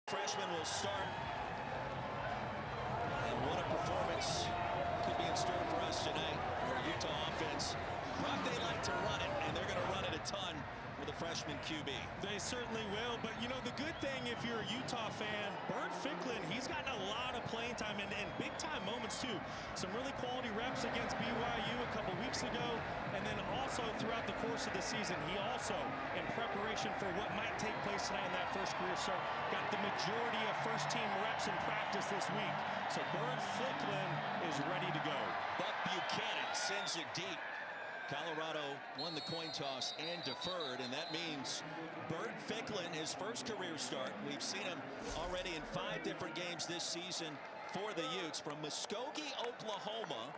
Freshman will start. And what a performance could be in store for us tonight. For Utah offense. Brock, they like to run it, and they're going to run it a ton with a freshman QB. They certainly will, but you know the good thing if you're a Utah fan, Bert Ficklin, he's gotten a lot of playing time and big time moments too. Some really quality reps against BYU a couple weeks ago, and then also throughout the course of the season, he also, in preparation for what might take place tonight in that first career start, got the majority of first team reps in practice this week. So Bert Ficklin is ready to go. Buck Buchanan sends it deep. Colorado won the coin toss and deferred, and that means Bert Ficklin, his first career start. We've seen him already in 5 different games this season for the Utes. From Muskogee, Oklahoma,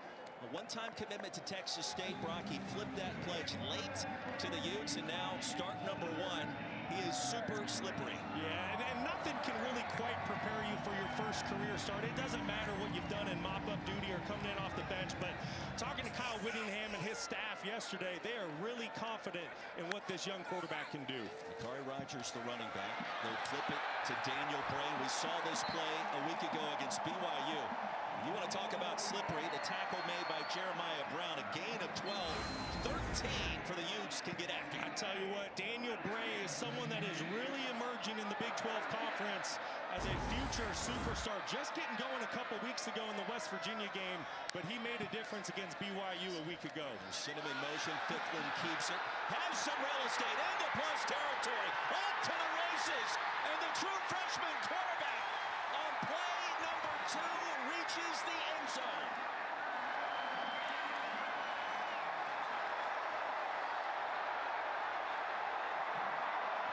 a one-time commitment to Texas State. Brock, he flipped that pledge late to the Utes, and now start number 1. He is super slippery. Yeah, and nothing can really quite prepare you for your first career start. It doesn't matter what you've done in mop-up duty or coming in off the bench, but talking to Kyle Whittingham and his staff yesterday, they are really confident in what this young quarterback can do. Makari Rogers, the running back. They'll flip it to Daniel Brain. We saw this play a week ago against BYU. You want to talk about slippery, the tackle made by Jeremiah Brown, a gain of 12, 13 for the Utes can get after. I tell you what, Daniel Bray is someone that is really emerging in the Big 12 Conference as a future superstar. Just getting going a couple weeks ago in the West Virginia game, but he made a difference against BYU a week ago. Send him in motion, Ficklin keeps it, has some real estate into plus territory, up to the races, and the true freshman quarterback on play number 2 reaches the end zone.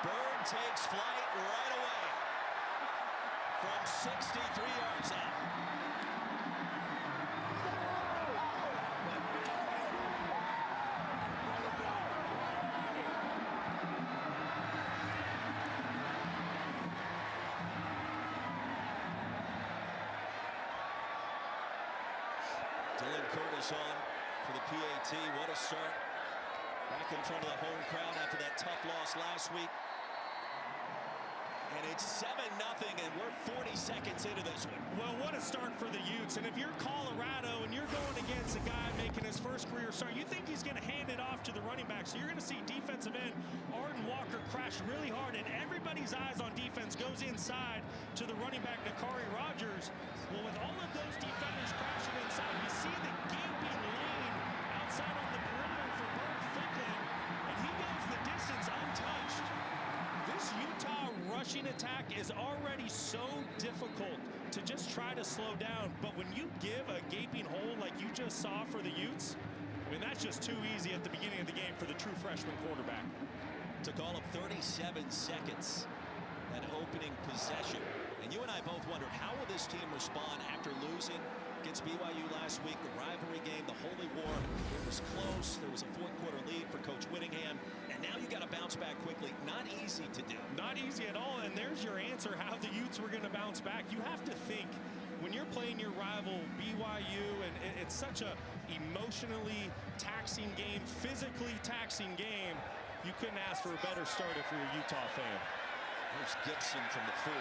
Bird takes flight right away from 63 yards out. Dylan Curtis on for the PAT. What a start. Back in front of the home crowd after that tough loss last week. And it's 7-0, and we're 40 seconds into this one. Well, what a start for the Utes. And if you're Colorado and you're going against a guy making his first career start, you think he's going to hand it off to the running back. So you're going to see defensive end Arden Walker crash really hard, and everybody's eyes on defense goes inside to the running back, Makari Rogers. Well, with all of those defenders crashing inside, you see the gaping lane outside on the perimeter for Bert Ficklin, and he goes the distance untouched. This Utah rushing attack is already so difficult to just try to slow down, but when you give a gaping hole like you just saw for the Utes, I mean, that's just too easy at the beginning of the game for the true freshman quarterback. Took all of 37 seconds, that opening possession. And you and I both wondered, how will this team respond after losing against BYU last week, the rivalry game, the Holy War? It was close. There was a 4th quarter lead for Coach Whittingham, and now you got to bounce back quickly. Not easy to do. Not easy at all, and there's your answer how the Utes were going to bounce back. You have to think, when you're playing your rival BYU, and it's such a emotionally taxing game, physically taxing game, you couldn't ask for a better start if you're a Utah fan. There's Gibson from the 4.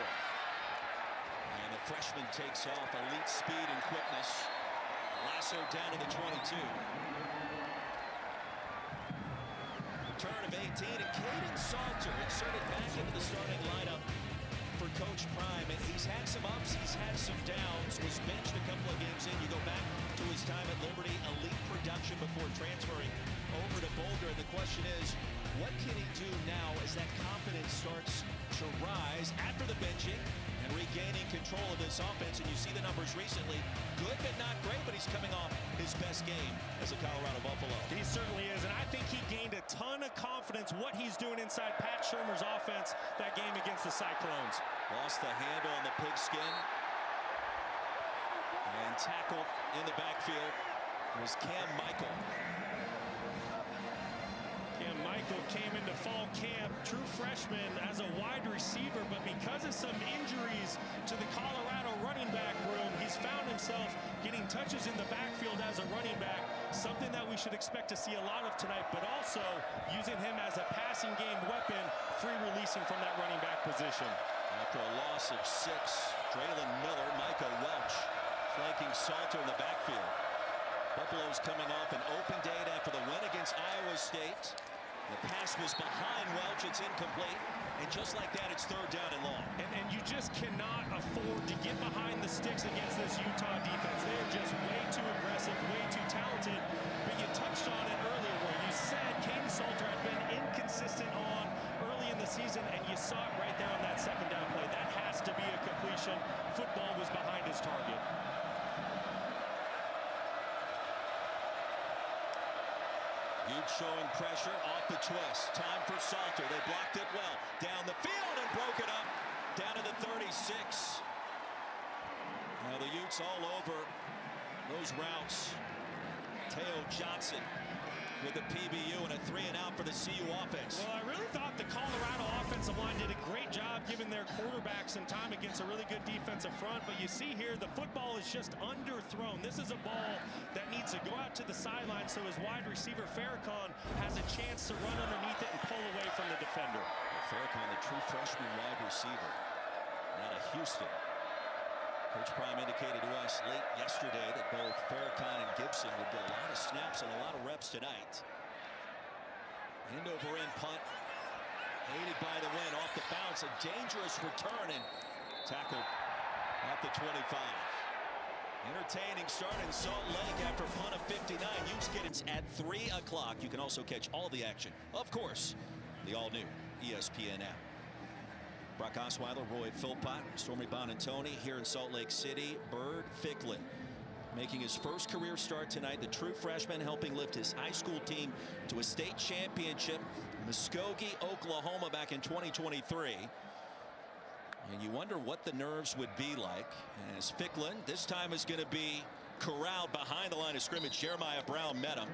And the freshman takes off, elite speed and quickness. Lasso down to the 22. Return of 18, and Caden Salter inserted back into the starting lineup for Coach Prime. And he's had some ups, he's had some downs, was benched a couple of games in. You go back to his time at Liberty, elite production before transferring over to Boulder. And the question is, what can he do now as that confidence starts to rise after the benching and regaining control of this offense? And you see the numbers recently, good but not great, but he's coming off his best game as a Colorado Buffalo. He certainly is, and I think he gained a ton of confidence what he's doing inside Pat Shurmur's offense that game against the Cyclones. Lost the handle on the pigskin, and tackled in the backfield was Cam Michael. Cam Michael came into fall camp, true freshman as a wide receiver, but because of some injuries to the Colorado running back room, he's found himself getting touches in the backfield as a running back, something that we should expect to see a lot of tonight, but also using him as a passing game weapon, free releasing from that running back position. After a loss of 6, Draylen Miller, Micah Welch flanking Salter in the backfield. Buffalo's coming off an open date after the win against Iowa State. The pass was behind Welch. It's incomplete. And just like that, it's 3rd down and long. And you just cannot afford to get behind the sticks against this Utah defense. They are just way too aggressive, way too talented. But you touched on it earlier where you said Caden Salter had been inconsistent on early in the season, and you saw it right there on that 2nd down play. That has to be a completion. Football was behind his target. Utes showing pressure off the twist. Time for Salter. They blocked it well. Down the field and broke it up. Down to the 36. Now the Utes all over those routes. Teo Johnson with the PBU and a 3-and-out for the CU offense. Well, I really thought the Colorado offensive line did a great job giving their quarterbacks some time against a really good defensive front. But you see here, the football is just underthrown. This is a ball that needs to go out to the sideline so his wide receiver Farrakhan has a chance to run underneath it and pull away from the defender. Farrakhan, the true freshman wide receiver out of Houston. Coach Prime indicated to us late yesterday that both Farrakhan and Gibson would get a lot of snaps and a lot of reps tonight. End over end punt. Aided by the wind off the bounce. A dangerous return and tackled at the 25. Entertaining start in Salt Lake after a punt of 59. Utes get it at 3 o'clock. You can also catch all the action, of course, the all-new ESPN app. Brock Osweiler, Roy Philpott, Stormy Bonantoni here in Salt Lake City. Bird Ficklin making his first career start tonight. The true freshman helping lift his high school team to a state championship. Muskogee, Oklahoma back in 2023. And you wonder what the nerves would be like as Ficklin this time is going to be corralled behind the line of scrimmage. Jeremiah Brown met him.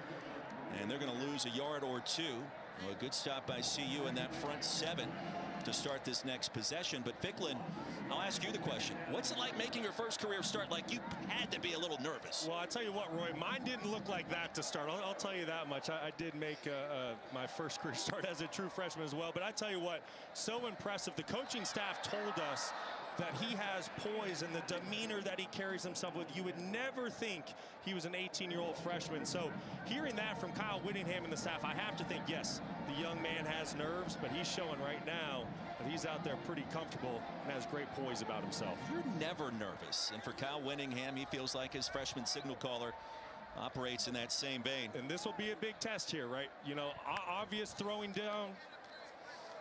And they're going to lose a yard or two. Well, a good stop by CU in that front 7 to start this next possession. But Ficklin, I'll ask you the question. What's it like making your first career start? Like, you had to be a little nervous. Well, I tell you what, Roy, mine didn't look like that to start. I'll tell you that much. I did make my first career start as a true freshman as well. But I tell you what, so impressive. The coaching staff told us that he has poise and the demeanor that he carries himself with. You would never think he was an 18-year-old freshman. So hearing that from Kyle Whittingham and the staff, I have to think, yes, the young man has nerves, but he's showing right now that he's out there pretty comfortable and has great poise about himself. You're never nervous. And for Kyle Whittingham, he feels like his freshman signal caller operates in that same vein. And this will be a big test here, right? You know, obvious throwing down.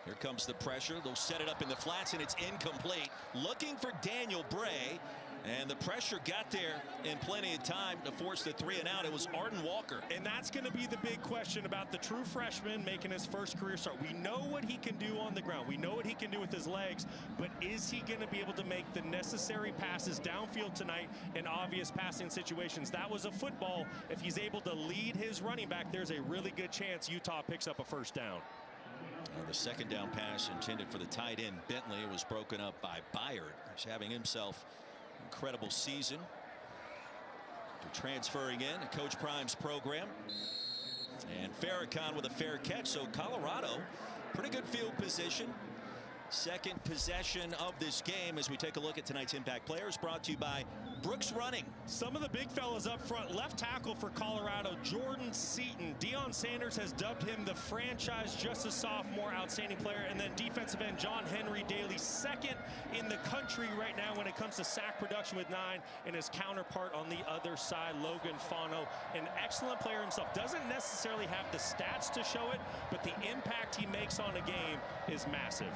Here comes the pressure. They'll set it up in the flats, and it's incomplete. Looking for Daniel Bray, and the pressure got there in plenty of time to force the 3-and-out. It was Arden Walker. And that's going to be the big question about the true freshman making his first career start. We know what he can do on the ground. We know what he can do with his legs, but is he going to be able to make the necessary passes downfield tonight in obvious passing situations? That was a football. If he's able to lead his running back, there's a really good chance Utah picks up a first down. The second down pass intended for the tight end Bentley was broken up by Byard. He's having himself an incredible season. They're transferring in to Coach Prime's program. And Farrakhan with a fair catch. So Colorado, pretty good field position. Second possession of this game as we take a look at tonight's impact players, brought to you by Brooks Running. Some of the big fellas up front. Left tackle for Colorado, Jordan Seaton. Deion Sanders has dubbed him the franchise just a sophomore outstanding player. And then defensive end John Henry Daly, second in the country right now when it comes to sack production with 9, and his counterpart on the other side, Logan Fano, an excellent player himself. Doesn't necessarily have the stats to show it, but the impact he makes on a game is massive.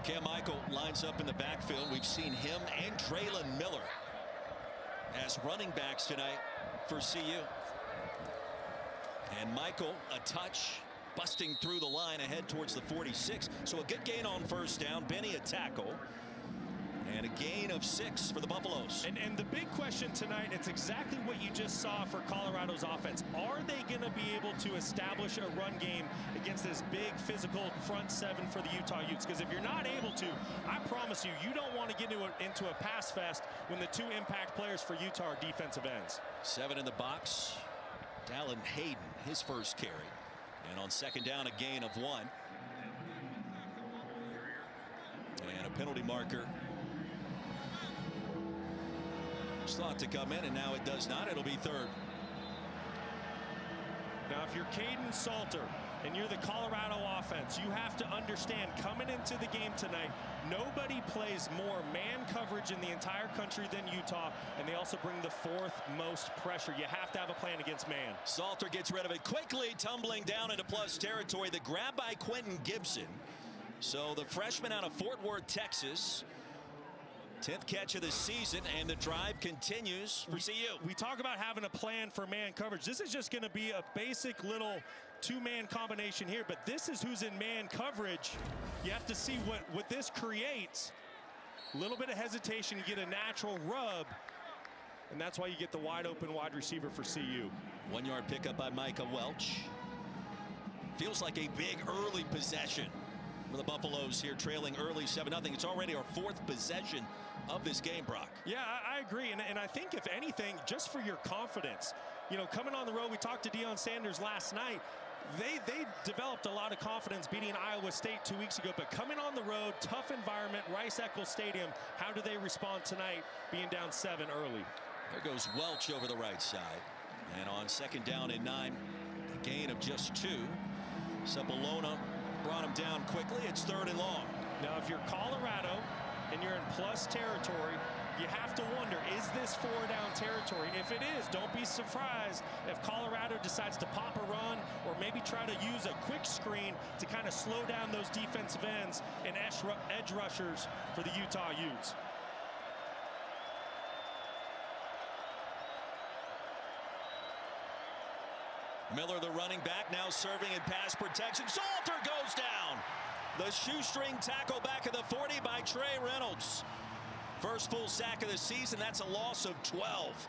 Cam Michael lines up in the backfield. We've seen him and Draylen Miller as running backs tonight for CU. And Michael, a touch, busting through the line ahead towards the 46. So a good gain on first down. Benny a tackle. And a gain of 6 for the Buffaloes. And the big question tonight, it's exactly what you just saw for Colorado's offense. Are they going to be able to establish a run game against this big physical front 7 for the Utah Utes? Because if you're not able to, I promise you, you don't want to get into a pass fest when the 2 impact players for Utah are defensive ends. 7 in the box. Dallin Hayden, his first carry. And on second down, a gain of 1. penalty marker. It's thought to come in, and now it does not. It'll be third. Now, if you're Caden Salter and you're the Colorado offense, you have to understand coming into the game tonight, nobody plays more man coverage in the entire country than Utah, and they also bring the fourth most pressure. You have to have a plan against man. Salter gets rid of it quickly, tumbling down into plus territory. The grab by Quentin Gibson. So the freshman out of Fort Worth, Texas, 10th catch of the season, and the drive continues for CU. We talk about having a plan for man coverage. This is just going to be a basic little two-man combination here, but this is who's in man coverage. You have to see what this creates. A little bit of hesitation, you get a natural rub, and that's why you get the wide open wide receiver for CU. 1 yard pickup by Micah Welch. Feels like a big early possession for the Buffaloes here, trailing early 7-0. It's already our fourth possession of this game, Brock. Yeah, I agree, and I think if anything, just for your confidence, you know, coming on the road, we talked to Deion Sanders last night. They developed a lot of confidence beating Iowa State 2 weeks ago, but coming on the road, tough environment, Rice-Eccles Stadium, how do they respond tonight being down 7 early? There goes Welch over the right side, and on 2nd down and 9, a gain of just 2. Sepulveda brought him down quickly. It's 3rd and long. Now, if you're Colorado and you're in plus territory, you have to wonder, is this 4-down territory? If it is, don't be surprised if Colorado decides to pop a run or maybe try to use a quick screen to kind of slow down those defensive ends and edge rushers for the Utah Utes. Miller, the running back, now serving in pass protection. Salter goes down. The shoestring tackle back at the 40 by Trey Reynolds. First full sack of the season. That's a loss of 12.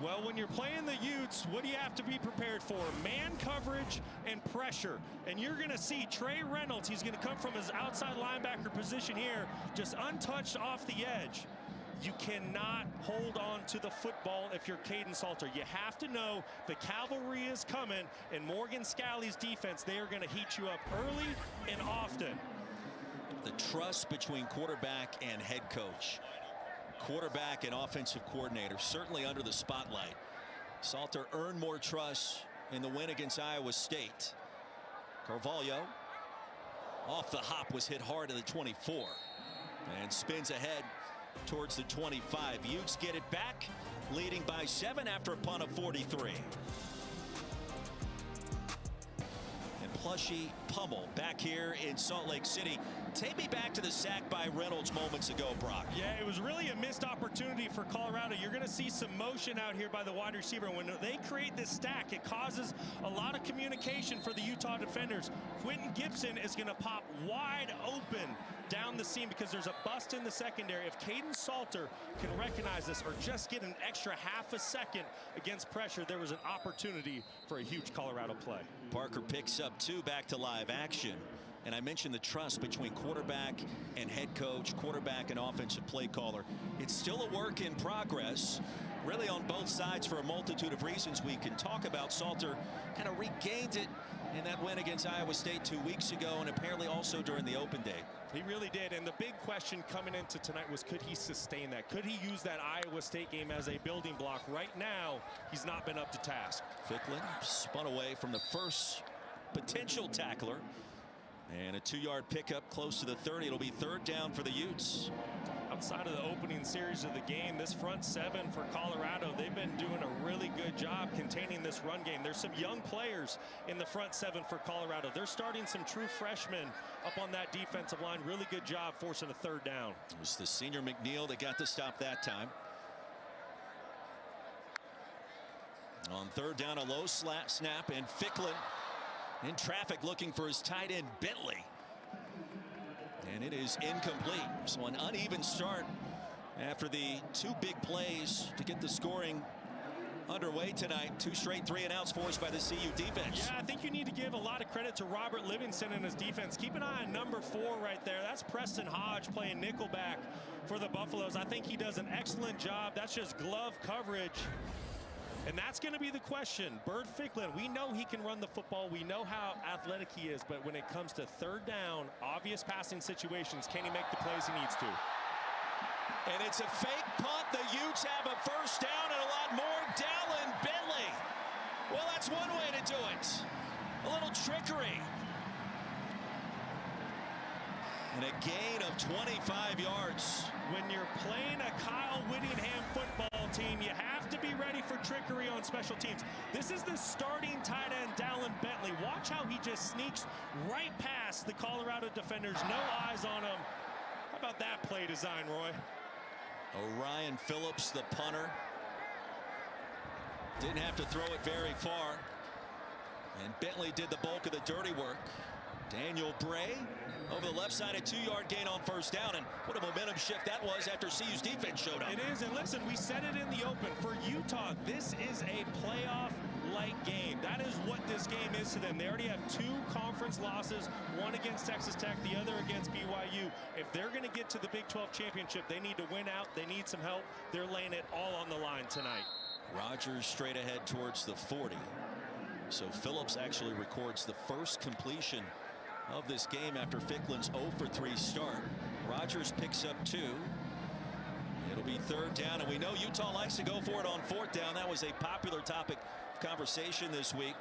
Well, when you're playing the Utes, what do you have to be prepared for? Man coverage and pressure. And you're going to see Trey Reynolds. He's going to come from his outside linebacker position here, just untouched off the edge. You cannot hold on to the football if you're Caden Salter. You have to know the cavalry is coming, and Morgan Scalley's defense, they are going to heat you up early and often. The trust between quarterback and head coach. Quarterback and offensive coordinator certainly under the spotlight. Salter earned more trust in the win against Iowa State. Carvalho off the hop was hit hard at the 24 and spins ahead towards the 25. Utes get it back, leading by 7 after a punt of 43. And Plushy Pummel back here in Salt Lake City. Take me back to the sack by Reynolds moments ago, Brock. Yeah, it was really a missed opportunity for Colorado. You're going to see some motion out here by the wide receiver. When they create this stack, it causes a lot of communication for the Utah defenders. Quentin Gibson is going to pop wide open down the seam because there's a bust in the secondary. If Caden Salter can recognize this or just get an extra half a second against pressure, there was an opportunity for a huge Colorado play. Parker picks up 2 back to live action. And I mentioned the trust between quarterback and head coach, quarterback and offensive play caller. It's still a work in progress, really on both sides for a multitude of reasons we can talk about. Salter kind of regained it in that win against Iowa State 2 weeks ago, and apparently also during the open day. He really did, and the big question coming into tonight was, could he sustain that? Could he use that Iowa State game as a building block? Right now, he's not been up to task. Ficklin spun away from the first potential tackler. And a 2-yard pickup close to the 30. It'll be 3rd down for the Utes. Outside of the opening series of the game, this front 7 for Colorado, they've been doing a really good job containing this run game. There's some young players in the front 7 for Colorado. They're starting some true freshmen up on that defensive line. Really good job forcing a 3rd down. It was the senior McNeil that got the stop that time. On 3rd down, a low snap, and Ficklin in traffic looking for his tight end Bentley, and it is incomplete. So an uneven start after the 2 big plays to get the scoring underway tonight. 2 straight 3-and-outs forced by the CU defense. Yeah, I think you need to give a lot of credit to Robert Livingston and his defense. Keep an eye on number 4 right there. That's Preston Hodge playing nickelback for the Buffaloes. I think he does an excellent job. That's just glove coverage. And that's going to be the question. Bird Ficklin, we know he can run the football. We know how athletic he is. But when it comes to third down, obvious passing situations, can he make the plays he needs to? And it's a fake punt. The Utes have a first down and a lot more. Dallin Bentley. Well, that's one way to do it. A little trickery. And a gain of 25 yards. When you're playing a Kyle Whittingham football team, you have to be ready for trickery on special teams. This is the starting tight end, Dallin Bentley. Watch how he just sneaks right past the Colorado defenders. No eyes on him. How about that play design, Roy? Orion Phillips, the punter. Didn't have to throw it very far. And Bentley did the bulk of the dirty work. Daniel Bray over the left side, a 2-yard gain on first down. And what a momentum shift that was after CU's defense showed up. It is, and listen, we said it in the open. For Utah, this is a playoff-like game. That is what this game is to them. They already have 2 conference losses, one against Texas Tech, the other against BYU. If they're going to get to the Big 12 championship, they need to win out. They need some help. They're laying it all on the line tonight. Rodgers straight ahead towards the 40. So Phillips actually records the first completion of this game after Ficklin's 0 for 3 start. Rodgers picks up 2. It'll be third down, and we know Utah likes to go for it on fourth down. That was a popular topic of conversation this week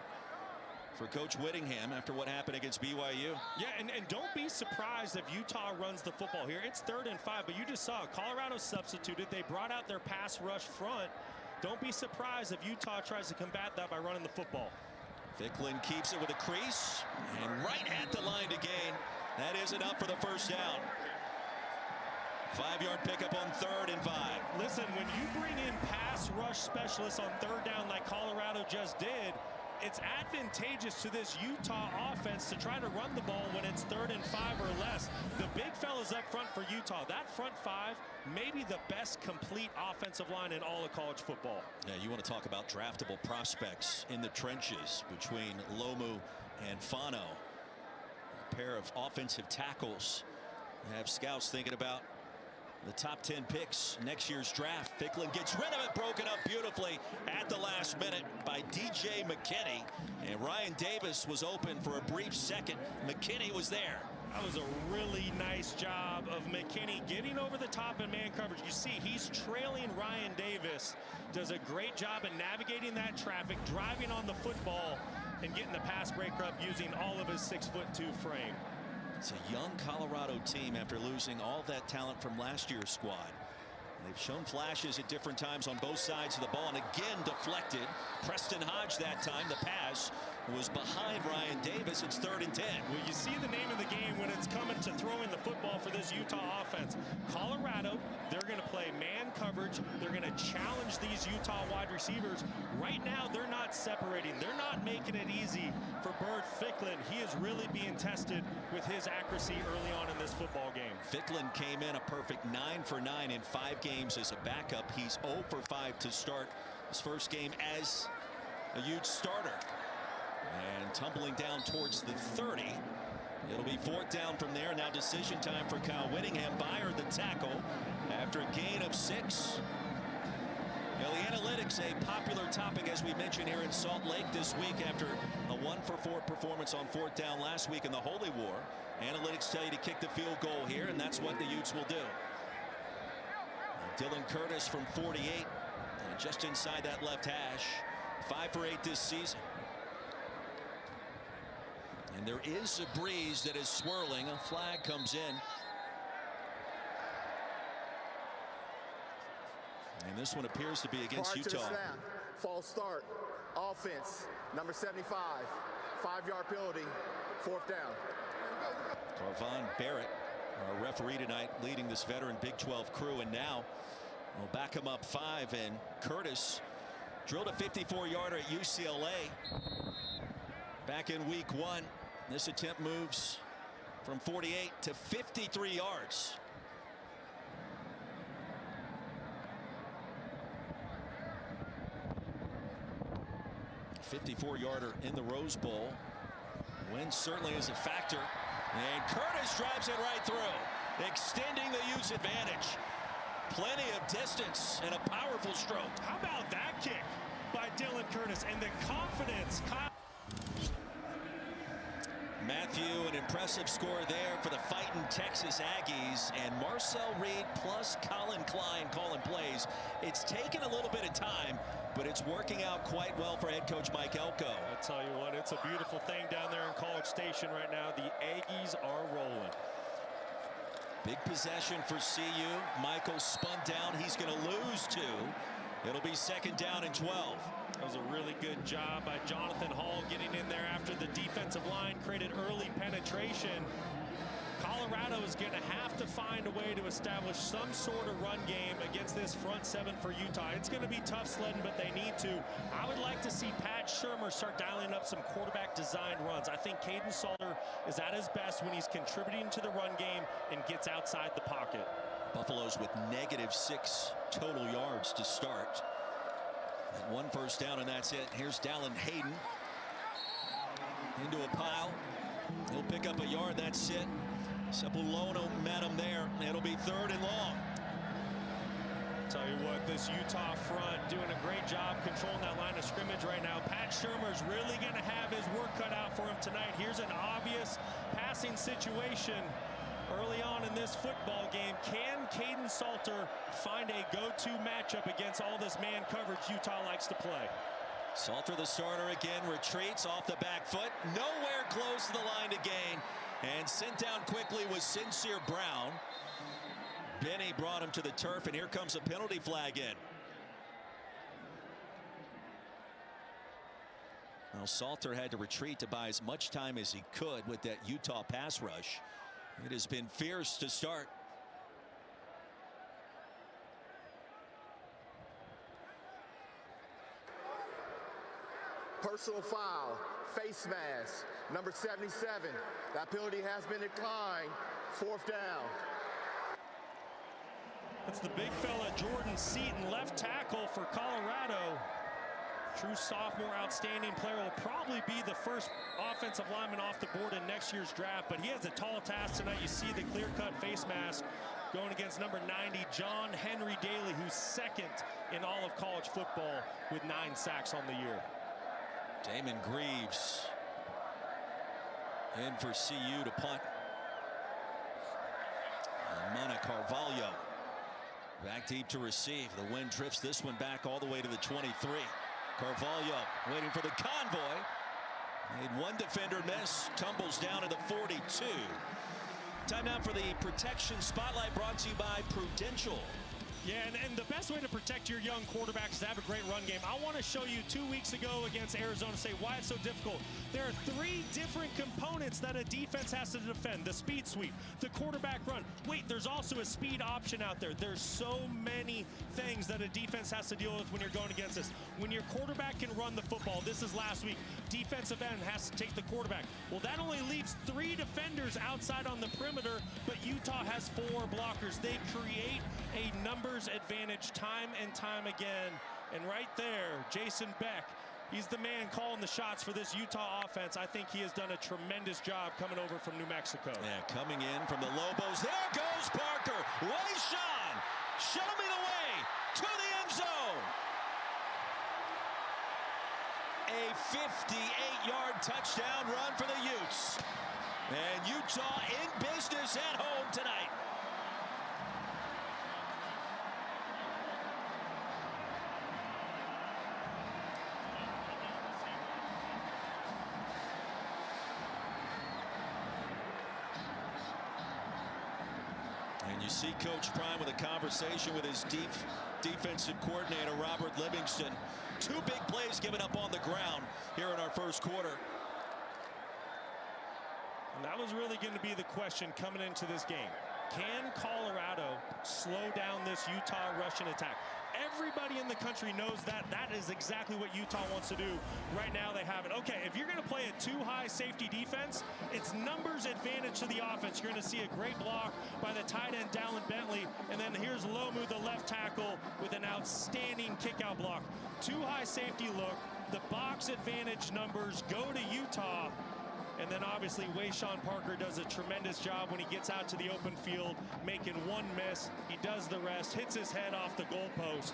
for Coach Whittingham after what happened against BYU. Yeah, and don't be surprised if Utah runs the football here. It's 3rd and 5, but you just saw Colorado substituted. They brought out their pass rush front. Don't be surprised if Utah tries to combat that by running the football. Ficklin keeps it with a crease and right at the line to gain. That is enough for the first down. 5-yard pickup on 3rd and 5. Listen, when you bring in pass rush specialists on 3rd down like Colorado just did, it's advantageous to this Utah offense to try to run the ball when it's 3rd and 5 or less. The big fellas up front for Utah, that front 5, maybe the best complete offensive line in all of college football. Yeah, you want to talk about draftable prospects in the trenches between Lomu and Fano. A pair of offensive tackles. Have scouts thinking about the top 10 picks next year's draft. Ficklin gets rid of it, broken up beautifully at the last minute by DJ McKinney. And Ryan Davis was open for a brief second. McKinney was there. That was a really nice job of McKinney getting over the top in man coverage. You see, he's trailing Ryan Davis. Does a great job in navigating that traffic, driving on the football, and getting the pass breaker up using all of his 6'2" frame. It's a young Colorado team after losing all that talent from last year's squad. They've shown flashes at different times on both sides of the ball, and again deflected. Preston Hodge that time. The pass was behind Ryan Davis. It's 3rd and 10. Well, you see the name of the game when it's coming to throwing the football for this Utah offense. Colorado, they're going to play man coverage. They're going to challenge these Utah wide receivers. Right now, they're not separating. They're not making it easy for Bird Ficklin. He is really being tested with his accuracy early on in this football game. Ficklin came in a perfect 9 for 9 in 5 games as a backup. He's 0 for 5 to start his first game as a Ute starter. And tumbling down towards the 30. It'll be 4th down from there. Now decision time for Kyle Whittingham. Byard the tackle after a gain of 6. You know, the analytics, a popular topic as we mentioned here in Salt Lake this week after a 1 for 4 performance on 4th down last week in the Holy War. Analytics tell you to kick the field goal here, and that's what the Utes will do. Dylan Curtis from 48, and just inside that left hash. 5 for 8 this season. And there is a breeze that is swirling. A flag comes in. And this one appears to be against Utah. False start. Offense. Number 75. 5-yard penalty. 4th down. Carvon Barrett, our referee tonight, leading this veteran Big 12 crew. And now we'll back him up 5. And Curtis drilled a 54-yarder at UCLA back in week 1. This attempt moves from 48 to 53 yards. A 54-yarder in the Rose Bowl. Wind certainly is a factor. And Curtis drives it right through, extending the Utes' advantage. Plenty of distance and a powerful stroke. How about that kick by Dylan Curtis, and the confidence. Matthew, an impressive score there for the fighting Texas Aggies, and Marcel Reed plus Colin Klein calling plays. It's taken a little bit of time, but it's working out quite well for head coach Mike Elko. I tell you what, it's a beautiful thing down there in College Station right now. The Aggies are rolling. Big possession for CU. Michael spun down. He's going to lose 2. It'll be 2nd down and 12. That was a really good job by Jonathan Hall getting in there after the defensive line created early penetration. Colorado is going to have to find a way to establish some sort of run game against this front 7 for Utah. It's going to be tough sledding, but they need to. I would like to see Pat Shurmur start dialing up some quarterback designed runs. I think Caden Salter is at his best when he's contributing to the run game and gets outside the pocket. Buffaloes with -6 total yards to start. And 1 first down, and that's it. Here's Dallin Hayden into a pile. He'll pick up a yard. That's it. Sepulveda met him there. It'll be 3rd and long. Tell you what, this Utah front doing a great job controlling that line of scrimmage right now. Pat Shurmur's really going to have his work cut out for him tonight. Here's an obvious passing situation early on in this football game. Can Caden Salter find a go-to matchup against all this man coverage Utah likes to play? Salter, the starter again, retreats off the back foot. Nowhere close to the line to gain. And sent down quickly was Sincere Brown. Benny brought him to the turf, and here comes a penalty flag in. Well, Salter had to retreat to buy as much time as he could with that Utah pass rush. It has been fierce to start. Personal foul, face mask, number 77. That penalty has been declined. 4th down. That's the big fella, Jordan Seaton, left tackle for Colorado. True sophomore, outstanding player, will probably be the first offensive lineman off the board in next year's draft, but he has a tall task tonight. You see the clear-cut face mask going against number 90, John Henry Daly, who's 2nd in all of college football with 9 sacks on the year. Damon Greaves in for CU to punt. And Mana Carvalho back deep to receive. The wind drifts this one back all the way to the 23. Carvalho waiting for the convoy. Made one defender miss. Tumbles down to the 42. Time now for the Protection Spotlight, brought to you by Prudential. Yeah, and the best way to protect your young quarterbacks is to have a great run game. I want to show you 2 weeks ago against Arizona State why it's so difficult. There are 3 different components that a defense has to defend. The speed sweep, the quarterback run. Wait, there's also a speed option out there. There's so many things that a defense has to deal with when you're going against this. When your quarterback can run the football, this is last week, defensive end has to take the quarterback. Well, that only leaves 3 defenders outside on the perimeter, but Utah has 4 blockers. They create a numbers advantage time and time again. And right there, Jason Beck, he's the man calling the shots for this Utah offense. I think he has done a tremendous job coming over from New Mexico. Yeah, coming in from the Lobos. There goes Parker. Wayshawn, show me the way to the end zone. A 58-yard touchdown run for the Utes. And Utah in business at home tonight. And you see Coach Prime with a conversation with his defensive coordinator, Robert Livingston. 2 big plays given up on the ground here in our first quarter. And that was really going to be the question coming into this game. Can Colorado slow down this Utah rushing attack? Everybody in the country knows that that is exactly what Utah wants to do. Right now they have it. Okay, if you're going to play a 2-high safety defense, it's numbers advantage to the offense. You're going to see a great block by the tight end, Dallin Bentley. And then here's Lomu, the left tackle, with an outstanding kick-out block. 2-high safety look. The box advantage numbers go to Utah. And then obviously Wayshawn Parker does a tremendous job when he gets out to the open field, making one miss. He does the rest, hits his head off the goalpost.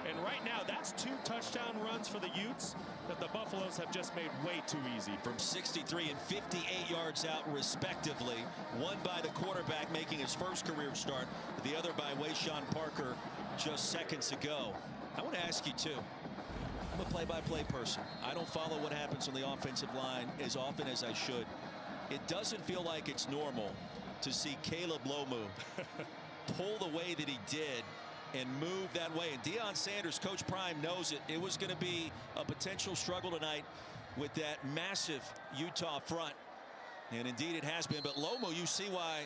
And right now, that's 2 touchdown runs for the Utes that the Buffaloes have just made way too easy. From 63 and 58 yards out, respectively. One by the quarterback making his first career start. The other by Wayshawn Parker just seconds ago. I want to ask you, too. I'm a play-by-play person. I don't follow what happens on the offensive line as often as I should. It doesn't feel like it's normal to see Caleb Lomu pull the way that he did and move that way. And Deion Sanders, Coach Prime, knows it. It was going to be a potential struggle tonight with that massive Utah front. And indeed it has been. But Lomu, you see why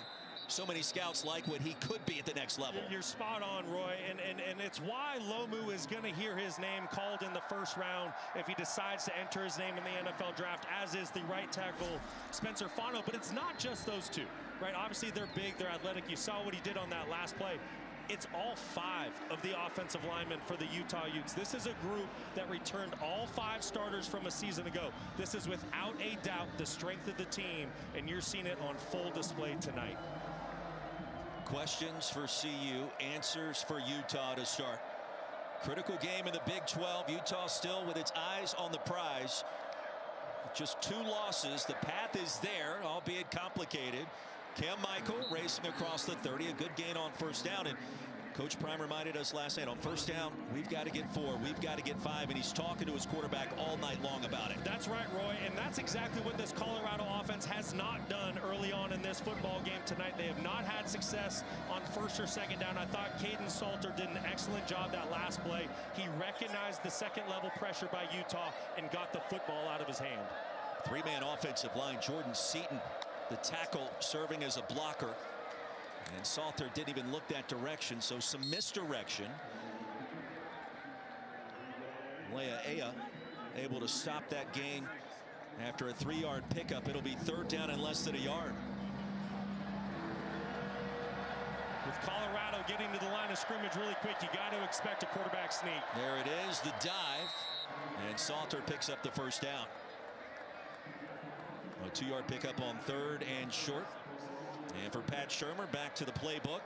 so many scouts like what he could be at the next level. You're spot on, Roy, and it's why Lomu is going to hear his name called in the first round if he decides to enter his name in the NFL draft, as is the right tackle Spencer Fano. But it's not just those two, right? Obviously they're big, they're athletic. You saw what he did on that last play. It's all 5 of the offensive linemen for the Utah Utes. This is a group that returned all 5 starters from a season ago. This is without a doubt the strength of the team, and you're seeing it on full display tonight. Questions for CU, answers for Utah to start. Critical game in the Big 12. Utah still with its eyes on the prize. Just 2 losses. The path is there, albeit complicated. Cam Michael racing across the 30. A good gain on first down. And Coach Prime reminded us last night, on first down, we've got to get 4. We've got to get 5. And he's talking to his quarterback all night long about it. That's right, Roy. And that's exactly what this Colorado offense has not done early on in this football game tonight. They have not had success on first or second down. I thought Caden Salter did an excellent job that last play. He recognized the second level pressure by Utah and got the football out of his hand. 3-man offensive line. Jordan Seaton, the tackle, serving as a blocker. And Salter didn't even look that direction, so some misdirection. Leia Aya able to stop that gain after a 3-yard pickup. It'll be 3rd down and less than a yard. With Colorado getting to the line of scrimmage really quick, you got to expect a quarterback sneak. There it is, the dive, and Salter picks up the first down. A 2-yard pickup on 3rd and short. And for Pat Shurmur, back to the playbook.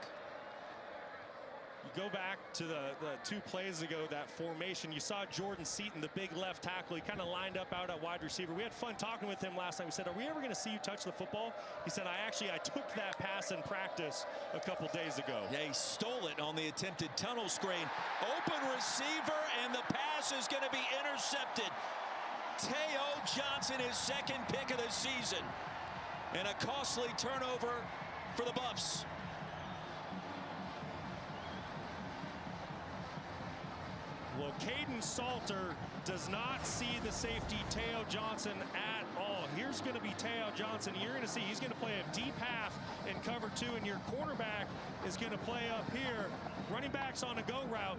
You go back to the 2 plays ago, that formation. You saw Jordan Seaton, the big left tackle. He kind of lined up out at wide receiver. We had fun talking with him last night. We said, are we ever going to see you touch the football? He said, I took that pass in practice a couple days ago. Yeah, he stole it on the attempted tunnel screen. Open receiver, and the pass is going to be intercepted. Teo Johnson, his 2nd pick of the season. And a costly turnover for the Buffs. Well, Caden Salter does not see the safety Teo Johnson at all. Here's going to be Teo Johnson. You're going to see he's going to play a deep half in cover 2, and your cornerback is going to play up here. Running backs on a go route.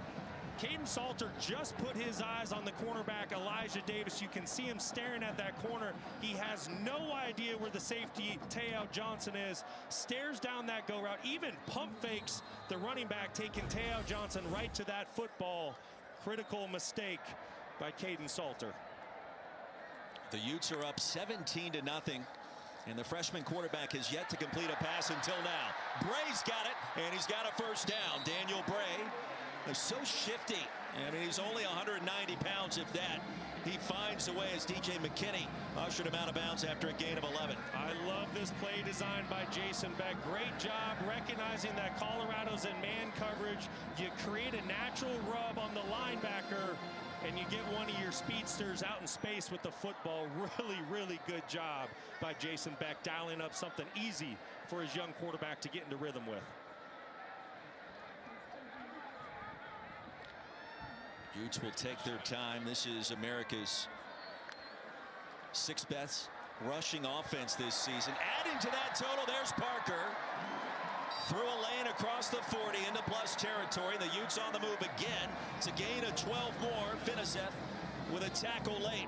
Caden Salter just put his eyes on the cornerback, Elijah Davis. You can see him staring at that corner. He has no idea where the safety, Teo Johnson, is. Stares down that go route, even pump fakes the running back, taking Teo Johnson right to that football. Critical mistake by Caden Salter. The Utes are up 17-0, and the freshman quarterback has yet to complete a pass until now. Bray's got it, and he's got a first down. Daniel Bray is so shifty. I mean, he's only 190 pounds, if that. He finds a way as DJ McKinney ushered him out of bounds after a gain of 11. I love this play designed by Jason Beck. Great job recognizing that Colorado's in man coverage. You create a natural rub on the linebacker, and you get one of your speedsters out in space with the football. Really, really good job by Jason Beck, dialing up something easy for his young quarterback to get into rhythm with. Utes will take their time. This is America's 6th best rushing offense this season. Adding to that total, there's Parker. Through a lane across the 40 into plus territory. The Utes on the move again. It's a gain of 12 more. Finiseth with a tackle late.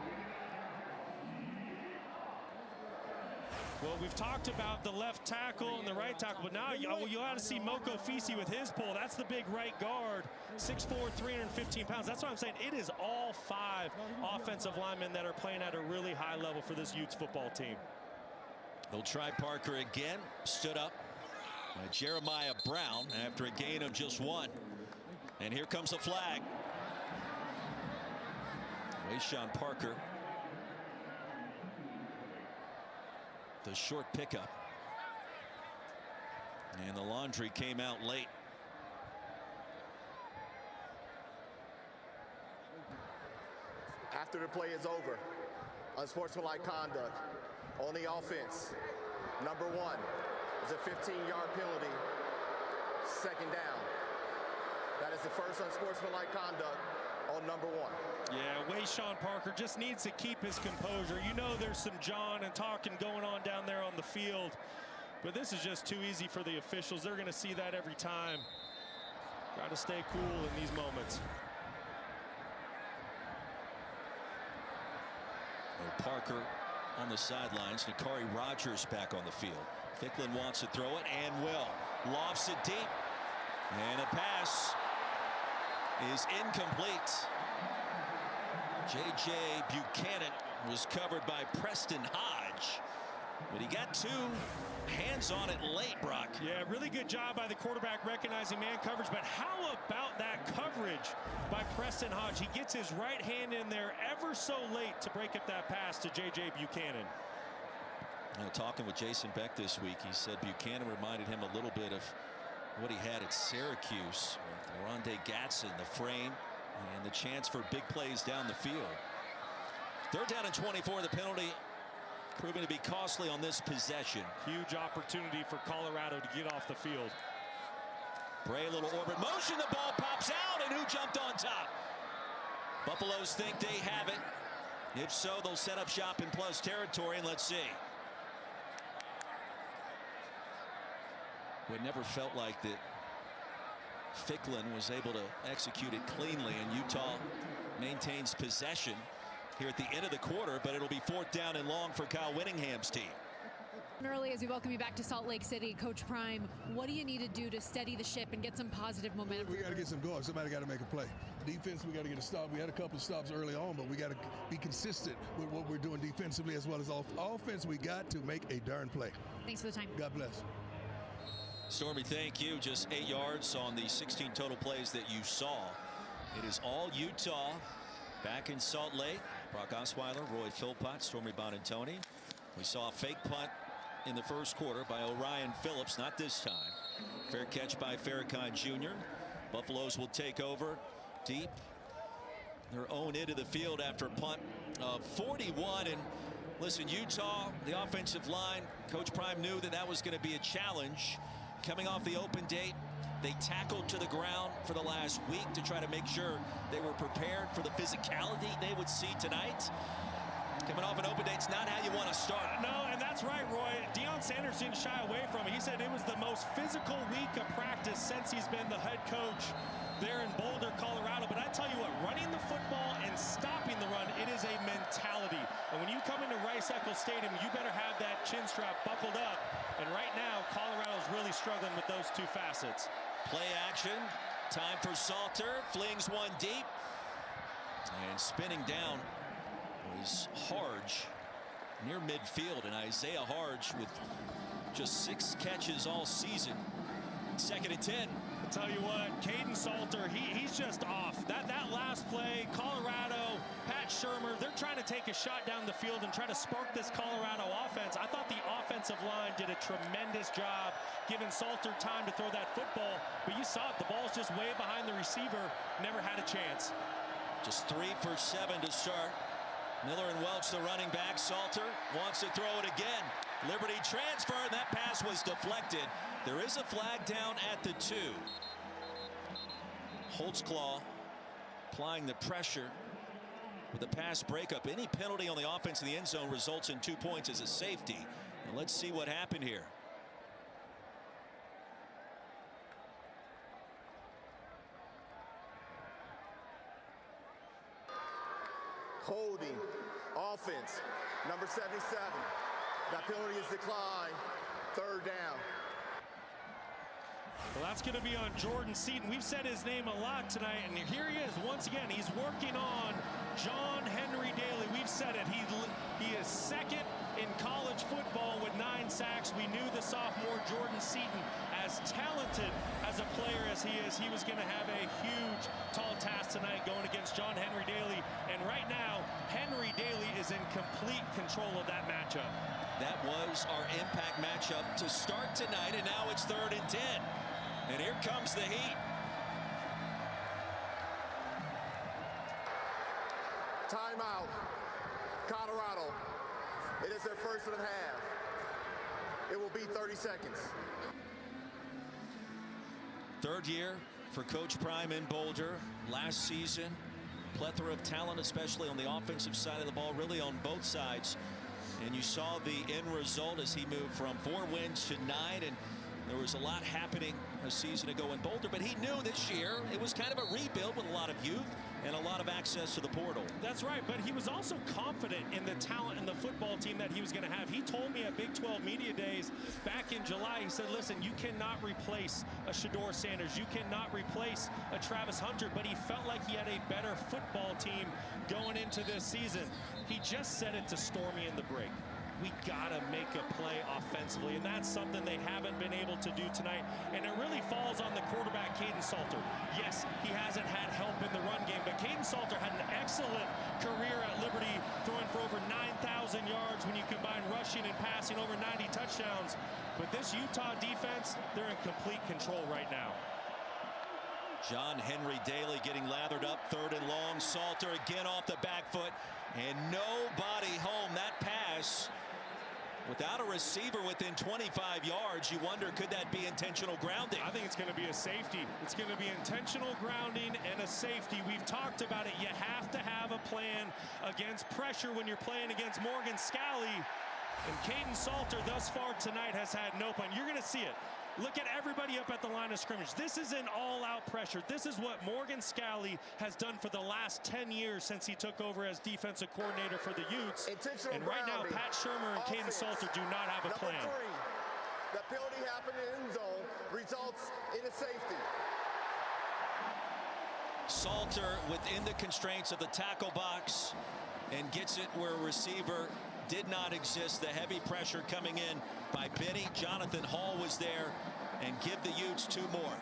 Well, we've talked about the left tackle and the right tackle, but now you ought to see Moko Fisi with his pull. That's the big right guard, 6'4", 315 pounds. That's what I'm saying. It is all 5 offensive linemen that are playing at a really high level for this Utes football team. They'll try Parker again. Stood up by Jeremiah Brown after a gain of just 1. And here comes a flag. Wayshawn Parker. The short pickup. And the laundry came out late. After the play is over, unsportsmanlike conduct on the offense. Number 1 is a 15-yard penalty, 2nd down. That is the first unsportsmanlike conduct on number 1. Yeah, Wayshawn Parker just needs to keep his composure. You know there's some John and talking going on down there on the field, but this is just too easy for the officials. They're going to see that every time. Got to stay cool in these moments. Parker on the sidelines. Nakari Rogers back on the field. Ficklin wants to throw it and will. Lofts it deep. And a pass is incomplete. J.J. Buchanan was covered by Preston Hodge. But he got 2 hands on it late, Brock. Yeah, really good job by the quarterback recognizing man coverage. But how about that coverage by Preston Hodge? He gets his right hand in there ever so late to break up that pass to J.J. Buchanan. You know, talking with Jason Beck this week, he said Buchanan reminded him a little bit of what he had at Syracuse. Rondé Gatson, the frame, and the chance for big plays down the field. 3rd down and 24. The penalty proving to be costly on this possession. Huge opportunity for Colorado to get off the field. Bray, little orbit motion. The ball pops out, and who jumped on top? Buffaloes think they have it. If so, they'll set up shop in plus territory, and let's see. It never felt like that Ficklin was able to execute it cleanly, and Utah maintains possession here at the end of the quarter, but it'll be 4th down and long for Kyle Whittingham's team. Early, as we welcome you back to Salt Lake City, Coach Prime, what do you need to do to steady the ship and get some positive momentum? We got to get some going. Somebody got to make a play. Defense, we got to get a stop. We had a couple of stops early on, but we got to be consistent with what we're doing defensively as well as offense. We got to make a darn play. Thanks for the time. God bless. Stormy, thank you. Just 8 yards on the 16 total plays that you saw. It is all Utah back in Salt Lake. Brock Osweiler, Roy Philpott, Stormy Bonantoni. We saw a fake punt in the first quarter by Orion Phillips. Not this time. Fair catch by Farrakhan Jr. Buffaloes will take over deep their own end of the field after a punt of 41. And listen, Utah, the offensive line, Coach Prime knew that that was going to be a challenge. Coming off the open date, they tackled to the ground for the last week to try to make sure they were prepared for the physicality they would see tonight. Coming off an open date, it's not how you want to start. No, and that's right, Roy. Deion Sanders didn't shy away from it. He said it was the most physical week of practice since he's been the head coach there in Boulder, Colorado. But I tell you what, running the football and stopping the run, it is a mentality. And when you come into Rice-Eccles Stadium, you better have that chin strap buckled up. And right now, Colorado's really struggling with those 2 facets. Play action. Time for Salter. Flings one deep. And spinning down was Harge near midfield. And Isaiah Harge with just 6 catches all season. 2nd and 10. I'll tell you what, Caden Salter, he's just off. That last play, Colorado, Pat Shermer, they're trying to take a shot down the field and try to spark this Colorado offense. I thought the offensive line did a tremendous job giving Salter time to throw that football, but you saw it, the ball's just way behind the receiver, never had a chance. Just 3 for 7 to start. Miller and Welch, the running back. Salter wants to throw it again. Liberty transfer, and that pass was deflected. There is a flag down at the 2. Holtzclaw applying the pressure with a pass breakup. Any penalty on the offense in the end zone results in 2 points as a safety. And let's see what happened here. Holding, offense, number 77. That penalty is declined. 3rd down. Well, that's going to be on Jordan Seaton. We've said his name a lot tonight, and here he is once again. He's working on John Henry Daly. We we've said it. He is second in college football with 9 sacks. We knew the sophomore Jordan Seaton, as talented as a player as he is, he was going to have a huge, tall task tonight going against John Henry Daly. And right now, Henry Daly is in complete control of that matchup. That was our impact matchup to start tonight, and now it's 3rd and 10. And here comes the heat. Timeout. Colorado. It is their first of the half. It will be 30 seconds. 3rd year for Coach Prime in Boulder. Last season, plethora of talent, especially on the offensive side of the ball, really on both sides. And you saw the end result as he moved from 4 wins to 9, and there was a lot happening a season ago in Boulder, but he knew this year it was kind of a rebuild with a lot of youth and a lot of access to the portal. That's right, but he was also confident in the talent in the football team that he was going to have. He told me at Big 12 Media Days back in July, he said, listen, you cannot replace a Shedeur Sanders. You cannot replace a Travis Hunter, but he felt like he had a better football team going into this season. He just said it to Stormy in the break. We gotta make a play offensively, and that's something they haven't been able to do tonight. And it really falls on the quarterback, Caden Salter. Yes, he hasn't had help in the run game, but Caden Salter had an excellent career at Liberty, throwing for over 9,000 yards when you combine rushing and passing, over 90 touchdowns. But this Utah defense, they're in complete control right now. John Henry Daly getting lathered up, 3rd and long. Salter again off the back foot, and nobody home. That pass without a receiver within 25 yards, you wonder, could that be intentional grounding? I think it's going to be a safety. It's going to be intentional grounding and a safety. We've talked about it. You have to have a plan against pressure when you're playing against Morgan Scalley. And Caden Salter thus far tonight has had no plan. You're going to see it. Look at everybody up at the line of scrimmage. This is an all-out pressure. This is what Morgan Scalley has done for the last 10 years since he took over as defensive coordinator for the Utes. And right now, Pat Shermer and Caden Salter do not have a plan. Number 3, the penalty happened in the end zone, results in a safety. Salter within the constraints of the tackle box and gets it where a receiver did not exist. The heavy pressure coming in by Benny. Jonathan Hall was there, and give the Utes 2 more.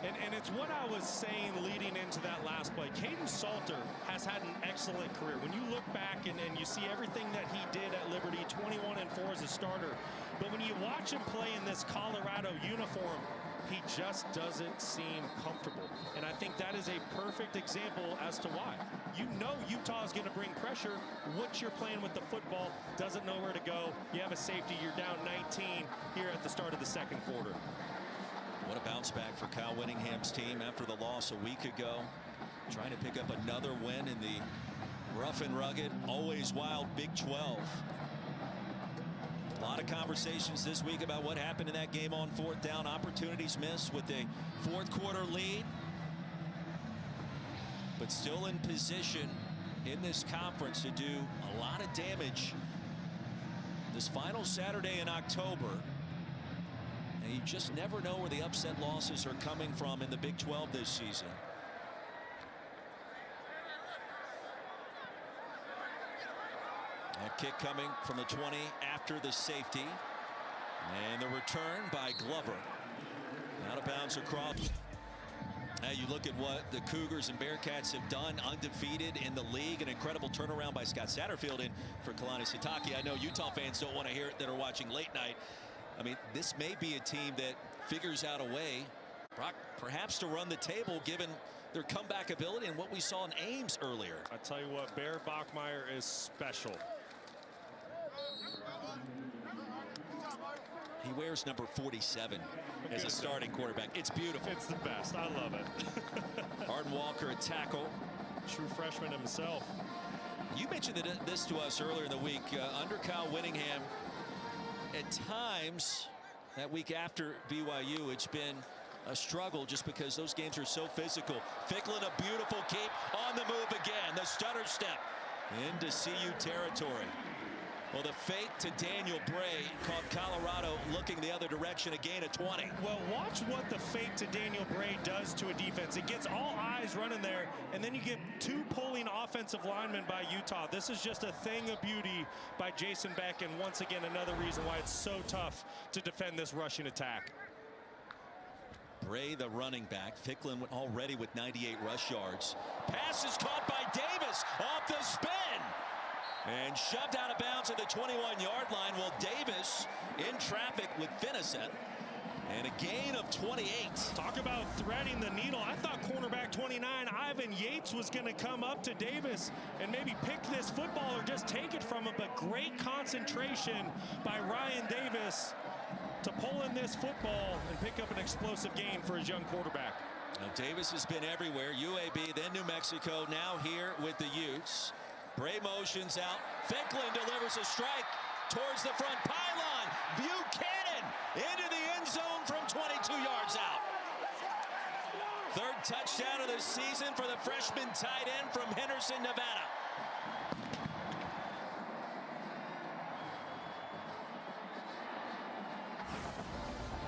And it's what I was saying leading into that last play. Caden Salter has had an excellent career. When you look back and you see everything that he did at Liberty, 21-4 as a starter. But when you watch him play in this Colorado uniform, he just doesn't seem comfortable. And I think that is a perfect example as to why. You know Utah is going to bring pressure. Once you're playing with the football, doesn't know where to go. You have a safety, you're down 19 here at the start of the 2nd quarter. What a bounce back for Kyle Whittingham's team after the loss a week ago. Trying to pick up another win in the rough and rugged, always wild Big 12. A lot of conversations this week about what happened in that game on 4th down. Opportunities missed with a 4th quarter lead. But still in position in this conference to do a lot of damage this final Saturday in October. And you just never know where the upset losses are coming from in the Big 12 this season. A kick coming from the 20 after the safety. And the return by Glover. Out of bounds across. Now you look at what the Cougars and Bearcats have done, undefeated in the league. An incredible turnaround by Scott Satterfield and for Kalani Sitake. I know Utah fans don't want to hear it that are watching late night. I mean, this may be a team that figures out a way, perhaps to run the table, given their comeback ability and what we saw in Ames earlier. I tell you what, Bear Bachmeier is special. He wears number 47 as a starting quarterback. It's beautiful. It's the best. I love it. Arden Walker, a tackle. True freshman himself. You mentioned this to us earlier in the week. Under Kyle Whittingham, at times that week after BYU, it's been a struggle just because those games are so physical. Ficklin, a beautiful keep on the move again. The stutter step into CU territory. Well, the fake to Daniel Bray caught Colorado looking the other direction, a gain of 20. Well, watch what the fake to Daniel Bray does to a defense. It gets all eyes running there, and then you get two pulling offensive linemen by Utah. This is just a thing of beauty by Jason Beck, and once again, another reason why it's so tough to defend this rushing attack. Bray, the running back. Ficklin already with 98 rush yards. Pass is caught by Davis off the spin. And shoved out of bounds at the 21-yard line. Well, Davis in traffic with Finisette. And a gain of 28. Talk about threading the needle. I thought cornerback 29, Ivan Yates, was going to come up to Davis and maybe pick this football or just take it from him. But great concentration by Ryan Davis to pull in this football and pick up an explosive gain for his young quarterback. Now, Davis has been everywhere. UAB, then New Mexico, now here with the Utes. Bray motions out. Ficklin delivers a strike towards the front pylon. Buchanan into the end zone from 22 yards out. Third touchdown of the season for the freshman tight end from Henderson, Nevada.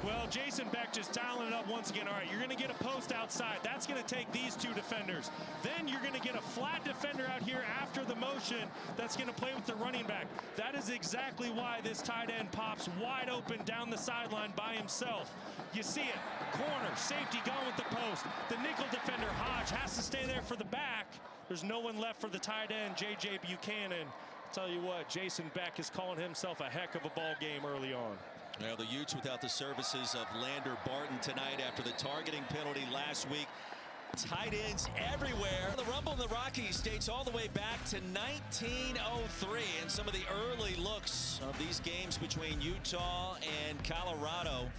Well, Jason Beck just dialing it up once again. All right, you're going to get a post outside. That's going to take these two defenders. Then you're going to get a flat defender out here after the motion that's going to play with the running back. That is exactly why this tight end pops wide open down the sideline by himself. You see it. Corner, safety gone with the post. The nickel defender, Hodge, has to stay there for the back. There's no one left for the tight end, J.J. Buchanan. I'll tell you what, Jason Beck is calling himself a heck of a ball game early on. Well, the Utes without the services of Lander Barton tonight after the targeting penalty last week. Tight ends everywhere. The rumble in the Rockies dates all the way back to 1903, and some of the early looks of these games between Utah and Colorado.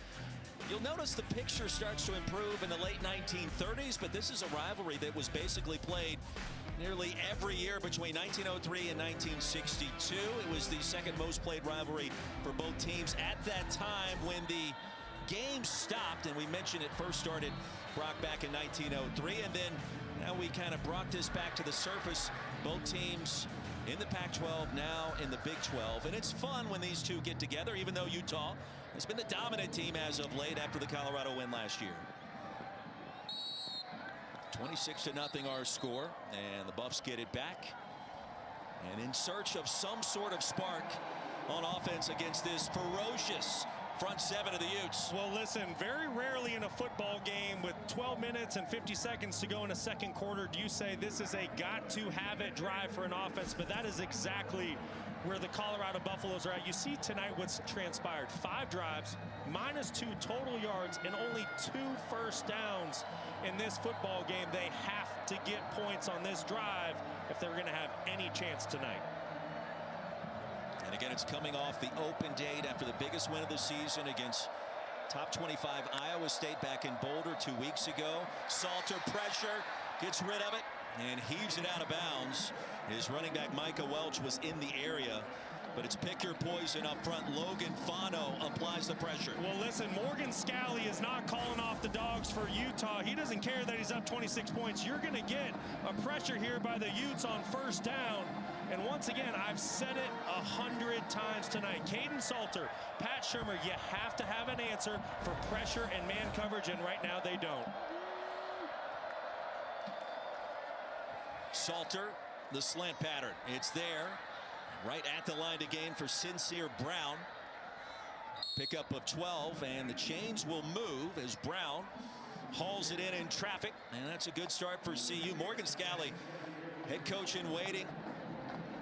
You'll notice the picture starts to improve in the late 1930s, but this is a rivalry that was basically played nearly every year between 1903 and 1962. It was the second most played rivalry for both teams at that time when the game stopped, and we mentioned it first started, Brock, back in 1903, and then now we kind of brought this back to the surface. Both teams in the Pac-12, now in the Big 12, and it's fun when these two get together, even though Utah has been the dominant team as of late after the Colorado win last year. 26-0 our score, and the Buffs get it back, and in search of some sort of spark on offense against this ferocious front seven of the Utes. Well, listen, very rarely in a football game with 12 minutes and 50 seconds to go in a second quarter do you say this is a got-to-have-it drive for an offense, but that is exactly where the Colorado Buffaloes are at. You see tonight what's transpired. 5 drives, -2 total yards, and only 2 first downs in this football game. They have to get points on this drive if they're going to have any chance tonight. And again, it's coming off the open date after the biggest win of the season against top 25 Iowa State back in Boulder 2 weeks ago. Salter pressure, gets rid of it, and heaves it out of bounds. His running back Micah Welch was in the area, but it's pick your poison up front. Logan Fano applies the pressure. Well, listen, Morgan Scalley is not calling off the dogs for Utah. He doesn't care that he's up 26 points. You're going to get a pressure here by the Utes on first down. And once again, I've said it 100 times tonight. Caden Salter, Pat Shermer, you have to have an answer for pressure and man coverage, and right now they don't. Salter, the slant pattern. It's there. Right at the line to gain for Sincere Brown. Pickup of 12, and the chains will move as Brown hauls it in traffic, and that's a good start for CU. Morgan Scalley, head coach in waiting,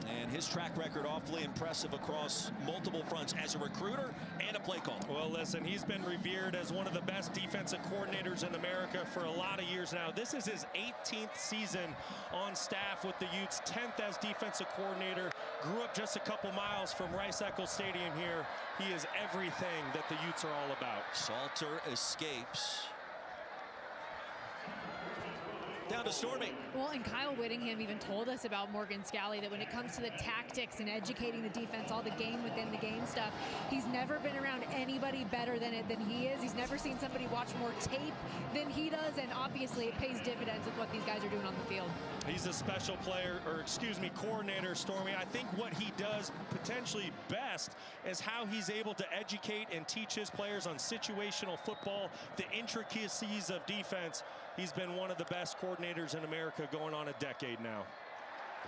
and his track record awfully impressive across multiple fronts as a recruiter and a play caller. Well, listen, he's been revered as one of the best defensive coordinators in America for a lot of years now. This is his 18th season on staff with the Utes, 10th as defensive coordinator. Grew up just a couple miles from Rice-Eccles Stadium here. He is everything that the Utes are all about. Salter escapes. Down to Stormy. Well, and Kyle Whittingham even told us about Morgan Scalley, that when it comes to the tactics and educating the defense, all the game within the game stuff, he's never been around anybody better than he is. He's never seen somebody watch more tape than he does, and obviously it pays dividends with what these guys are doing on the field. He's a special player, or excuse me, coordinator, Stormy. I think what he does potentially best is how he's able to educate and teach his players on situational football, the intricacies of defense. He's been one of the best coordinators in America going on a decade now.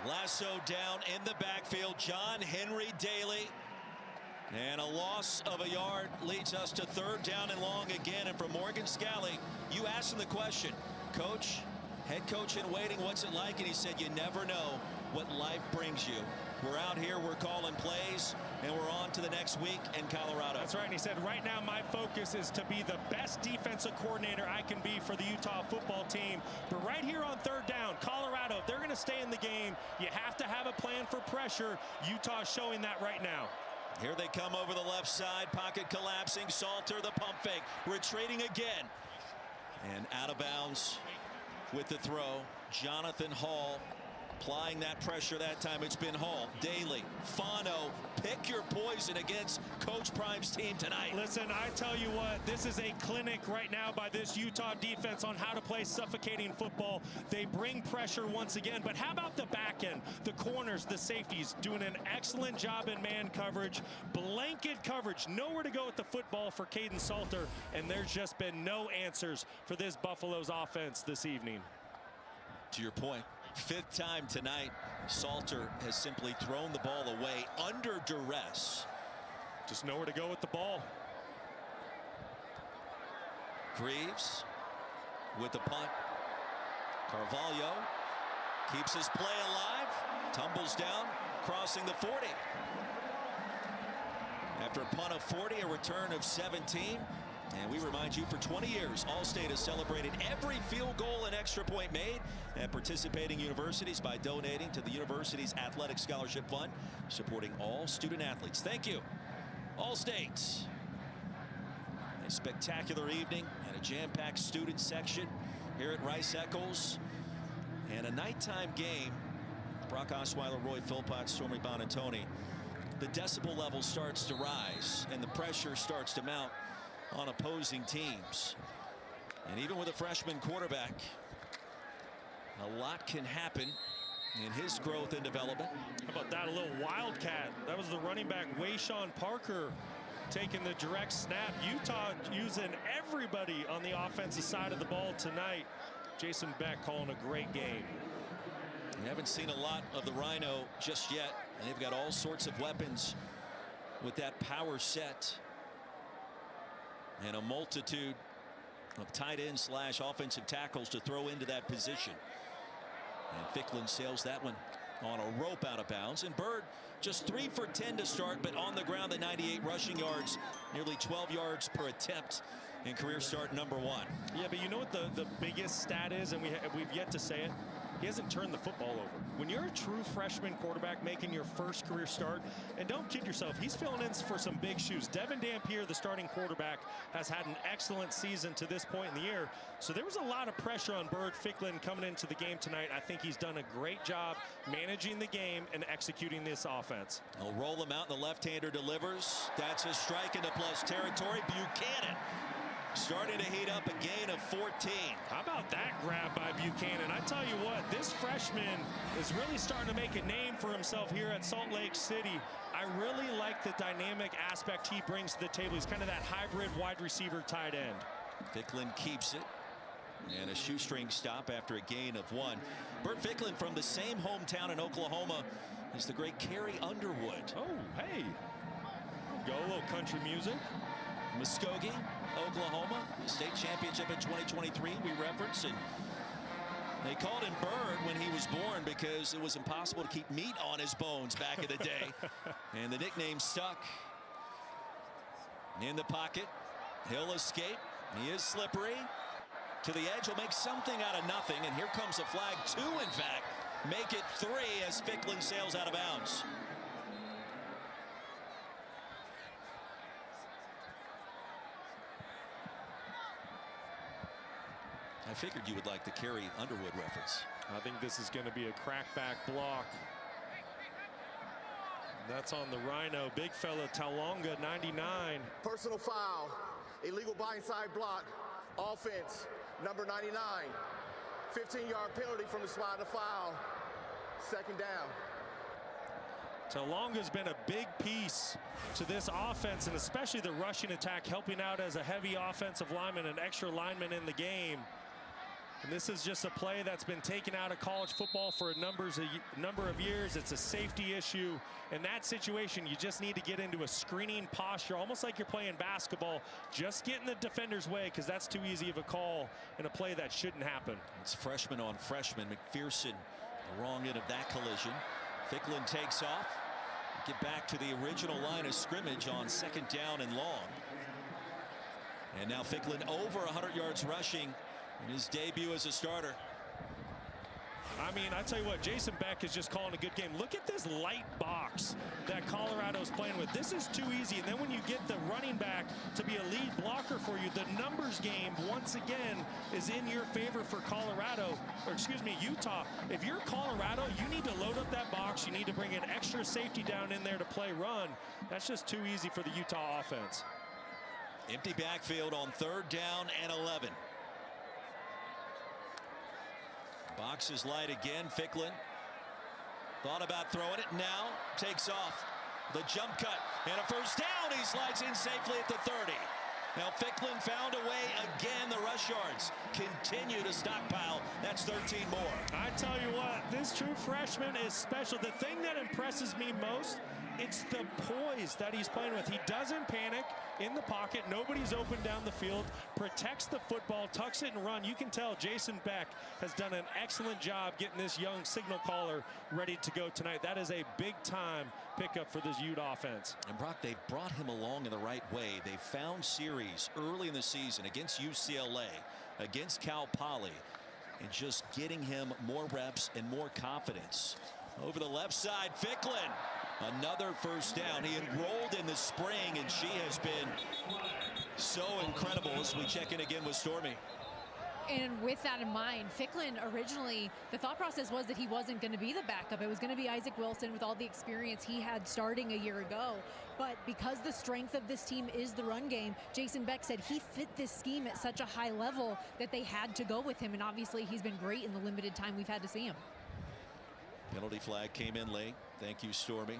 Lasso down in the backfield. John Henry Daly. And a loss of a yard leads us to 3rd down and long again. And from Morgan Scalley, you asked him the question, Coach, head coach in waiting, what's it like? And he said, you never know what life brings you. We're out here, we're calling plays, and we're on to the next week in Colorado. That's right. And he said, right now my focus is to be the best defensive coordinator I can be for the Utah football team. But right here on 3rd down, Colorado, if they're going to stay in the game, you have to have a plan for pressure. Utah's showing that right now. Here they come over the left side, pocket collapsing. Salter, the pump fake, retreating again. And out of bounds with the throw, Jonathan Hall. Applying that pressure that time. It's been Hall, Daly, Fano. Pick your poison against Coach Prime's team tonight. Listen, I tell you what, this is a clinic right now by this Utah defense on how to play suffocating football. They bring pressure once again, but how about the back end? The corners, the safeties, doing an excellent job in man coverage. Blanket coverage, nowhere to go with the football for Caden Salter, and there's just been no answers for this Buffalo's offense this evening. To your point, 5th time tonight, Salter has simply thrown the ball away under duress. Just nowhere to go with the ball. Greaves with the punt. Carvalho keeps his play alive, tumbles down, crossing the 40. After a punt of 40, a return of 17. And we remind you, for 20 years, Allstate has celebrated every field goal and extra point made at participating universities by donating to the university's athletic scholarship fund, supporting all student athletes. Thank you, Allstate. A spectacular evening and a jam-packed student section here at Rice Eccles. And a nighttime game. Brock Osweiler, Roy Philpott, Stormy Bonantoni. The decibel level starts to rise and the pressure starts to mount on opposing teams. And even with a freshman quarterback, a lot can happen in his growth and development. How about that? A little wildcat. That was the running back, Wayshawn Parker, taking the direct snap. Utah using everybody on the offensive side of the ball tonight. Jason Beck calling a great game. We haven't seen a lot of the Rhino just yet, and they've got all sorts of weapons with that power set and a multitude of tight end / offensive tackles to throw into that position. And Ficklin sails that one on a rope out of bounds. And Bird just 3 for 10 to start, but on the ground, the 98 rushing yards, nearly 12 yards per attempt in career start number 1. Yeah, but you know what the biggest stat is, and we've yet to say it? He hasn't turned the football over. When you're a true freshman quarterback making your first career start, and don't kid yourself, he's filling in for some big shoes. Devin Dampier, the starting quarterback, has had an excellent season to this point in the year. So there was a lot of pressure on Bird Ficklin coming into the game tonight. I think he's done a great job managing the game and executing this offense. He'll roll him out. The left-hander delivers. That's a strike into plus territory. Buchanan starting to heat up, a gain of 14. How about that grab by Buchanan? I tell you what, this freshman is really starting to make a name for himself here at Salt Lake City. I really like the dynamic aspect he brings to the table. He's kind of that hybrid wide receiver tight end. Ficklin keeps it. And a shoestring stop after a gain of 1. Burt Ficklin from the same hometown in Oklahoma as the great Carrie Underwood. Oh, hey. Go, a little country music. Muskogee, Oklahoma, state championship in 2023 we reference, and they called him Bird when he was born because it was impossible to keep meat on his bones back in the day. And the nickname stuck. In the pocket, he'll escape. He is slippery. To the edge, he'll make something out of nothing, and here comes a flag. 2, in fact. Make it 3 as Ficklin sails out of bounds. I figured you would like the Carrie Underwood reference. I think this is going to be a crackback block. That's on the Rhino. Big fella, Talonga, 99. Personal foul, illegal blindside block, offense, number 99. 15-yard penalty from the spot of the foul. Second down. Talonga's been a big piece to this offense, and especially the rushing attack, helping out as a heavy offensive lineman, an extra lineman in the game. And this is just a play that's been taken out of college football for a number of years. It's a safety issue. In that situation, you just need to get into a screening posture, almost like you're playing basketball. Just get in the defender's way, because that's too easy of a call and a play that shouldn't happen. It's freshman on freshman. McPherson, the wrong end of that collision. Ficklin takes off. Get back to the original line of scrimmage on second down and long. And now Ficklin over 100 yards rushing in his debut as a starter. I mean, I tell you what, Jason Beck is just calling a good game. Look at this light box that Colorado's playing with. This is too easy. And then when you get the running back to be a lead blocker for you, the numbers game, once again, is in your favor for Colorado, or excuse me, Utah. If you're Colorado, you need to load up that box. You need to bring an extra safety down in there to play run. That's just too easy for the Utah offense. Empty backfield on third down and 11. Box is light again. Ficklin thought about throwing it. Now takes off. The jump cut and a first down. He slides in safely at the 30. Now Ficklin found a way again. The rush yards continue to stockpile. That's 13 more. I tell you what, this true freshman is special. The thing that impresses me most, it's the poise that he's playing with. He doesn't panic in the pocket. Nobody's open down the field. Protects the football, tucks it and run. You can tell Jason Beck has done an excellent job getting this young signal caller ready to go tonight. That is a big time pickup for this Ute offense. And Brock, they've brought him along in the right way. They found series early in the season against UCLA, against Cal Poly, and just getting him more reps and more confidence. Over the left side, Ficklin. Another first down. He enrolled in the spring, and she has been so incredible as we check in again with Stormy. And with that in mind, Ficklin originally, the thought process was that he wasn't going to be the backup. It was going to be Isaac Wilson with all the experience he had starting a year ago. But because the strength of this team is the run game, Jason Beck said he fit this scheme at such a high level that they had to go with him. And obviously he's been great in the limited time we've had to see him. Penalty flag came in late. Thank you, Stormy.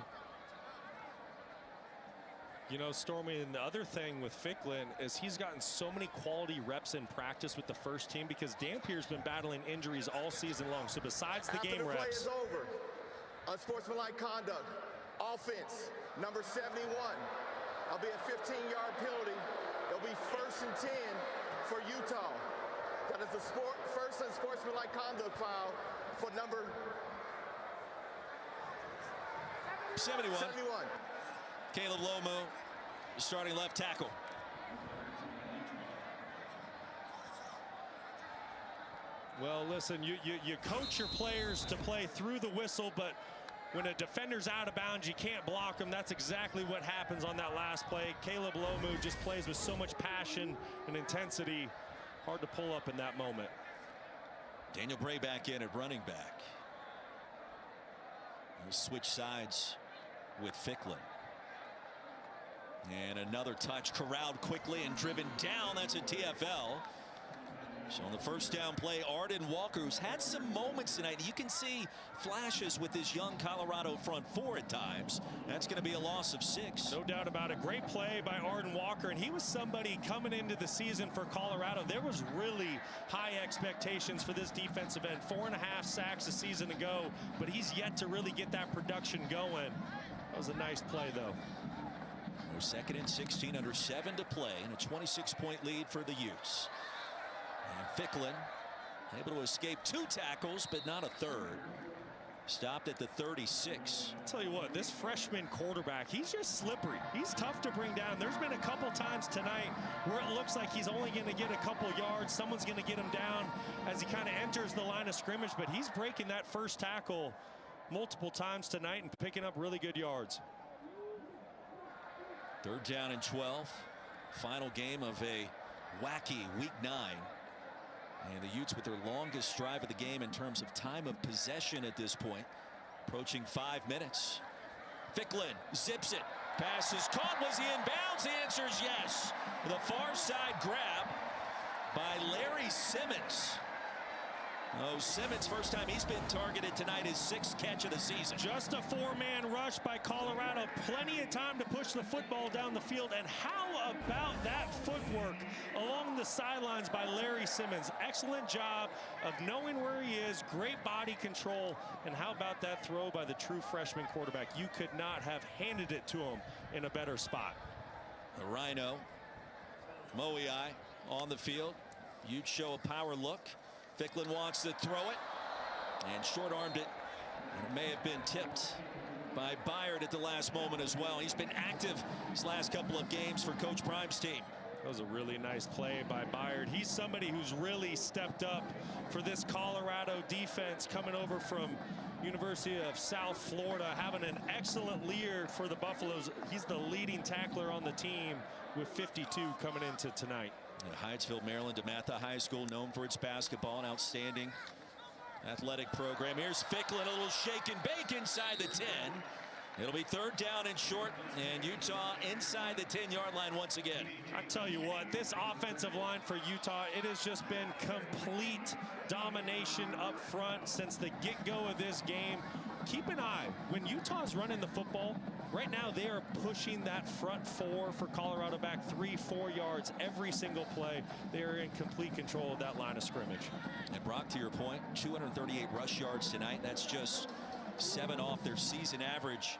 You know, Stormy, and the other thing with Ficklin is he's gotten so many quality reps in practice with the first team because Dampier's been battling injuries all season long. So besides the game reps. After the play is over, unsportsmanlike conduct, offense, number 71. There'll be a 15-yard penalty. There'll be 1st and 10 for Utah. That is the first unsportsmanlike conduct foul for number 71. Caleb Lomu, starting left tackle. Well, listen, you coach your players to play through the whistle, but when a defender's out of bounds, you can't block them. That's exactly what happens on that last play. Caleb Lomu just plays with so much passion and intensity. Hard to pull up in that moment. Daniel Bray back in at running back. He'll switch sides with Ficklin. And another touch, corralled quickly and driven down. That's a TFL. So on the first down play, Arden Walker, who's had some moments tonight. You can see flashes with this young Colorado front four at times. That's going to be a loss of 6. No doubt about it. Great play by Arden Walker, and he was somebody coming into the season for Colorado. There was really high expectations for this defensive end. 4.5 sacks a season ago, but he's yet to really get that production going. That was a nice play, though. We're 2nd and 16 under 7 to play, and a 26-point lead for the Utes. And Ficklin able to escape 2 tackles, but not a third. Stopped at the 36. I'll tell you what, this freshman quarterback, he's just slippery. He's tough to bring down. There's been a couple times tonight where it looks like he's only going to get a couple yards. Someone's going to get him down as he kind of enters the line of scrimmage, but he's breaking that first tackle multiple times tonight and picking up really good yards. 3rd down and 12. Final game of a wacky Week 9 And the Utes with their longest drive of the game in terms of time of possession at this point. Approaching 5 minutes. Ficklin zips it. Pass is caught. Was he in bounds? The answer is yes. The far side grab by Larry Simmons. Oh, Simmons, first time he's been targeted tonight, his 6th catch of the season. Just a 4-man rush by Colorado. Plenty of time to push the football down the field. And how about that footwork along the sidelines by Larry Simmons? Excellent job of knowing where he is. Great body control. And how about that throw by the true freshman quarterback? You could not have handed it to him in a better spot. The Rhino, Moei on the field. Utes show a power look. Ficklin wants to throw it and short-armed it, and it may have been tipped by Byard at the last moment as well. He's been active his last couple of games for Coach Prime's team. That was a really nice play by Byard. He's somebody who's really stepped up for this Colorado defense, coming over from University of South Florida, having an excellent year for the Buffaloes. He's the leading tackler on the team with 52 coming into tonight. Hyattsville, Maryland, DeMatha High School, known for its basketball, an outstanding athletic program. Here's Ficklin, a little shake and bake inside the 10. It'll be 3rd down and short, and Utah inside the 10-yard line once again. I tell you what, this offensive line for Utah, it has just been complete domination up front since the get-go of this game. Keep an eye, when Utah's running the football, right now they are pushing that front 4 for Colorado back 3-4 yards every single play. They are in complete control of that line of scrimmage. And Brock, to your point, 238 rush yards tonight. That's just 7 off their season average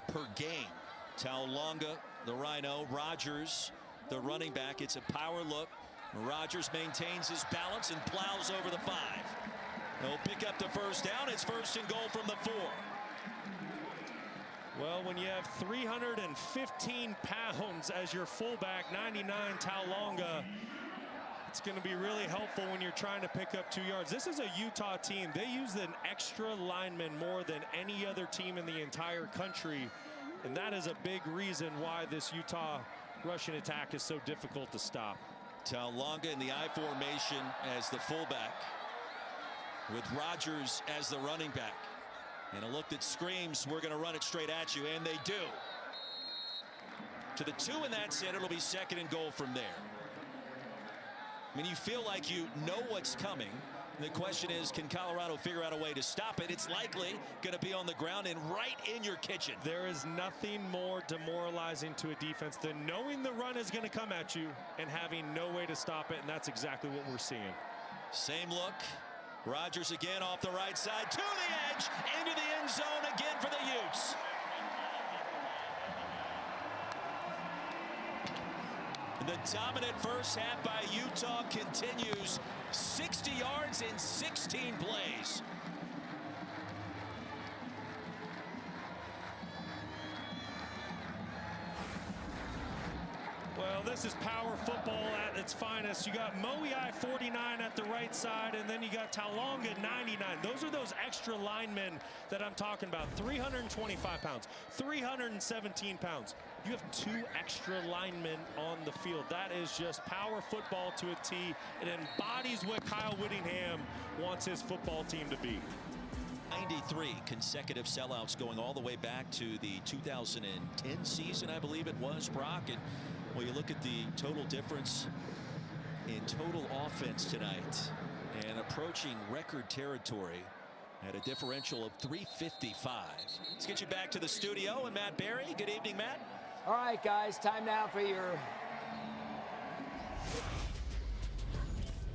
per game. Taulonga, the Rhino, Rogers, the running back. It's a power look. Rogers maintains his balance and plows over the 5. They'll pick up the first down. It's 1st and goal from the 4. Well, when you have 315 pounds as your fullback, 99 Taulonga, it's going to be really helpful when you're trying to pick up 2 yards. This is a Utah team. They use an extra lineman more than any other team in the entire country. And that is a big reason why this Utah rushing attack is so difficult to stop. Taulonga in the I formation as the fullback, with Rogers as the running back. And a look that screams, we're going to run it straight at you, and they do. To the 2, and that's it. It'll be 2nd and goal from there. I mean, you feel like you know what's coming. The question is, can Colorado figure out a way to stop it? It's likely going to be on the ground and right in your kitchen. There is nothing more demoralizing to a defense than knowing the run is going to come at you and having no way to stop it, and that's exactly what we're seeing. Same look. Rogers again off the right side to the edge, into the end zone again for the Utes. The dominant first half by Utah continues. 60 yards in 16 plays. Well, this is power football at its finest. You got Moei 49 at the right side, and then you got Taulonga 99. Those are those extra linemen that I'm talking about. 325 pounds, 317 pounds. You have 2 extra linemen on the field. That is just power football to a T. It embodies what Kyle Whittingham wants his football team to be. 93 consecutive sellouts going all the way back to the 2010 season, I believe it was, Brock. And well, you look at the total difference in total offense tonight and approaching record territory at a differential of 355. Let's get you back to the studio and Matt Berry. Good evening, Matt. All right, guys, time now for your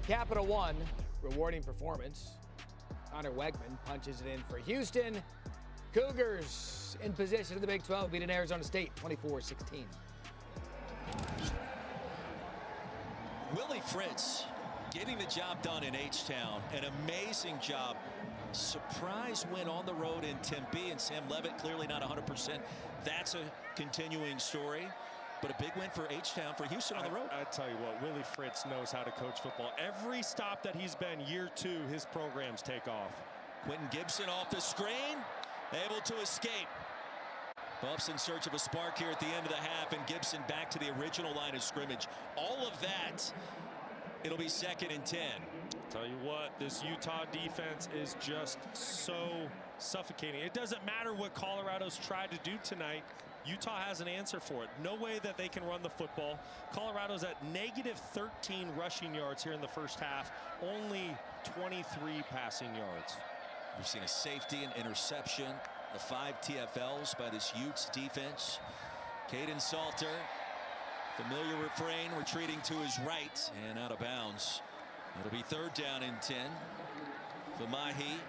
Capital One rewarding performance. Connor Wegman punches it in for Houston. Cougars in position in the Big 12, beating Arizona State 24-16. Willie Fritz getting the job done in H-Town. An amazing job. Surprise win on the road in Tempe, and Sam Levitt clearly not 100%. That's a continuing story, but a big win for H-Town, for Houston on the road. I tell you what, Willie Fritz knows how to coach football. Every stop that he's been, year 2, his programs take off. Quentin Gibson off the screen, able to escape. Buffs in search of a spark here at the end of the half, and Gibson back to the original line of scrimmage. All of that It'll be 2nd and 10. Tell you what, this Utah defense is just so suffocating. It doesn't matter what Colorado's tried to do tonight. Utah has an answer for it. No way that they can run the football. Colorado's at -13 rushing yards here in the first half. Only 23 passing yards. We've seen a safety and interception. The 5 TFLs by this Utes defense. Caden Salter, familiar refrain, retreating to his right and out of bounds. It'll be 3rd down and 10. Famahi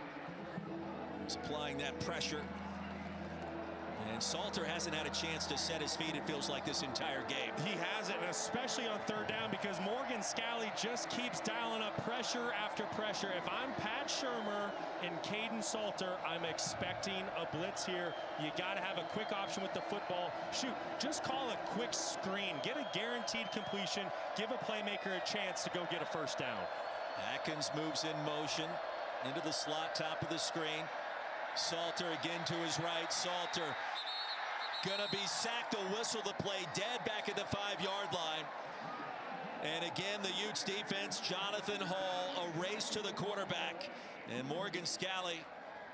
is applying that pressure. And Salter hasn't had a chance to set his feet, it feels like, this entire game. He hasn't, especially on 3rd down, because Morgan Scalley just keeps dialing up pressure after pressure. If I'm Pat Shurmur and Caden Salter, I'm expecting a blitz here. You got to have a quick option with the football. Shoot, just call a quick screen. Get a guaranteed completion. Give a playmaker a chance to go get a 1st down. Atkins moves in motion into the slot, top of the screen. Salter again to his right. Salter gonna be sacked. A whistle to play dead back at the 5-yard line. And again, the Utes defense, Jonathan Hall, a race to the quarterback. And Morgan Scalley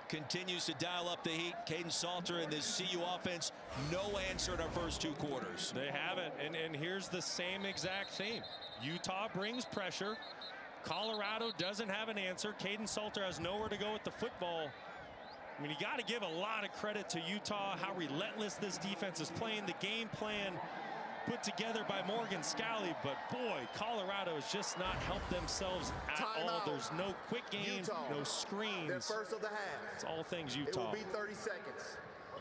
continues to dial up the heat. Caden Salter and this CU offense, no answer in our first 2 quarters. They haven't, and here's the same exact theme. Utah brings pressure. Colorado doesn't have an answer. Caden Salter has nowhere to go with the football. I mean, you got to give a lot of credit to Utah, how relentless this defense is playing. The game plan put together by Morgan Scalley, but boy, Colorado has just not helped themselves at all. There's no quick game, Utah, no screens. their first of the half. It's all things Utah. It will be 30 seconds.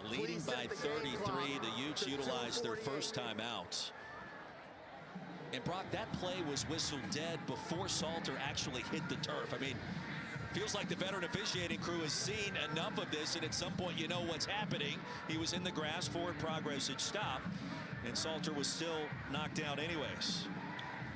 Leading by 33, the Utes utilized their first timeout. And Brock, that play was whistled dead before Salter actually hit the turf. I mean, feels like the veteran officiating crew has seen enough of this, and at some point you know what's happening. He was in the grass, forward progress had stopped, and Salter was still knocked down anyways.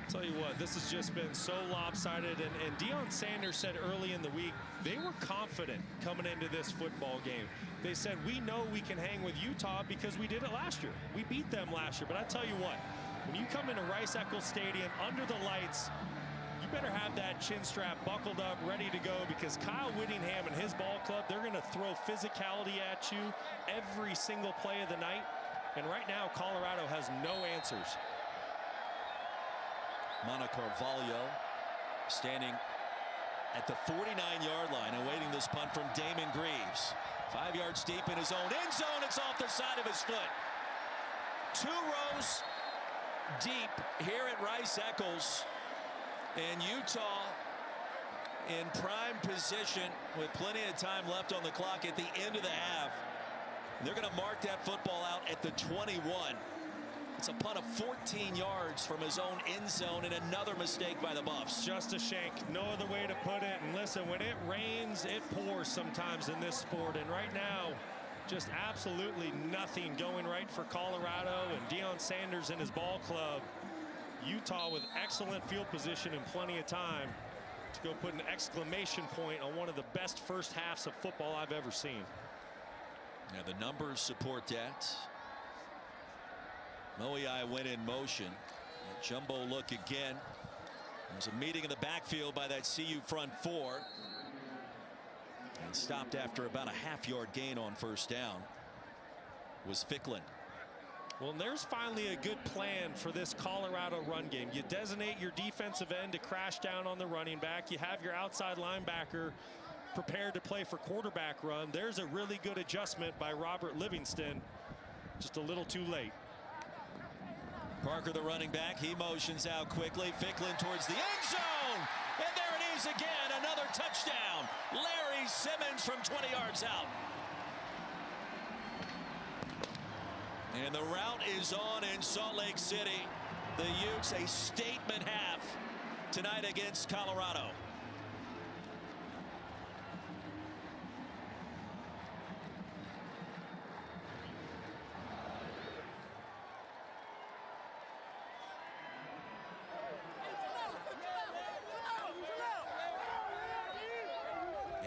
Tell you what, this has just been so lopsided, and Deion Sanders said early in the week they were confident coming into this football game. They said, we know we can hang with Utah because we did it last year. We beat them last year. But I tell you what, when you come into Rice-Eccles Stadium under the lights, you better have that chin strap buckled up, ready to go, because Kyle Whittingham and his ball club, they're going to throw physicality at you every single play of the night. And right now, Colorado has no answers. Mana Carvalho standing at the 49-yard line, awaiting this punt from Damon Greaves. 5 yards deep in his own end zone. It's off the side of his foot. 2 rows deep here at Rice-Eccles. And Utah in prime position with plenty of time left on the clock at the end of the half. They're going to mark that football out at the 21. It's a punt of 14 yards from his own end zone, and another mistake by the Buffs. Just a shank. No other way to put it. And listen, when it rains, it pours sometimes in this sport. And right now, just absolutely nothing going right for Colorado and Deion Sanders and his ball club. Utah with excellent field position and plenty of time to go put an exclamation point on one of the best first halves of football I've ever seen. Now the numbers support that. Moei went in motion. A jumbo look again. There's a meeting in the backfield by that CU front 4. And stopped after about a half-yard gain on first down was Ficklin. Well, and there's finally a good plan for this Colorado run game. You designate your defensive end to crash down on the running back. You have your outside linebacker prepared to play for quarterback run. There's a really good adjustment by Robert Livingston. Just a little too late. Parker, the running back, he motions out quickly. Ficklin towards the end zone. And there it is again, another touchdown. Larry Simmons from 20 yards out. And the route is on in Salt Lake City. The Utes a statement half tonight against Colorado.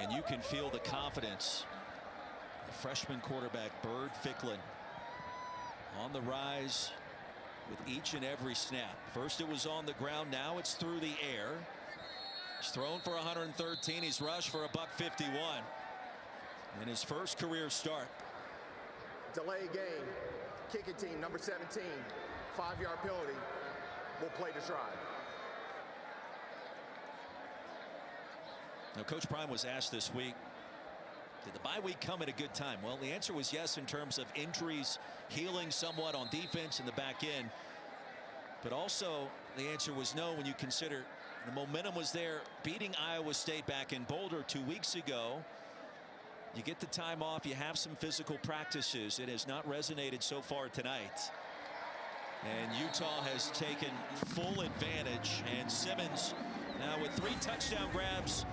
And you can feel the confidence. The freshman quarterback, Bird Ficklin, on the rise with each and every snap. First it was on the ground, now it's through the air. He's thrown for 113. He's rushed for $151 in his first career start. Delay game. Kicking team number 17. 5-yard penalty. We'll play the drive. Now, Coach Prime was asked this week, did the bye week come at a good time? Well, the answer was yes, in terms of injuries healing somewhat on defense in the back end. But also the answer was no when you consider the momentum was there, beating Iowa State back in Boulder 2 weeks ago. You get the time off, you have some physical practices. It has not resonated so far tonight. And Utah has taken full advantage, and Simmons now with 3 touchdown grabs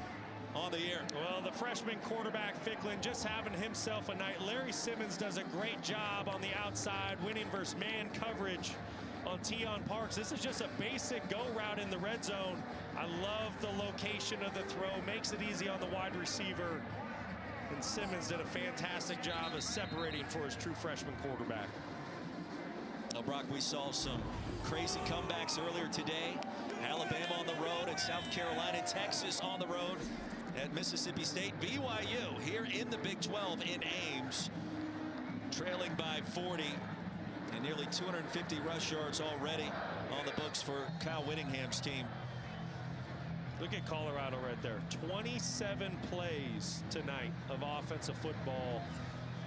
on the year. Well, the freshman quarterback Ficklin just having himself a night. Larry Simmons does a great job on the outside, winning versus man coverage on Tion Parks. This is just a basic go route in the red zone. I love the location of the throw, makes it easy on the wide receiver. And Simmons did a fantastic job of separating for his true freshman quarterback. Now, Brock, we saw some crazy comebacks earlier today. Alabama on the road, at South Carolina, Texas on the road, at Mississippi State. BYU here in the Big 12 in Ames, trailing by 40, and nearly 250 rush yards already on the books for Kyle Whittingham's team. Look at Colorado right there. 27 plays tonight of offensive football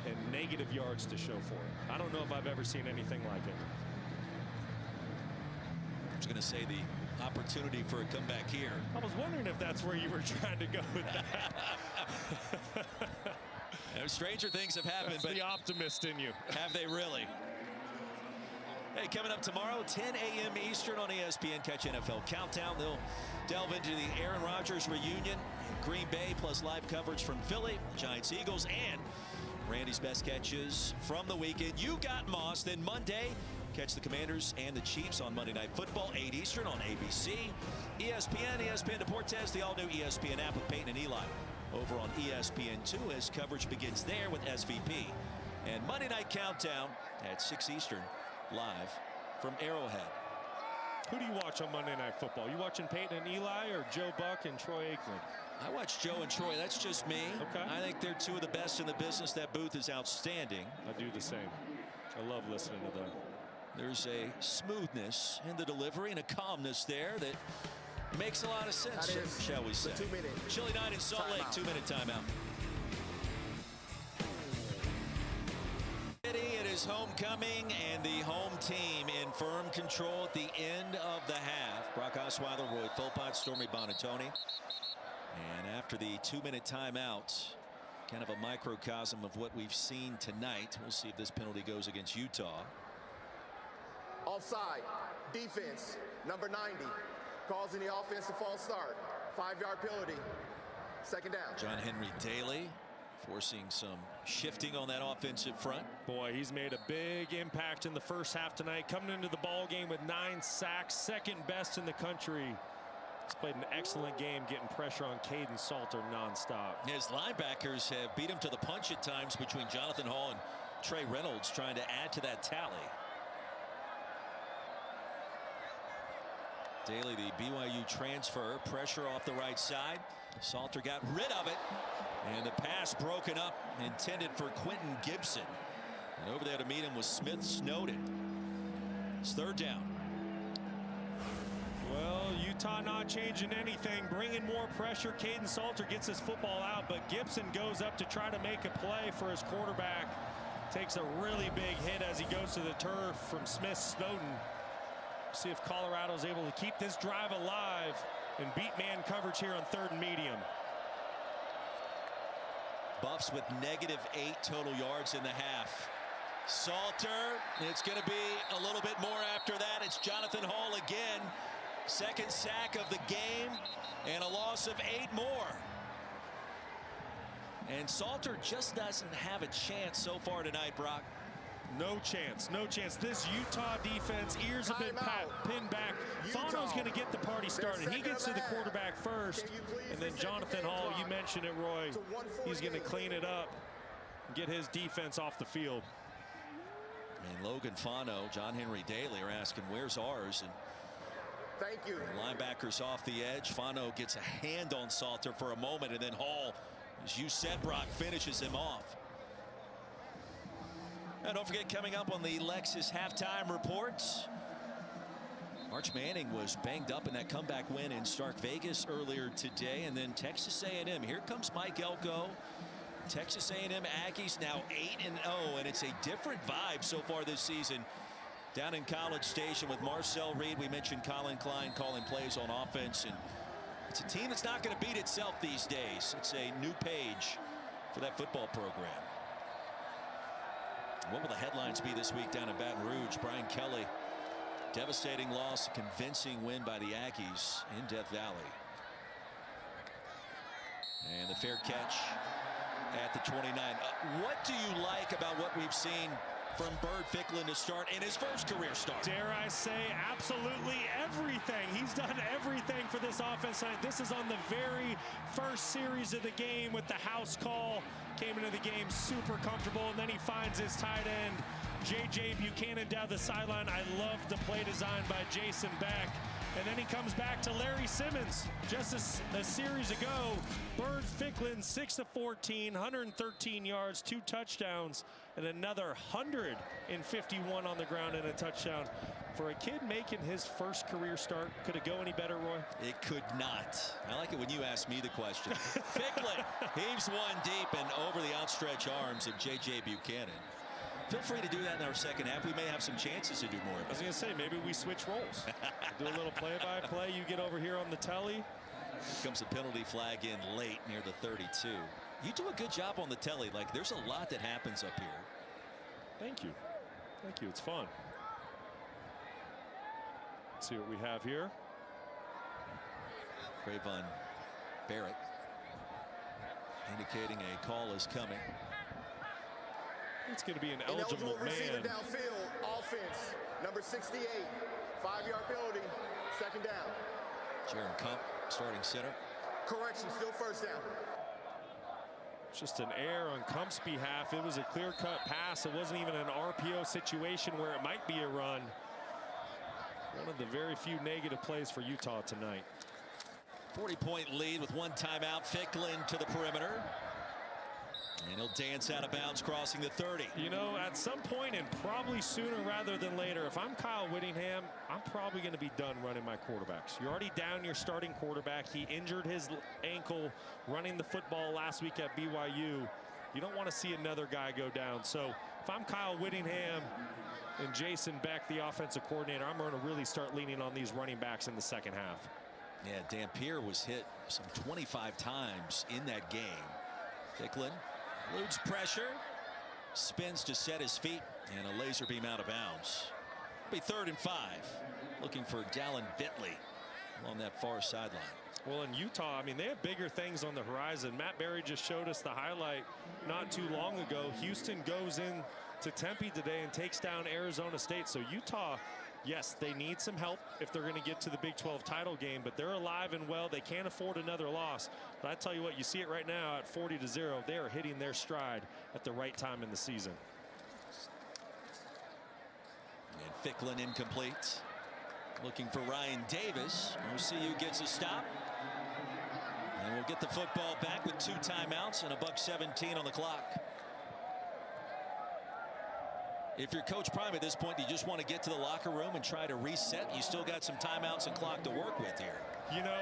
and negative yards to show for it. I don't know if I've ever seen anything like it. I was going to say the opportunity for a comeback here. I was wondering if that's where you were trying to go with that. Stranger things have happened, That's but the optimist in you. have they really? Hey, coming up tomorrow, 10 a.m. Eastern on ESPN. Catch NFL Countdown. They'll delve into the Aaron Rodgers reunion in Green Bay, plus live coverage from Philly, Giants, Eagles, and Randy's best catches from the weekend. You got Moss. Then Monday, catch the Commanders and the Chiefs on Monday Night Football, 8 Eastern on ABC. ESPN Deportes, the all-new ESPN app with Peyton and Eli. Over on ESPN2 as coverage begins there with SVP. And Monday Night Countdown at 6 Eastern, live from Arrowhead. Who do you watch on Monday Night Football? You watching Peyton and Eli or Joe Buck and Troy Aikman? I watch Joe and Troy. That's just me. Okay. I think they're 2 of the best in the business. That booth is outstanding. I do the same. I love listening to them. There's a smoothness in the delivery and a calmness there that makes a lot of sense, shall we say. 2 minute. Chilly night in Salt Lake, 2-minute timeout. It is homecoming, and the home team in firm control at the end of the half. Brock Osweiler, Roy Philpott, Stormy Bonatoni. And after the 2-minute timeout, kind of a microcosm of what we've seen tonight. We'll see if this penalty goes against Utah. Offside. Defense. Number 90. Causing the offense a false start. 5-yard penalty. 2nd down. John Henry Daly forcing some shifting on that offensive front. Boy, he's made a big impact in the first half tonight. Coming into the ball game with 9 sacks, 2nd best in the country. He's played an excellent game, getting pressure on Caden Salter nonstop. His linebackers have beat him to the punch at times between Jonathan Hall and Trey Reynolds, trying to add to that tally. Daly, the BYU transfer, pressure off the right side. Salter got rid of it, and the pass broken up, intended for Quentin Gibson. And over there to meet him was Smith Snowden. It's 3rd down. Well, Utah not changing anything, bringing more pressure. Caden Salter gets his football out, but Gibson goes up to try to make a play for his quarterback. Takes a really big hit as he goes to the turf from Smith Snowden. See if Colorado's able to keep this drive alive and beat man coverage here on 3rd and medium. Buffs with -8 total yards in the half. Salter, it's going to be a little bit more after that. It's Jonathan Hall again. 2nd sack of the game and a loss of 8 more. And Salter just doesn't have a chance so far tonight, Brock. No chance, no chance. This Utah defense, ears have been pinned back. Fano's going to get the party started. He gets to the quarterback first, and then Jonathan Hall, you mentioned it, Roy. He's going to clean it up and get his defense off the field. And Logan Fano, John Henry Daly are asking, where's ours? And Thank you. the linebackers off the edge. Fano gets a hand on Salter for a moment, and then Hall, as you said, Brock, finishes him off. And don't forget, coming up on the Lexus halftime reports, Arch Manning was banged up in that comeback win in Stark Vegas earlier today. And then Texas A&M. Here comes Mike Elko. Texas A&M Aggies now 8-0, and it's a different vibe so far this season down in College Station with Marcel Reed. We mentioned Colin Klein calling plays on offense, and it's a team that's not going to beat itself these days. It's a new page for that football program. What will the headlines be this week down in Baton Rouge? Brian Kelly, devastating loss, a convincing win by the Aggies in Death Valley. And the fair catch at the 29. What do you like about what we've seen from Bird Ficklin to start in his first career start? Dare I say absolutely everything. He's done everything for this offense tonight. This is on the very first series of the game with the house call. Came into the game super comfortable, and then he finds his tight end, J.J. Buchanan, down the sideline. I love the play design by Jason Beck. And then he comes back to Larry Simmons. Just a series ago, Bird Ficklin, 6 of 14, 113 yards, 2 touchdowns, and another 151 on the ground and a touchdown. For a kid making his first career start, could it go any better, Roy? It could not. I like it when you ask me the question. Ficklin heaves one deep and over the outstretched arms of J.J. Buchanan. Feel free to do that in our second half. We may have some chances to do more. I was going to say, maybe we switch roles. Do a little play-by-play. You get over here on the telly. Here comes the penalty flag in late near the 32. You do a good job on the telly. Like, there's a lot that happens up here. Thank you. Thank you. It's fun. Let's see what we have here. Trayvon Barrett indicating a call is coming. It's going to be an eligible receiver man. downfield, offense, number 68, 5-yard penalty, second down. Jaron Kump, starting center. Correction, still first down. Just an error on Kump's behalf. It was a clear-cut pass. It wasn't even an RPO situation where it might be a run. One of the very few negative plays for Utah tonight. 40-point lead with one timeout. Ficklin to the perimeter. And he'll dance out of bounds crossing the 30. You know, at some point, and probably sooner rather than later, if I'm Kyle Whittingham, I'm probably going to be done running my quarterbacks. You're already down your starting quarterback. He injured his ankle running the football last week at BYU. You don't want to see another guy go down. So if I'm Kyle Whittingham and Jason Beck, the offensive coordinator, I'm going to really start leaning on these running backs in the second half. Yeah, Dampier was hit some 25 times in that game. Ficklin eludes pressure, spins to set his feet, and a laser beam out of bounds. It'll be 3rd and 5. Looking for Dallin Bentley along that far sideline. Well, in Utah, I mean, they have bigger things on the horizon. Matt Berry just showed us the highlight not too long ago. Houston goes in to Tempe today and takes down Arizona State. So Utah, yes, they need some help if they're going to get to the Big 12 title game, but they're alive and well. They can't afford another loss. But I tell you what, you see it right now at 40-0. They are hitting their stride at the right time in the season. And Ficklin incomplete. Looking for Ryan Davis. OCU gets a stop. And we'll get the football back with 2 timeouts and $1:17 on the clock. If you're Coach Prime at this point, do you just want to get to the locker room and try to reset? You still got some timeouts and clock to work with here. You know,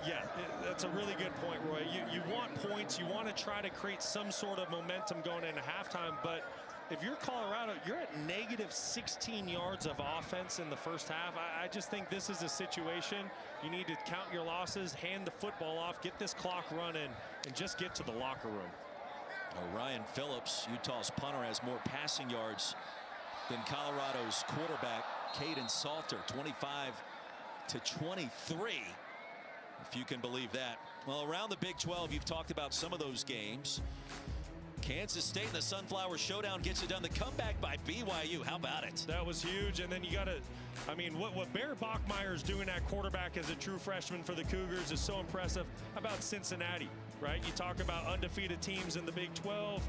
yeah, that's a really good point, Roy. You want points. You want to try to create some sort of momentum going into halftime. But if you're Colorado, you're at negative 16 yards of offense in the first half. I just think this is a situation you need to count your losses, hand the football off, get this clock running, and just get to the locker room. Ryan Phillips, Utah's punter, has more passing yards than Colorado's quarterback, Caden Salter, 25-23, if you can believe that. Well, around the Big 12, you've talked about some of those games. Kansas State in the Sunflower Showdown gets it done. The comeback by BYU. How about it? That was huge. And then you got to, I mean, what Barrett Bachmeier is doing at quarterback as a true freshman for the Cougars is so impressive. How about Cincinnati, right? You talk about undefeated teams in the Big 12.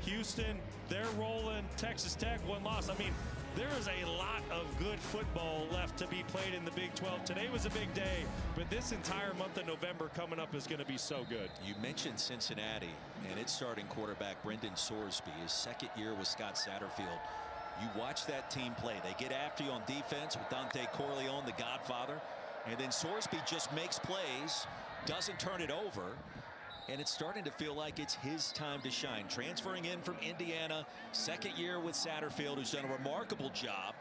Houston, they're rolling. Texas Tech, one loss. I mean, there is a lot of good football left to be played in the Big 12. Today was a big day, but this entire month of November coming up is going to be so good. You mentioned Cincinnati and its starting quarterback, Brendan Sorsby, his second year with Scott Satterfield. You watch that team play. They get after you on defense with Dante Corleone, the Godfather, and then Sorsby just makes plays, doesn't turn it over. And it's starting to feel like it's his time to shine. Transferring in from Indiana, second year with Satterfield, who's done a remarkable job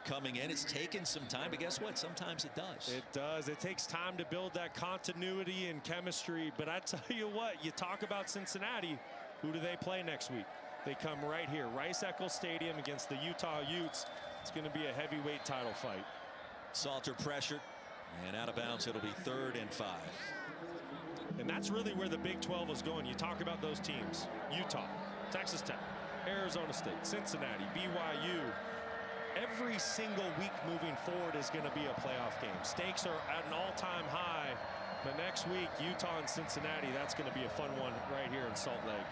coming in. It's taken some time, but guess what? Sometimes it does. It does. It takes time to build that continuity and chemistry. But I tell you what, you talk about Cincinnati, who do they play next week? They come right here, Rice-Eccles Stadium against the Utah Utes. It's going to be a heavyweight title fight. Salter pressured, and out of bounds. It'll be 3rd and 5. And that's really where the Big 12 is going. You talk about those teams: Utah, Texas Tech, Arizona State, Cincinnati, BYU. Every single week moving forward is going to be a playoff game. Stakes are at an all-time high. But next week, Utah and Cincinnati, that's going to be a fun one right here in Salt Lake.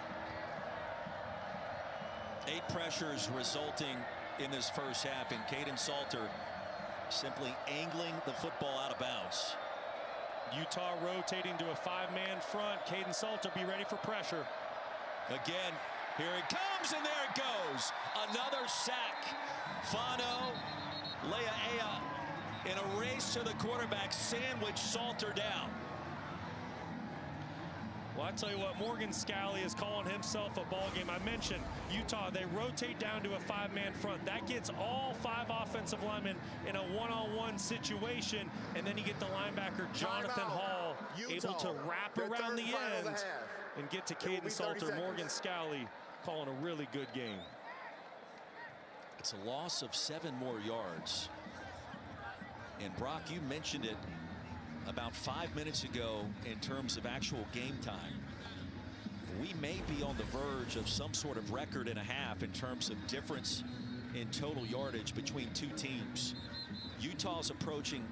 8 pressures resulting in this first half, and Caden Salter simply angling the football out of bounds. Utah rotating to a 5-man front. Caden Salter, be ready for pressure. Again, here it comes, and there it goes. Another sack. Fano Lea'ea in a race to the quarterback, sandwich Salter down. Well, I tell you what, Morgan Scalley is calling himself a ball game. I mentioned Utah, they rotate down to a 5-man front. That gets all 5 offensive linemen in a one-on-one situation, and then you get the linebacker Jonathan Hall able to wrap around the end and get to Caden Salter. Morgan Scalley calling a really good game. It's a loss of 7 more yards. And Brock, you mentioned it about 5 minutes ago in terms of actual game time. We may be on the verge of some sort of record and a half in terms of difference in total yardage between two teams. Utah's approaching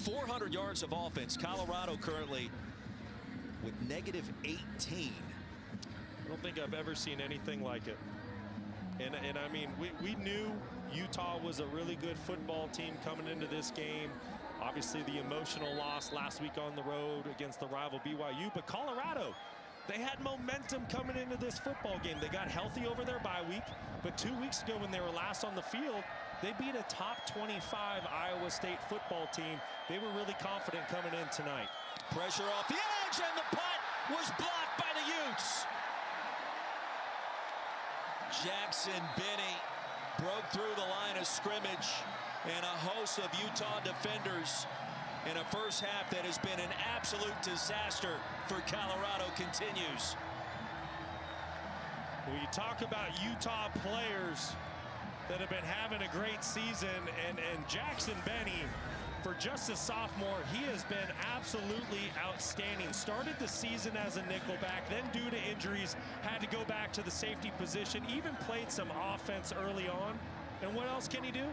400 yards of offense. Colorado currently with -18. I don't think I've ever seen anything like it. And I mean, we knew Utah was a really good football team coming into this game. Obviously, the emotional loss last week on the road against the rival BYU. But Colorado, they had momentum coming into this football game. They got healthy over their bye week. But 2 weeks ago, when they were last on the field, they beat a top 25 Iowa State football team. They were really confident coming in tonight. Pressure off the edge, and the punt was blocked by the Utes. Jackson Benny broke through the line of scrimmage, and a host of Utah defenders in a first half that has been an absolute disaster for Colorado continues. Well, you talk about Utah players that have been having a great season, and Jackson Benny, for just a sophomore, he has been absolutely outstanding. Started the season as a nickelback, then due to injuries had to go back to the safety position, even played some offense early on. And what else can he do?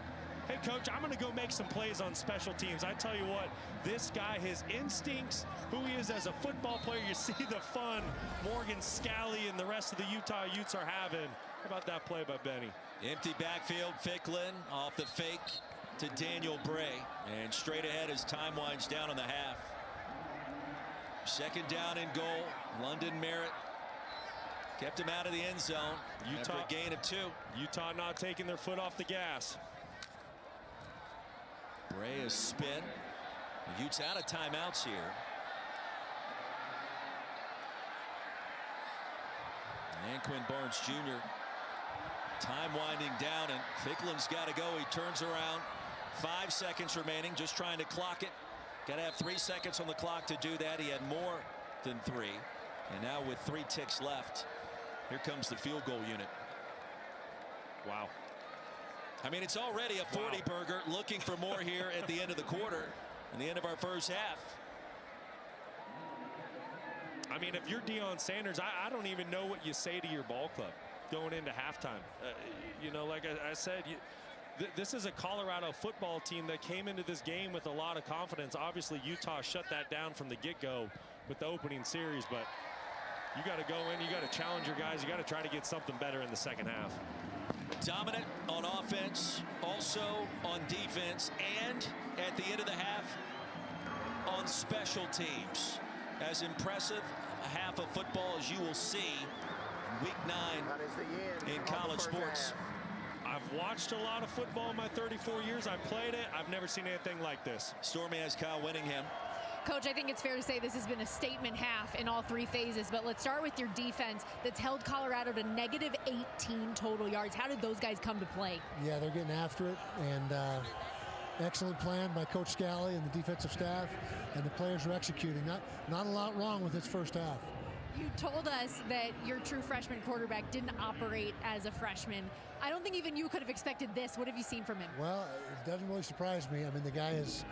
Hey, coach, I'm going to go make some plays on special teams. I tell you what, this guy, his instincts, who he is as a football player, you see the fun Morgan Scalley and the rest of the Utah Utes are having. How about that play by Benny? Empty backfield, Ficklin off the fake to Daniel Bray, and straight ahead as time winds down in the half. Second down and goal. London Merritt kept him out of the end zone. Utah, after a gain of 2. Utah not taking their foot off the gas. Bray is spin. The Utes out of timeouts here. And Quinn Barnes Jr. Time winding down, and Ficklin's got to go. He turns around. 5 seconds remaining, just trying to clock it. Got to have 3 seconds on the clock to do that. He had more than 3. And now with 3 ticks left, here comes the field goal unit. Wow. I mean, it's already a 40 burger. Looking for more here at the end of the quarter and the end of our first half. I mean, if you're Deion Sanders, I don't even know what you say to your ball club going into halftime. You know, like I said, this is a Colorado football team that came into this game with a lot of confidence. Obviously, Utah shut that down from the get-go with the opening series, but you got to go in, you got to challenge your guys, you got to try to get something better in the second half. Dominant on offense, also on defense, and at the end of the half on special teams. As impressive a half of football as you will see in Week 9 in college sports. I've watched a lot of football in my 34 years. I've played it. I've never seen anything like this. Stormy has Kyle Winningham. Coach, I think it's fair to say this has been a statement half in all three phases, but let's start with your defense that's held Colorado to negative 18 total yards. How did those guys come to play? Yeah, they're getting after it, and excellent plan by Coach Scally and the defensive staff, and the players are executing. Not a lot wrong with this first half. You told us that your true freshman quarterback didn't operate as a freshman. I don't think even you could have expected this. What have you seen from him? Well, it doesn't really surprise me. I mean, the guy is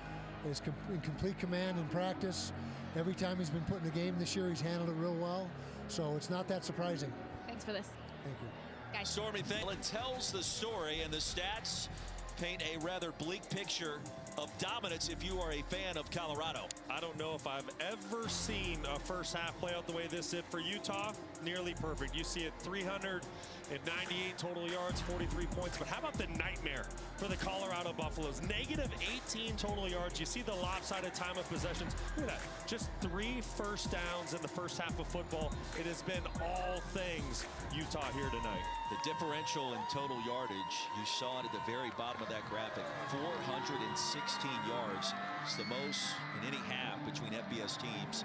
in complete command in practice. Every time he's been put in a game this year, he's handled it real well. So it's not that surprising. Thanks for this. Thank you. Guys. Stormy it tells the story, and the stats paint a rather bleak picture of dominance if you are a fan of Colorado. I don't know if I've ever seen a first half play out the way this did for Utah. Nearly perfect. You see it 398 total yards, 43 points. But how about the nightmare for the Colorado Buffaloes? Negative 18 total yards. You see the lopsided time of possessions. Look at that. Just 3 first downs in the first half of football. It has been all things Utah here tonight. The differential in total yardage, you saw it at the very bottom of that graphic, 416 yards. It's the most in any half between FBS teams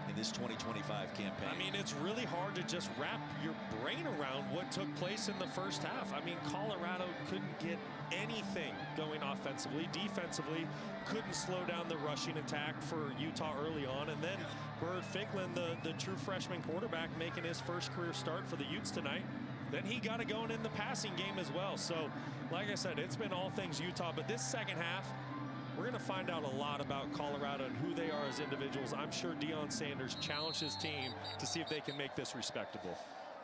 in this 2025 campaign. I mean, it's really hard to just wrap your brain around what took place in the first half. I mean, Colorado couldn't get anything going offensively. Defensively, couldn't slow down the rushing attack for Utah early on. And then Bird Ficklin, the true freshman quarterback, making his first career start for the Utes tonight. Then he got it going in the passing game as well. So, like I said, it's been all things Utah. But this second half, we're going to find out a lot about Colorado and who they are as individuals. I'm sure Deion Sanders challenged his team to see if they can make this respectable.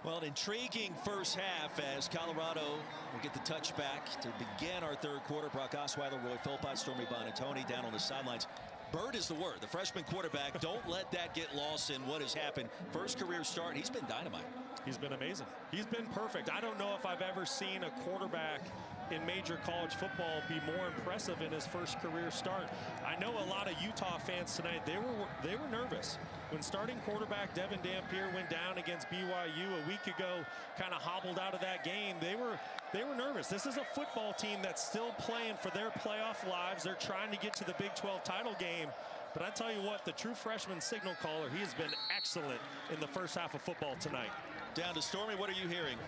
Well, an intriguing first half as Colorado will get the touchback to begin our third quarter. Brock Osweiler, Roy Philpott, Stormy Buonantony down on the sidelines. Bird is the word, the freshman quarterback. Don't let that get lost in what has happened. First career start, he's been dynamite. He's been amazing. He's been perfect. I don't know if I've ever seen a quarterback in major college football be more impressive in his first career start. I know a lot of Utah fans tonight, they were nervous when starting quarterback Devin Dampier went down against BYU a week ago, kind of hobbled out of that game. They were nervous. This is a football team that's still playing for their playoff lives. They're trying to get to the Big 12 title game. But I tell you what, the true freshman signal caller, he has been excellent in the first half of football tonight. Down to Stormy, what are you hearing?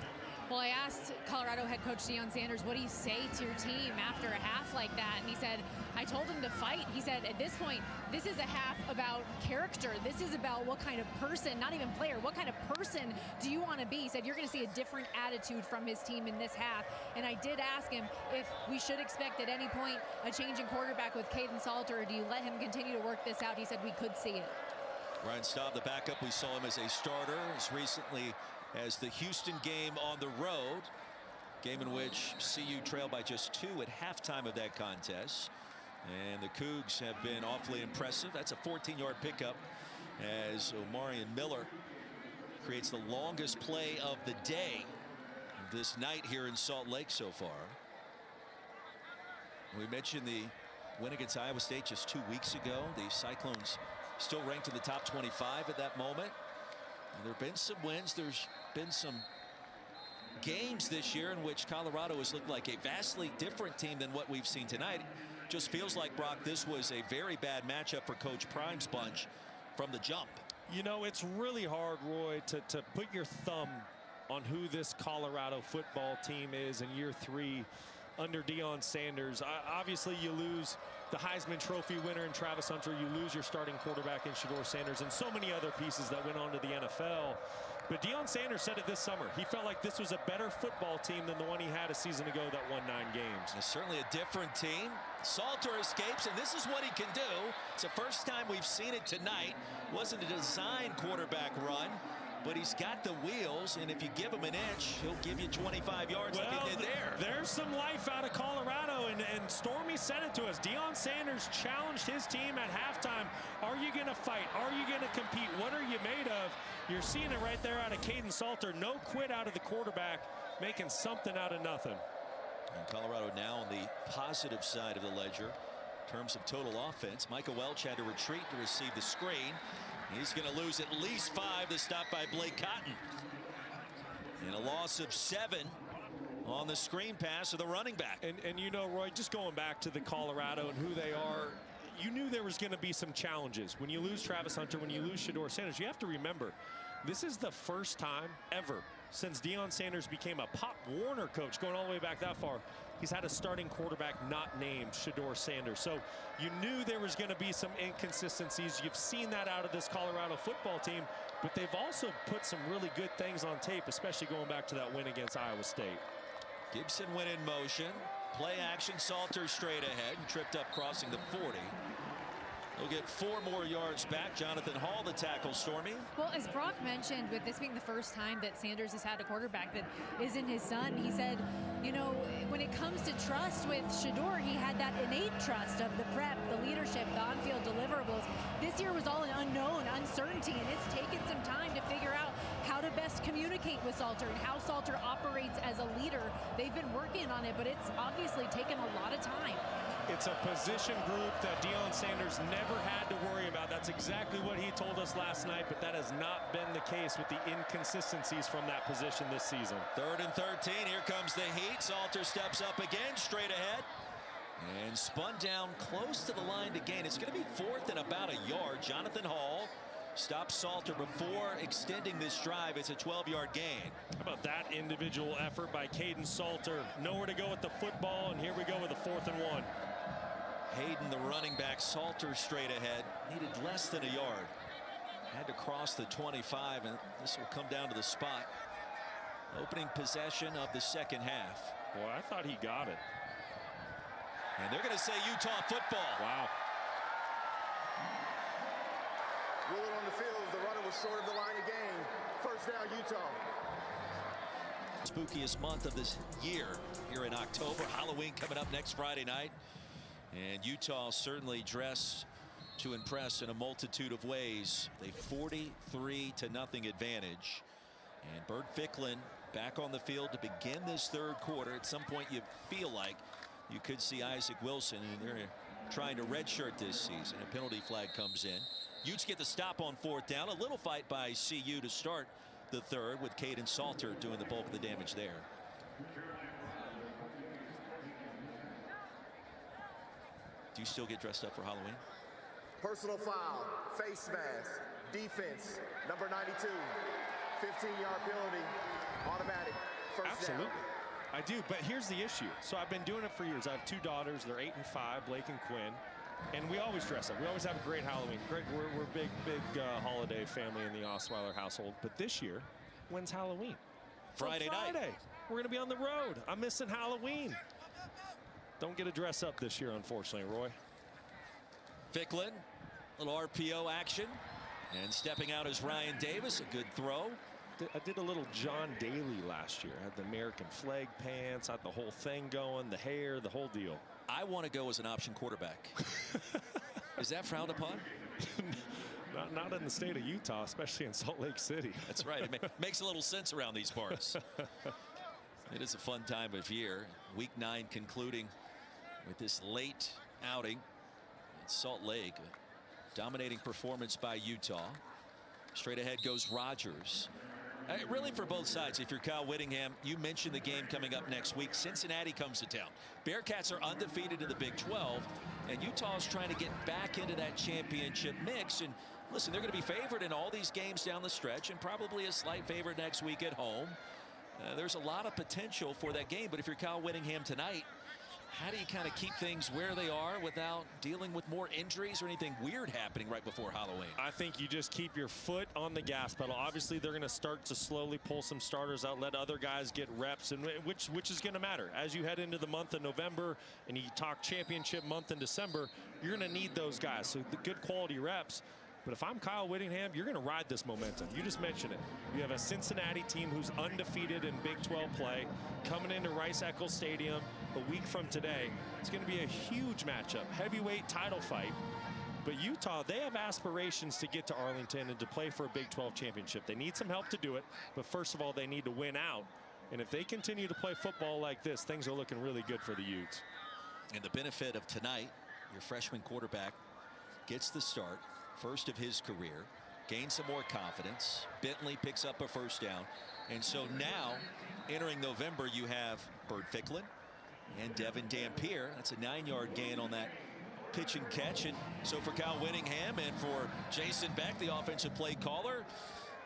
Well, I asked Colorado head coach Deion Sanders, what do you say to your team after a half like that? And he said, I told him to fight. He said, at this point, this is a half about character. This is about what kind of person, not even player, what kind of person do you want to be? He said, you're going to see a different attitude from his team in this half. And I did ask him if we should expect at any point a change in quarterback with Caden Salter, or do you let him continue to work this out? He said, we could see it. Ryan Staub, the backup, we saw him as a starter as recently as the Houston game on the road, game in which CU trailed by just 2 at halftime of that contest. And the Cougs have been awfully impressive. That's a 14-yard pickup as Omarion Miller creates the longest play of the day this night here in Salt Lake so far. We mentioned the win against Iowa State just 2 weeks ago. The Cyclones still ranked in the top 25 at that moment. And there have been some wins. There's been some games this year in which Colorado has looked like a vastly different team than what we've seen tonight. Just feels like, Brock, this was a very bad matchup for Coach Prime's bunch from the jump. You know, it's really hard, Roy, to put your thumb on who this Colorado football team is in year 3 under Deion Sanders. Obviously, you lose the Heisman Trophy winner in Travis Hunter. You lose your starting quarterback in Shedeur Sanders and so many other pieces that went on to the NFL. But Deion Sanders said it this summer. He felt like this was a better football team than the one he had a season ago that won 9 games. It's certainly a different team. Salter escapes, and this is what he can do. It's the first time we've seen it tonight. Wasn't a design quarterback run, but he's got the wheels, and if you give him an inch, he'll give you 25 yards like he did there. There's some life out of Colorado, and Stormy said it to us. Deion Sanders challenged his team at halftime. Are you going to fight? Are you going to compete? What are you made of? You're seeing it right there out of Caden Salter. No quit out of the quarterback, making something out of nothing. And Colorado now on the positive side of the ledger in terms of total offense. Micah Welch had to retreat to receive the screen. He's going to lose at least 5. The stop by Blake Cotton. And a loss of 7 on the screen pass of the running back. And you know, Roy, just going back to the Colorado and who they are, you knew there was going to be some challenges. When you lose Travis Hunter, when you lose Shedeur Sanders, you have to remember, this is the first time ever since Deion Sanders became a Pop Warner coach, going all the way back that far, he's had a starting quarterback not named Shedeur Sanders. So you knew there was going to be some inconsistencies. You've seen that out of this Colorado football team, but they've also put some really good things on tape, especially going back to that win against Iowa State. Gibson went in motion. Play action. Salter straight ahead and tripped up crossing the 40. He'll get 4 more yards back. Jonathan Hall the tackle, Stormy. Well, as Brock mentioned, with this being the first time that Sanders has had a quarterback that isn't his son, he said, you know, when it comes to trust with Shedeur, he had that innate trust of the prep, the leadership, the on-field deliverables. This year was all an unknown, uncertainty, and it's taken some time to figure out how to best communicate with Salter and how Salter operates as a leader. They've been working on it, but it's obviously taken a lot of time. It's a position group that Deion Sanders never had to worry about. That's exactly what he told us last night, but that has not been the case with the inconsistencies from that position this season. 3rd and 13. Here comes the heat. Salter steps up again, straight ahead, and spun down close to the line to gain. It's going to be 4th and about a yard. Jonathan Hall stops Salter before extending this drive. It's a 12-yard gain. How about that individual effort by Caden Salter? Nowhere to go with the football, and here we go with a 4th and 1. Hayden, the running back, Salter straight ahead. Needed less than a yard. Had to cross the 25, and this will come down to the spot. Opening possession of the second half. Boy, I thought he got it. And they're going to say Utah football. Wow. Willard on the field. The runner was short of the line of game. First down, Utah. Spookiest month of this year here in October. Halloween coming up next Friday night. And Utah certainly dressed to impress in a multitude of ways. A 43-0 advantage. And Bert Ficklin back on the field to begin this 3rd quarter. At some point you feel like you could see Isaac Wilson, and they're trying to redshirt this season. A penalty flag comes in. Utes get the stop on 4th down. A little fight by CU to start the 3rd, with Caden Salter doing the bulk of the damage there. Do you still get dressed up for Halloween? Personal foul, face mask, defense, number 92, 15-yard penalty, automatic, first Absolutely. down. I do, but here's the issue. So I've been doing it for years. I have 2 daughters. They're 8 and 5, Blake and Quinn. And we always dress up. We always have a great Halloween. Great, we're big holiday family in the Osweiler household. But this year, when's Halloween? Friday night. We're going to be on the road. I'm missing Halloween. Don't get to dress up this year, unfortunately, Roy. Ficklin, little RPO action. And stepping out is Ryan Davis. A good throw. I did a little John Daly last year. I had the American flag pants, had the whole thing going, the hair, the whole deal. I want to go as an option quarterback. Is that frowned upon? Not in the state of Utah, especially in Salt Lake City. That's right. It makes a little sense around these parts. It is a fun time of year. Week 9 concluding with this late outing in Salt Lake. A dominating performance by Utah. Straight ahead goes Rogers. Really for both sides. If you're Kyle Whittingham, you mentioned the game coming up next week. Cincinnati comes to town. Bearcats are undefeated in the Big 12, and Utah is trying to get back into that championship mix. And listen, they're going to be favored in all these games down the stretch, and probably a slight favorite next week at home. There's a lot of potential for that game, but if you're Kyle Whittingham tonight, How do you kind of keep things where they are without dealing with more injuries or anything weird happening right before Halloween? I think you just keep your foot on the gas pedal. Obviously, they're going to start to slowly pull some starters out, let other guys get reps, and which is going to matter. As you head into the month of November and you talk championship month in December, you're going to need those guys. So the good quality reps. But if I'm Kyle Whittingham, you're going to ride this momentum. You just mentioned it. You have a Cincinnati team who's undefeated in Big 12 play, coming into Rice-Eccles Stadium a week from today. It's going to be a huge matchup, heavyweight title fight. But Utah, they have aspirations to get to Arlington and to play for a Big 12 championship. They need some help to do it, but first of all, they need to win out. And if they continue to play football like this, things are looking really good for the Utes. And the benefit of tonight, your freshman quarterback gets the start. First of his career, gains some more confidence. Bentley picks up a first down. And so now, entering November, you have Bert Ficklin and Devin Dampier. That's a 9-yard gain on that pitch and catch. And so for Kyle Whittingham and for Jason Beck, the offensive play caller,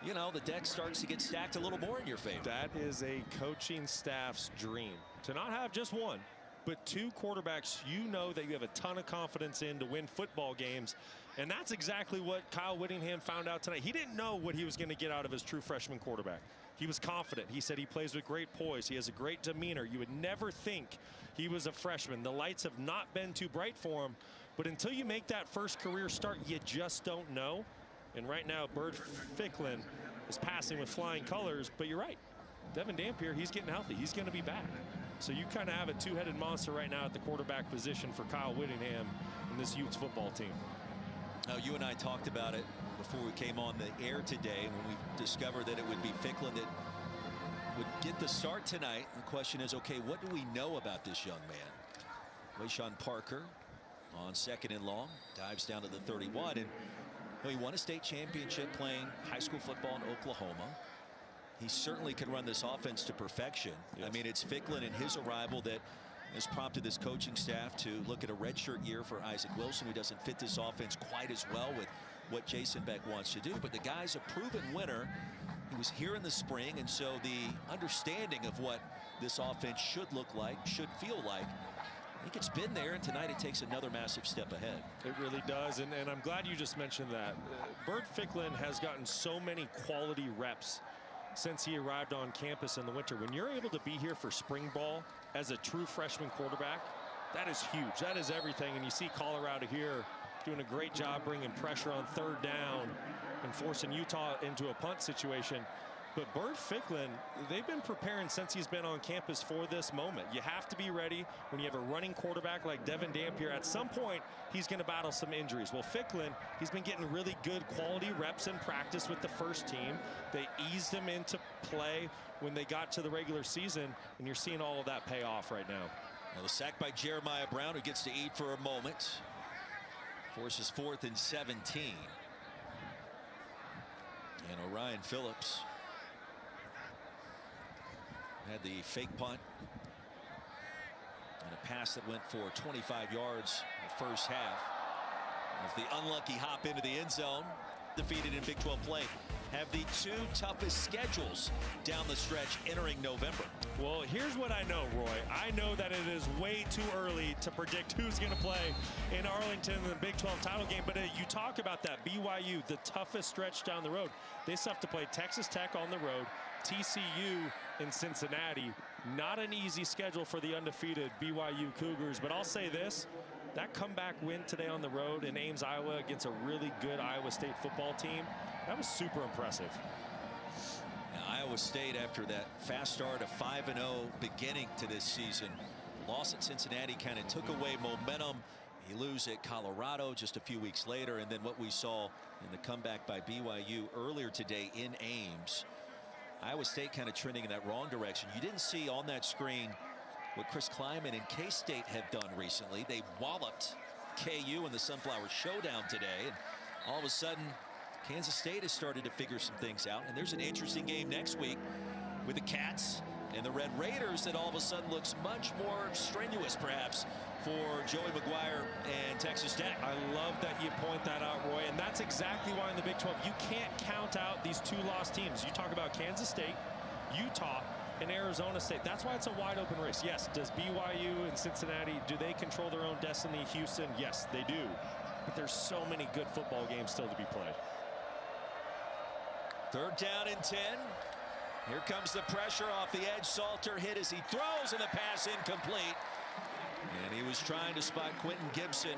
you know, the deck starts to get stacked a little more in your favor. That is a coaching staff's dream, to not have just one, but two quarterbacks you know that you have a ton of confidence in to win football games. And that's exactly what Kyle Whittingham found out tonight. He didn't know what he was going to get out of his true freshman quarterback. He was confident. He said he plays with great poise. He has a great demeanor. You would never think he was a freshman. The lights have not been too bright for him. But until you make that first career start, you just don't know. And right now, Bert Ficklin is passing with flying colors. But you're right. Devin Dampier, he's getting healthy. He's going to be back. So you kind of have a two-headed monster right now at the quarterback position for Kyle Whittingham and this Utes football team. Now, you and I talked about it before we came on the air today when we discovered that it would be Ficklin that would get the start tonight. The question is, okay, what do we know about this young man? Wayshawn Parker on 2nd and long, dives down to the 31, and well, he won a state championship playing high school football in Oklahoma. He certainly can run this offense to perfection. Yes. I mean, it's Ficklin and his arrival that has prompted this coaching staff to look at a redshirt year for Isaac Wilson, who doesn't fit this offense quite as well with what Jason Beck wants to do. But the guy's a proven winner. He was here in the spring, and so the understanding of what this offense should look like, should feel like, I think it's been there, and tonight it takes another massive step ahead. It really does, and I'm glad you just mentioned that. Bert Ficklin has gotten so many quality reps since he arrived on campus in the winter. When you're able to be here for spring ball as a true freshman quarterback, that is huge. That is everything. And you see Colorado here doing a great job bringing pressure on 3rd down and forcing Utah into a punt situation. But Bert Ficklin, they've been preparing since he's been on campus for this moment. You have to be ready when you have a running quarterback like Devin Dampier. At some point, he's going to battle some injuries. Well, Ficklin, he's been getting really good quality reps in practice with the first team. They eased him into play when they got to the regular season, and you're seeing all of that pay off right now. Well, the sack by Jeremiah Brown, who gets to eat for a moment. Forces 4th and 17. And Orion Phillips had the fake punt and a pass that went for 25 yards in the first half. As the unlucky hop into the end zone, defeated in Big 12 play, have the 2 toughest schedules down the stretch entering November. Well, here's what I know, Roy. I know that it is way too early to predict who's going to play in Arlington in the Big 12 title game. But you talk about that BYU, the toughest stretch down the road. They still have to play Texas Tech on the road, TCU in Cincinnati. Not an easy schedule for the undefeated BYU Cougars. But I'll say this, that comeback win today on the road in Ames, Iowa against a really good Iowa State football team, that was super impressive. Now, Iowa State, after that fast start of 5-0 beginning to this season, loss at Cincinnati kind of took away momentum. You lose at Colorado just a few weeks later, and then what we saw in the comeback by BYU earlier today in Ames. Iowa State kind of trending in that wrong direction. You didn't see on that screen what Chris Kleiman and K-State have done recently. They walloped KU in the Sunflower Showdown today, and all of a sudden Kansas State has started to figure some things out. And there's an interesting game next week with the Cats and the Red Raiders that all of a sudden looks much more strenuous perhaps for Joey McGuire and Texas Tech. I love that you point that out, Roy, and that's exactly why in the Big 12 you can't count out these 2 lost teams. You talk about Kansas State, Utah, and Arizona State. That's why it's a wide open race. Yes, does BYU and Cincinnati, do they control their own destiny? Houston, yes, they do. But there's so many good football games still to be played. 3rd down and 10. Here comes the pressure off the edge. Salter hit as he throws, and the pass incomplete. And he was trying to spot Quentin Gibson,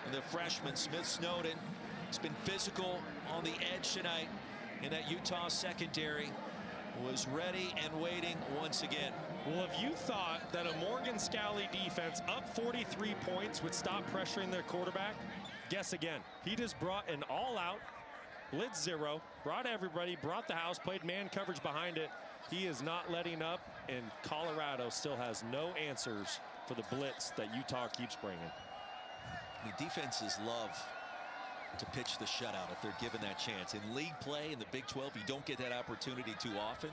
and the freshman Smith Snowden has been physical on the edge tonight. And that Utah secondary was ready and waiting once again. Well, if you thought that a Morgan Scalley defense up 43 points would stop pressuring their quarterback, guess again. He just brought an all-out blitz zero, brought everybody, brought the house, played man coverage behind it. He is not letting up, and Colorado still has no answers for the blitz that Utah keeps bringing. The defenses love to pitch the shutout if they're given that chance. In league play in the Big 12, you don't get that opportunity too often.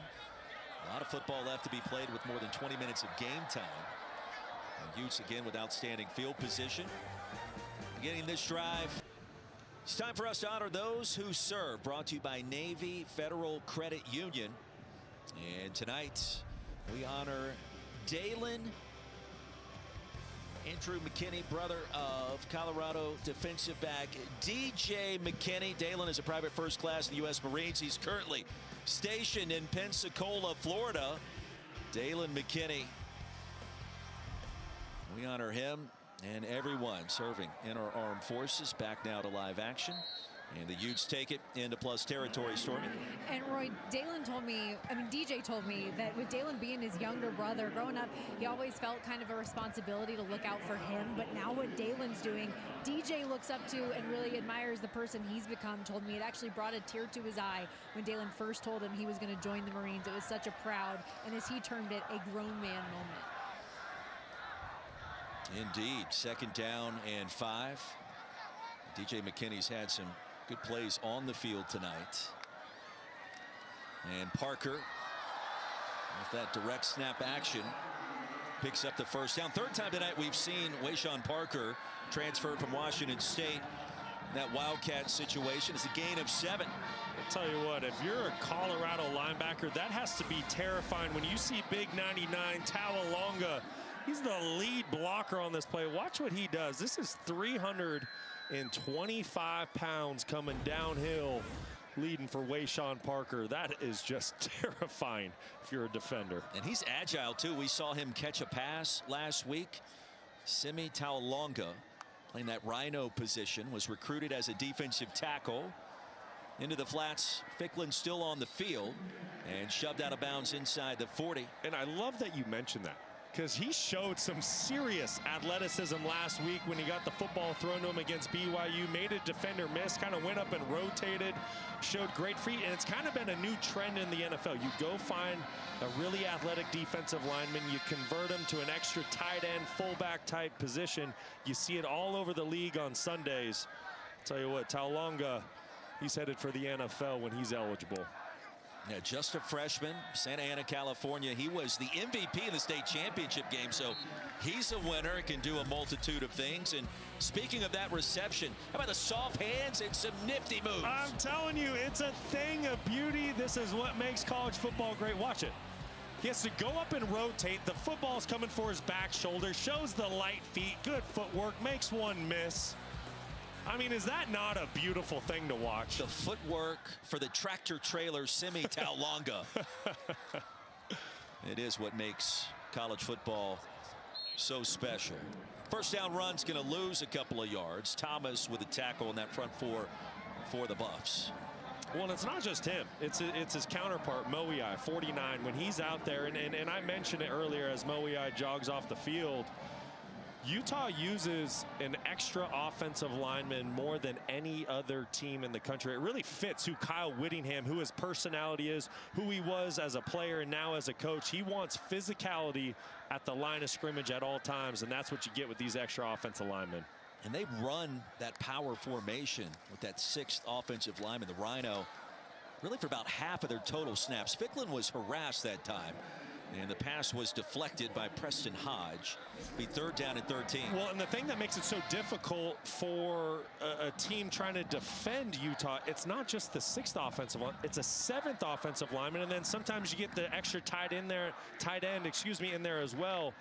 A lot of football left to be played with more than 20 minutes of game time. And Utes again with outstanding field position. Beginning this drive, it's time for us to honor those who serve. Brought to you by Navy Federal Credit Union. And tonight we honor Dalen Andrew McKinney, brother of Colorado defensive back DJ McKinney. Dalen is a private first class in the U.S. Marines. He's currently stationed in Pensacola, Florida. Dalen McKinney. We honor him and everyone serving in our armed forces. Back now to live action. And the Utes take it into plus territory, Stormy. And Roy, Dalen told me, DJ told me that with Dalen being his younger brother, growing up, he always felt kind of a responsibility to look out for him. But now what Dalen's doing, DJ looks up to and really admires the person he's become. Told me it actually brought a tear to his eye when Dalen first told him he was going to join the Marines. It was such a proud, and as he termed it, a grown man moment. Indeed. 2nd down and 5. DJ McKinney's had some good plays on the field tonight. And Parker, with that direct snap action, picks up the 1st down. 3rd time tonight we've seen Wayshawn Parker transfer from Washington State. That Wildcat situation is a gain of 7. I'll tell you what, if you're a Colorado linebacker, that has to be terrifying. When you see big 99 Tawalonga, he's the lead blocker on this play. Watch what he does. This is 325 pounds coming downhill, leading for Wayshawn Parker. That is just terrifying if you're a defender. And he's agile too. We saw him catch a pass last week. Simi Tawalonga, playing that Rhino position, was recruited as a defensive tackle. Into the flats. Ficklin still on the field and shoved out of bounds inside the 40. And I love that you mentioned that, because he showed some serious athleticism last week when he got the football thrown to him against BYU, made a defender miss, kind of went up and rotated, showed great feet, and it's kind of been a new trend in the NFL. You go find a really athletic defensive lineman, you convert him to an extra tight end, fullback type position. You see it all over the league on Sundays. I'll tell you what, Tawalonga, he's headed for the NFL when he's eligible. Yeah, just a freshman, Santa Ana, California. He was the MVP in the state championship game, so he's a winner, can do a multitude of things. And speaking of that reception, how about the soft hands and some nifty moves? I'm telling you, it's a thing of beauty. This is what makes college football great. Watch it. He has to go up and rotate. The football's coming for his back shoulder, shows the light feet, good footwork, makes one miss. I mean, is that not a beautiful thing to watch? The footwork for the tractor trailer Simi Tawalonga. It is what makes college football so special. 1st down run's going to lose a couple of yards. Thomas with a tackle in that front four for the Buffs. Well, and it's not just him. It's his counterpart, Moei, 49. When he's out there, and I mentioned it earlier as Moei jogs off the field, Utah uses an extra offensive lineman more than any other team in the country. It really fits who Kyle Whittingham, who his personality is, who he was as a player and now as a coach. He wants physicality at the line of scrimmage at all times, and that's what you get with these extra offensive linemen. And they run that power formation with that 6th offensive lineman, the Rhino, really for about half of their total snaps. Ficklin was harassed that time. And the pass was deflected by Preston Hodge. Be 3rd down and 13. Well, and the thing that makes it so difficult for a team trying to defend Utah, it's not just the 6th offensive line, it's a 7th offensive lineman, and then sometimes you get the extra tight end, in there as well.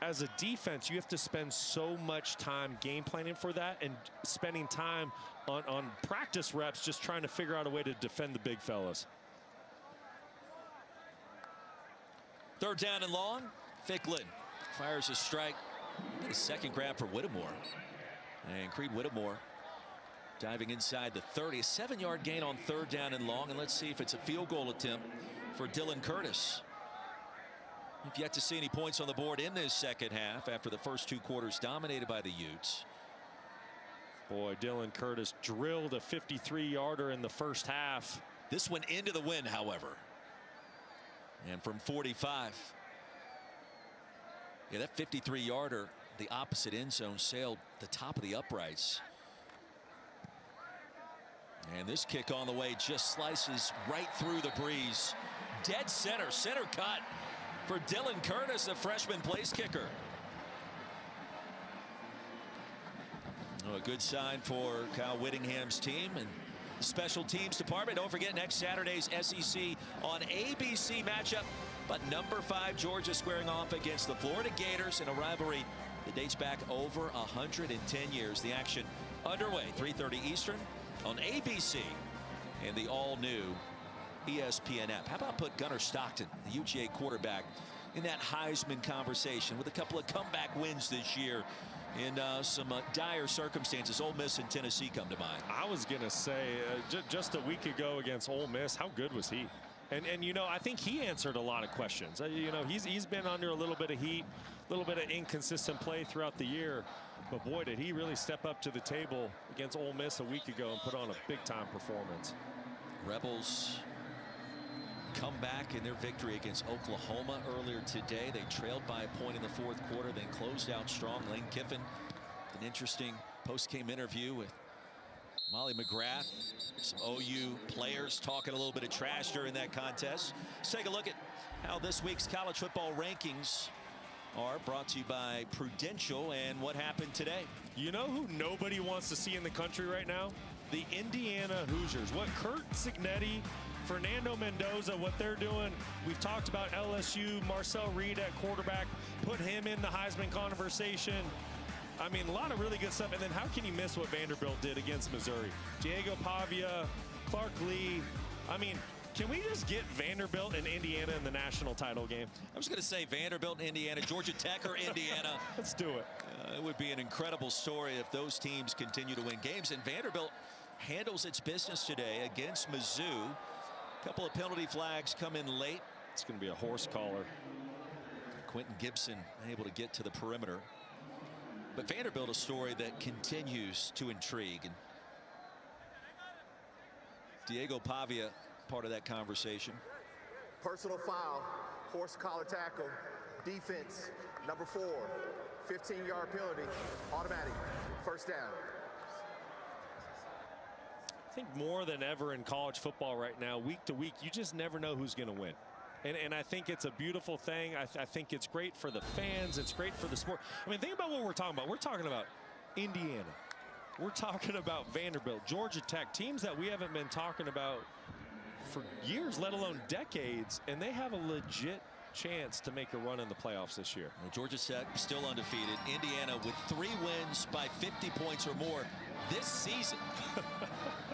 As a defense, you have to spend so much time game planning for that and spending time on practice reps just trying to figure out a way to defend the big fellas. 3rd down and long. Ficklin fires a strike. A second grab for Whittemore. And Creed Whittemore diving inside the 30. A 7-yard gain on 3rd down and long. And let's see if it's a field goal attempt for Dylan Curtis. We've yet to see any points on the board in this second half after the first 2 quarters dominated by the Utes. Boy, Dylan Curtis drilled a 53-yarder in the first half. This went into the wind, however. And from 45. Yeah, that 53-yarder, the opposite end zone, sailed the top of the uprights. And this kick on the way just slices right through the breeze. Dead center cut for Dylan Curtis, a freshman place kicker. Oh, a good sign for Kyle Whittingham's team and the special teams department. Don't forget next Saturday's SEC on ABC matchup. But number 5 Georgia squaring off against the Florida Gators in a rivalry that dates back over 110 years. The action underway 3:30 Eastern on ABC and the all-new ESPN app. How about put Gunnar Stockton, the UGA quarterback, in that Heisman conversation with a couple of comeback wins this year in some dire circumstances. Ole Miss and Tennessee come to mind. I was going to say just a week ago against Ole Miss, how good was he? And you know, I think he answered a lot of questions. You know, he's been under a little bit of heat, a little bit of inconsistent play throughout the year. But boy, did he really step up to the table against Ole Miss a week ago and put on a big-time performance. Rebels come back in their victory against Oklahoma earlier today. They trailed by a point in the 4th quarter, then closed out strong. Lane Kiffin, an interesting post-game interview with Molly McGrath. Some OU players talking a little bit of trash during that contest. Let's take a look at how this week's college football rankings are, brought to you by Prudential, and what happened today. You know who nobody wants to see in the country right now? The Indiana Hoosiers. What Curt Cignetti, Fernando Mendoza, what they're doing. We've talked about LSU, Marcel Reed at quarterback, put him in the Heisman conversation. I mean, a lot of really good stuff. And then how can you miss what Vanderbilt did against Missouri? Diego Pavia, Clark Lee. I mean, can we just get Vanderbilt and Indiana in the national title game? I was going to say Vanderbilt and Indiana, Georgia Tech or Indiana. Let's do it. It would be an incredible story if those teams continue to win games. And Vanderbilt handles its business today against Mizzou. A couple of penalty flags come in late. It's going to be a horse collar. Quentin Gibson able to get to the perimeter. But Vanderbilt, a story that continues to intrigue. And Diego Pavia, part of that conversation. Personal foul, horse collar tackle, defense, number 4, 15-yard penalty, automatic, 1st down. I think more than ever in college football right now, week to week, you just never know who's going to win. And I think it's a beautiful thing. I think it's great for the fans. It's great for the sport. I mean, think about what we're talking about. We're talking about Indiana. We're talking about Vanderbilt, Georgia Tech, teams that we haven't been talking about for years, let alone decades. And they have a legit chance to make a run in the playoffs this year. Well, Georgia Tech still undefeated. Indiana with 3 wins by 50 points or more this season.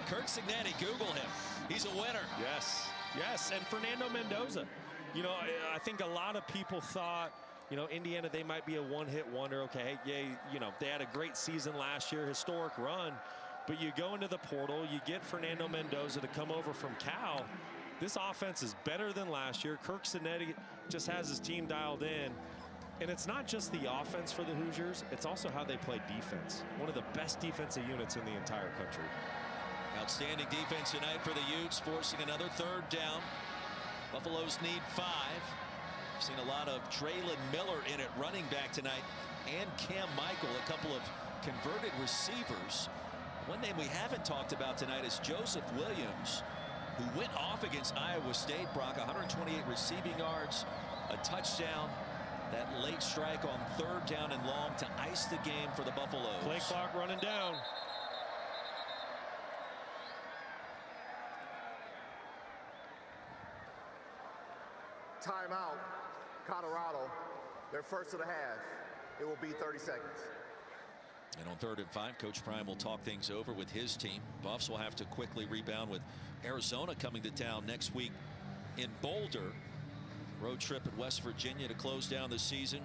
Curt Cignetti, Google him. He's a winner. Yes. Yes, and Fernando Mendoza. You know, I think a lot of people thought, you know, Indiana, they might be a one-hit wonder. Okay, yeah, you know, they had a great season last year, historic run. But you go into the portal, you get Fernando Mendoza to come over from Cal. This offense is better than last year. Curt Cignetti just has his team dialed in. And it's not just the offense for the Hoosiers, it's also how they play defense. One of the best defensive units in the entire country. Outstanding defense tonight for the Utes, forcing another 3rd down. Buffaloes need 5. We've seen a lot of Traylon Miller in at running back tonight, and Cam Michael, a couple of converted receivers. One name we haven't talked about tonight is Joseph Williams, who went off against Iowa State. Brock, 128 receiving yards, a touchdown. That late strike on 3rd down and long to ice the game for the Buffaloes. Play clock running down. Timeout, Colorado. They're first of the half. It will be 30 seconds. And on 3rd and 5, Coach Prime will talk things over with his team. Buffs will have to quickly rebound with Arizona coming to town next week in Boulder. Road trip at West Virginia to close down the season.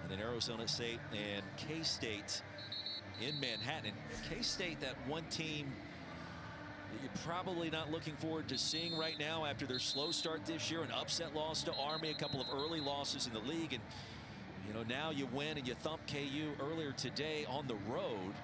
And then Arizona State and K-State in Manhattan. K-State, that one team that you're probably not looking forward to seeing right now after their slow start this year. An upset loss to Army, a couple of early losses in the league. And, you know, now you win and you thump KU earlier today on the road.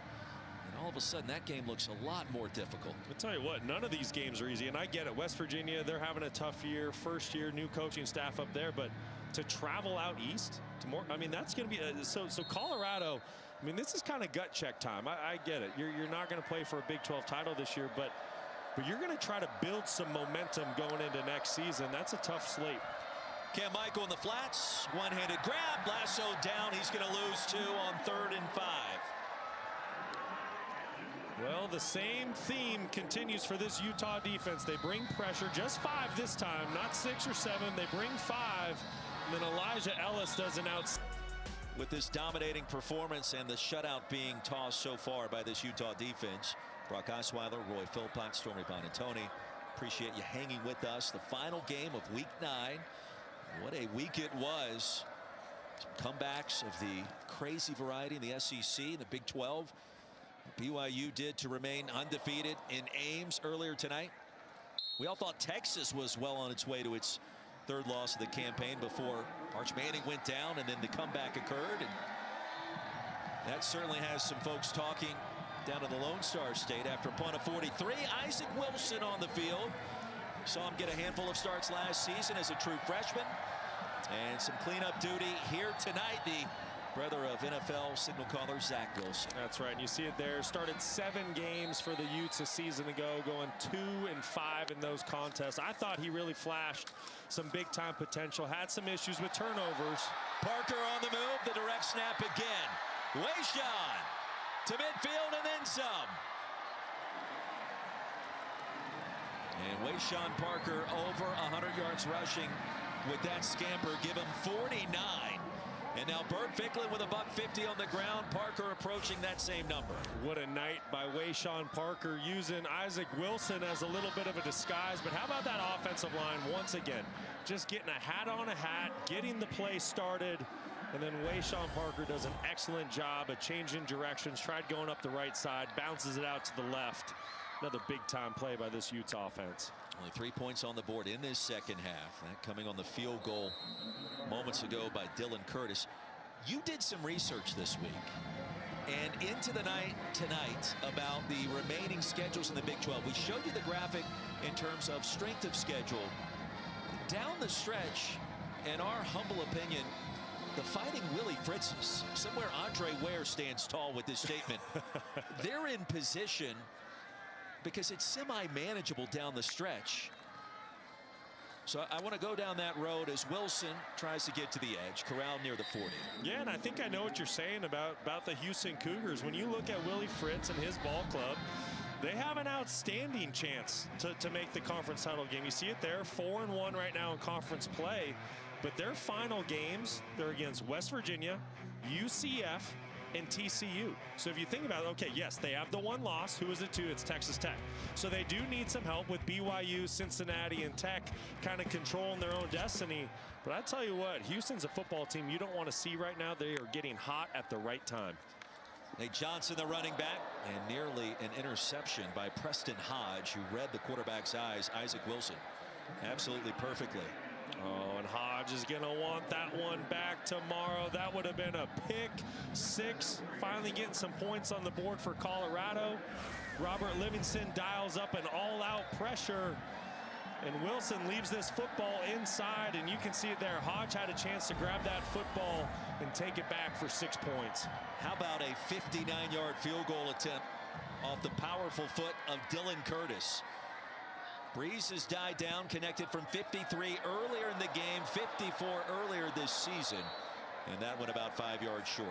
And all of a sudden that game looks a lot more difficult. I'll tell you what, none of these games are easy. And I get it. West Virginia, they're having a tough year. First year, new coaching staff up there. But to travel out east to more, I mean, that's going to be so Colorado. I mean, this is kind of gut check time. I get it. You're not going to play for a Big 12 title this year, but you're going to try to build some momentum going into next season. That's a tough slate. Cam Michael in the flats, one-handed grab, lasso down. He's going to lose 2 on 3rd and 5. Well, the same theme continues for this Utah defense. They bring pressure, just 5 this time, not 6 or 7. They bring 5, and then Elijah Ellis does an out. With this dominating performance and the shutout being tossed so far by this Utah defense, Brock Osweiler, Roy Philpott, Stormy Bonatoni, appreciate you hanging with us. The final game of Week 9. What a week it was. Some comebacks of the crazy variety in the SEC, the Big 12. BYU did to remain undefeated in Ames earlier tonight. We all thought Texas was well on its way to its 3rd loss of the campaign before Arch Manning went down and then the comeback occurred. And that certainly has some folks talking down in the Lone Star State after a punt of 43. Isaac Wilson on the field. Saw him get a handful of starts last season as a true freshman. And some cleanup duty here tonight. The brother of NFL signal caller Zach Wilson. That's right. And you see it there. Started 7 games for the Utes a season ago, going 2 and 5 in those contests. I thought he really flashed some big time potential. Had some issues with turnovers. Parker on the move. The direct snap again. Wayshawn to midfield and then some. And Wayshawn Parker over 100 yards rushing with that scamper. Give him 49. And now Burt Ficklin with a $150 on the ground. Parker approaching that same number. What a night by Wayshawn Parker, using Isaac Wilson as a little bit of a disguise. But how about that offensive line once again? Just getting a hat on a hat, getting the play started. And then Wayshawn Parker does an excellent job of changing directions. Tried going up the right side, bounces it out to the left. Another big-time play by this Utes offense. Only 3 points on the board in this second half. That coming on the field goal moments ago by Dylan Curtis. You did some research this week and into the night tonight about the remaining schedules in the Big 12. We showed you the graphic in terms of strength of schedule. Down the stretch, in our humble opinion, the Fighting Willie Fritzes, somewhere Andre Ware stands tall with this statement. They're in position because it's semi-manageable down the stretch. So I want to go down that road as Wilson tries to get to the edge, corralled near the 40. Yeah, and I think I know what you're saying about the Houston Cougars. When you look at Willie Fritz and his ball club, they have an outstanding chance to make the conference title game. You see it there, 4-1 right now in conference play. But their final games, they're against West Virginia, UCF, and TCU. So if you think about it, okay, yes, they have the one loss. Who is it to? It's Texas Tech. So they do need some help with BYU, Cincinnati, and Tech kind of controlling their own destiny. But I tell you what, Houston's a football team you don't want to see right now. They are getting hot at the right time. Nate Johnson, the running back, and nearly an interception by Preston Hodge, who read the quarterback's eyes, Isaac Wilson, absolutely perfectly. Oh, and Hodge is going to want that one back tomorrow. That would have been a pick six. Finally getting some points on the board for Colorado. Robert Livingston dials up an all-out pressure. And Wilson leaves this football inside, and you can see it there. Hodge had a chance to grab that football and take it back for 6 points. How about a 59-yard field goal attempt off the powerful foot of Dylan Curtis? Breeze has died down, connected from 53 earlier in the game, 54 earlier this season, and that went about 5 yards short.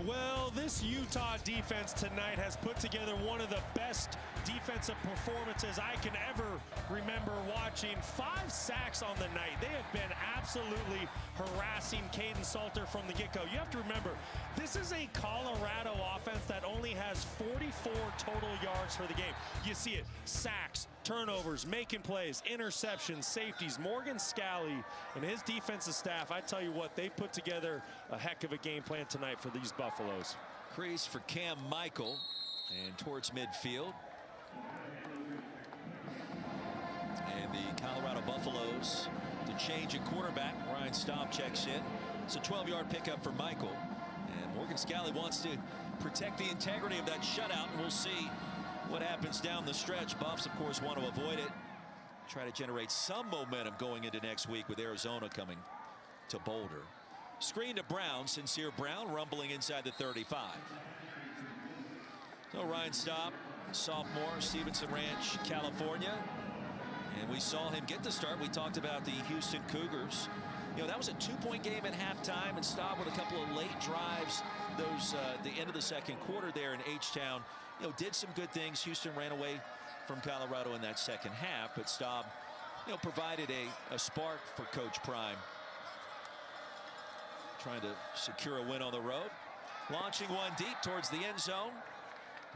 Well, this Utah defense tonight has put together one of the best defensive performances I can ever remember watching. 5 sacks on the night. They have been absolutely harassing Caden Salter from the get-go. You have to remember, this is a Colorado offense that only has 44 total yards for the game. You see it, sacks, turnovers, making plays, interceptions, safeties. Morgan Scalley and his defensive staff, I tell you what, they put together a heck of a game plan tonight for these Buffaloes. Crease for Cam Michael, and towards midfield. And the Colorado Buffaloes to change a quarterback. Ryan Staub checks in. It's a 12-yard pickup for Michael. And Morgan Scalley wants to protect the integrity of that shutout. And we'll see what happens down the stretch. Buffs, of course, want to avoid it. Try to generate some momentum going into next week with Arizona coming to Boulder. Screen to Brown. Sincere Brown rumbling inside the 35. So Ryan Staub, sophomore, Stevenson Ranch, California. And we saw him get the start. We talked about the Houston Cougars. You know, that was a 2-point game at halftime, and Staub with a couple of late drives. Those the end of the second quarter there in H-Town, you know, did some good things. Houston ran away from Colorado in that second half, but Staub, you know, provided a spark for Coach Prime, trying to secure a win on the road. Launching one deep towards the end zone.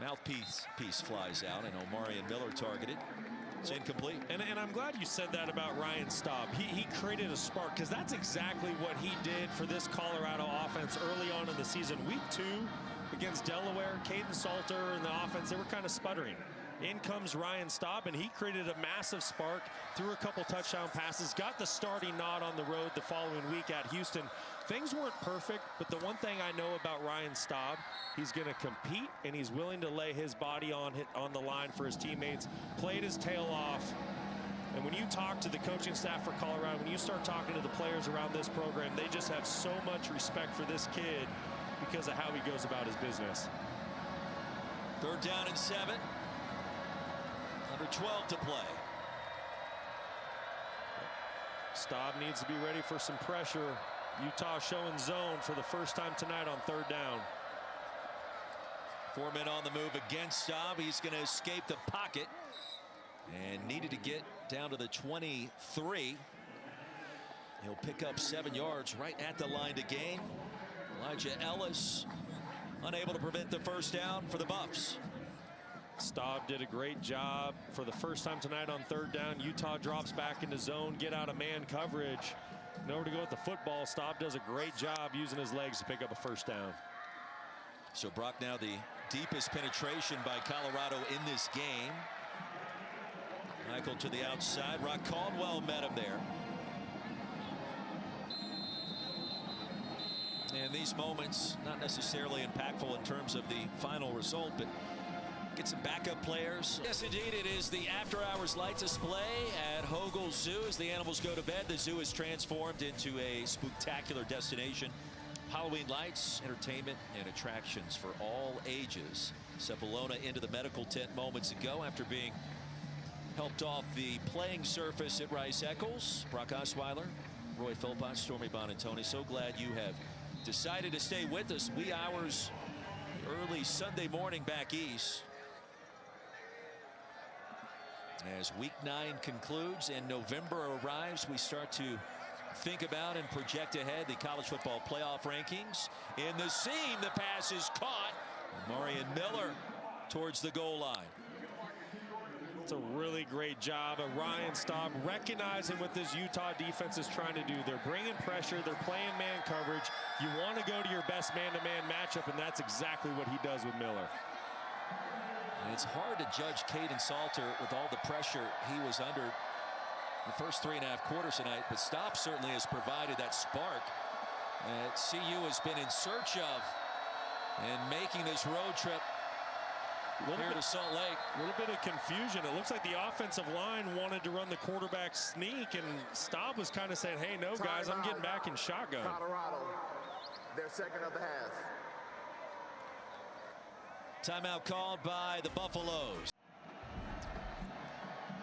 Mouthpiece flies out, and Omarion Miller targeted. It's incomplete. And I'm glad you said that about Ryan Staub. He created a spark, because that's exactly what he did for this Colorado offense early on in the season. Week 2 against Delaware, Caden Salter and the offense, they were kind of sputtering. In comes Ryan Staub, and he created a massive spark, threw a couple touchdown passes, got the starting nod on the road the following week at Houston. Things weren't perfect, but the one thing I know about Ryan Staub, he's going to compete, and he's willing to lay his body on the line for his teammates. Played his tail off. And when you talk to the coaching staff for Colorado, when you start talking to the players around this program, they just have so much respect for this kid because of how he goes about his business. 3rd down and 7. Under 12 to play. Staub needs to be ready for some pressure. Utah showing zone for the first time tonight on 3rd down. 4 men on the move against Staub. He's going to escape the pocket and needed to get down to the 23. He'll pick up 7 yards right at the line to gain. Elijah Ellis unable to prevent the first down for the Buffs. Staub did a great job for the first time tonight on 3rd down. Utah drops back into zone, get out of man coverage. Nowhere to go with the football. Staub does a great job using his legs to pick up a first down. So Brock now the deepest penetration by Colorado in this game. Michael to the outside. Rock Caldwell met him there. And these moments not necessarily impactful in terms of the final result, but get some backup players. Yes, indeed, it is the after-hours light display at Hogle Zoo. As the animals go to bed, the zoo is transformed into a spectacular destination. Halloween lights, entertainment, and attractions for all ages. Cephalona into the medical tent moments ago after being helped off the playing surface at Rice-Eccles. Brock Osweiler, Roy Philpott, Stormy Bonantoni, so glad you have decided to stay with us. Wee hours early Sunday morning back east. As week 9 concludes and November arrives, we start to think about and project ahead the college football playoff rankings. In the seam, the pass is caught. Marion Miller towards the goal line. It's a really great job of Ryan Staub recognizing what this Utah defense is trying to do. They're bringing pressure. They're playing man coverage. You want to go to your best man-to-man matchup, and that's exactly what he does with Miller. And it's hard to judge Caden Salter with all the pressure he was under the first 3.5 quarters tonight, but Staub certainly has provided that spark that CU has been in search of and making this road trip here to Salt Lake. A little bit of confusion. It looks like the offensive line wanted to run the quarterback sneak, and Staub was kind of saying, hey, no, guys, I'm getting back in shotgun. Colorado, their second of the half. Timeout called by the Buffaloes.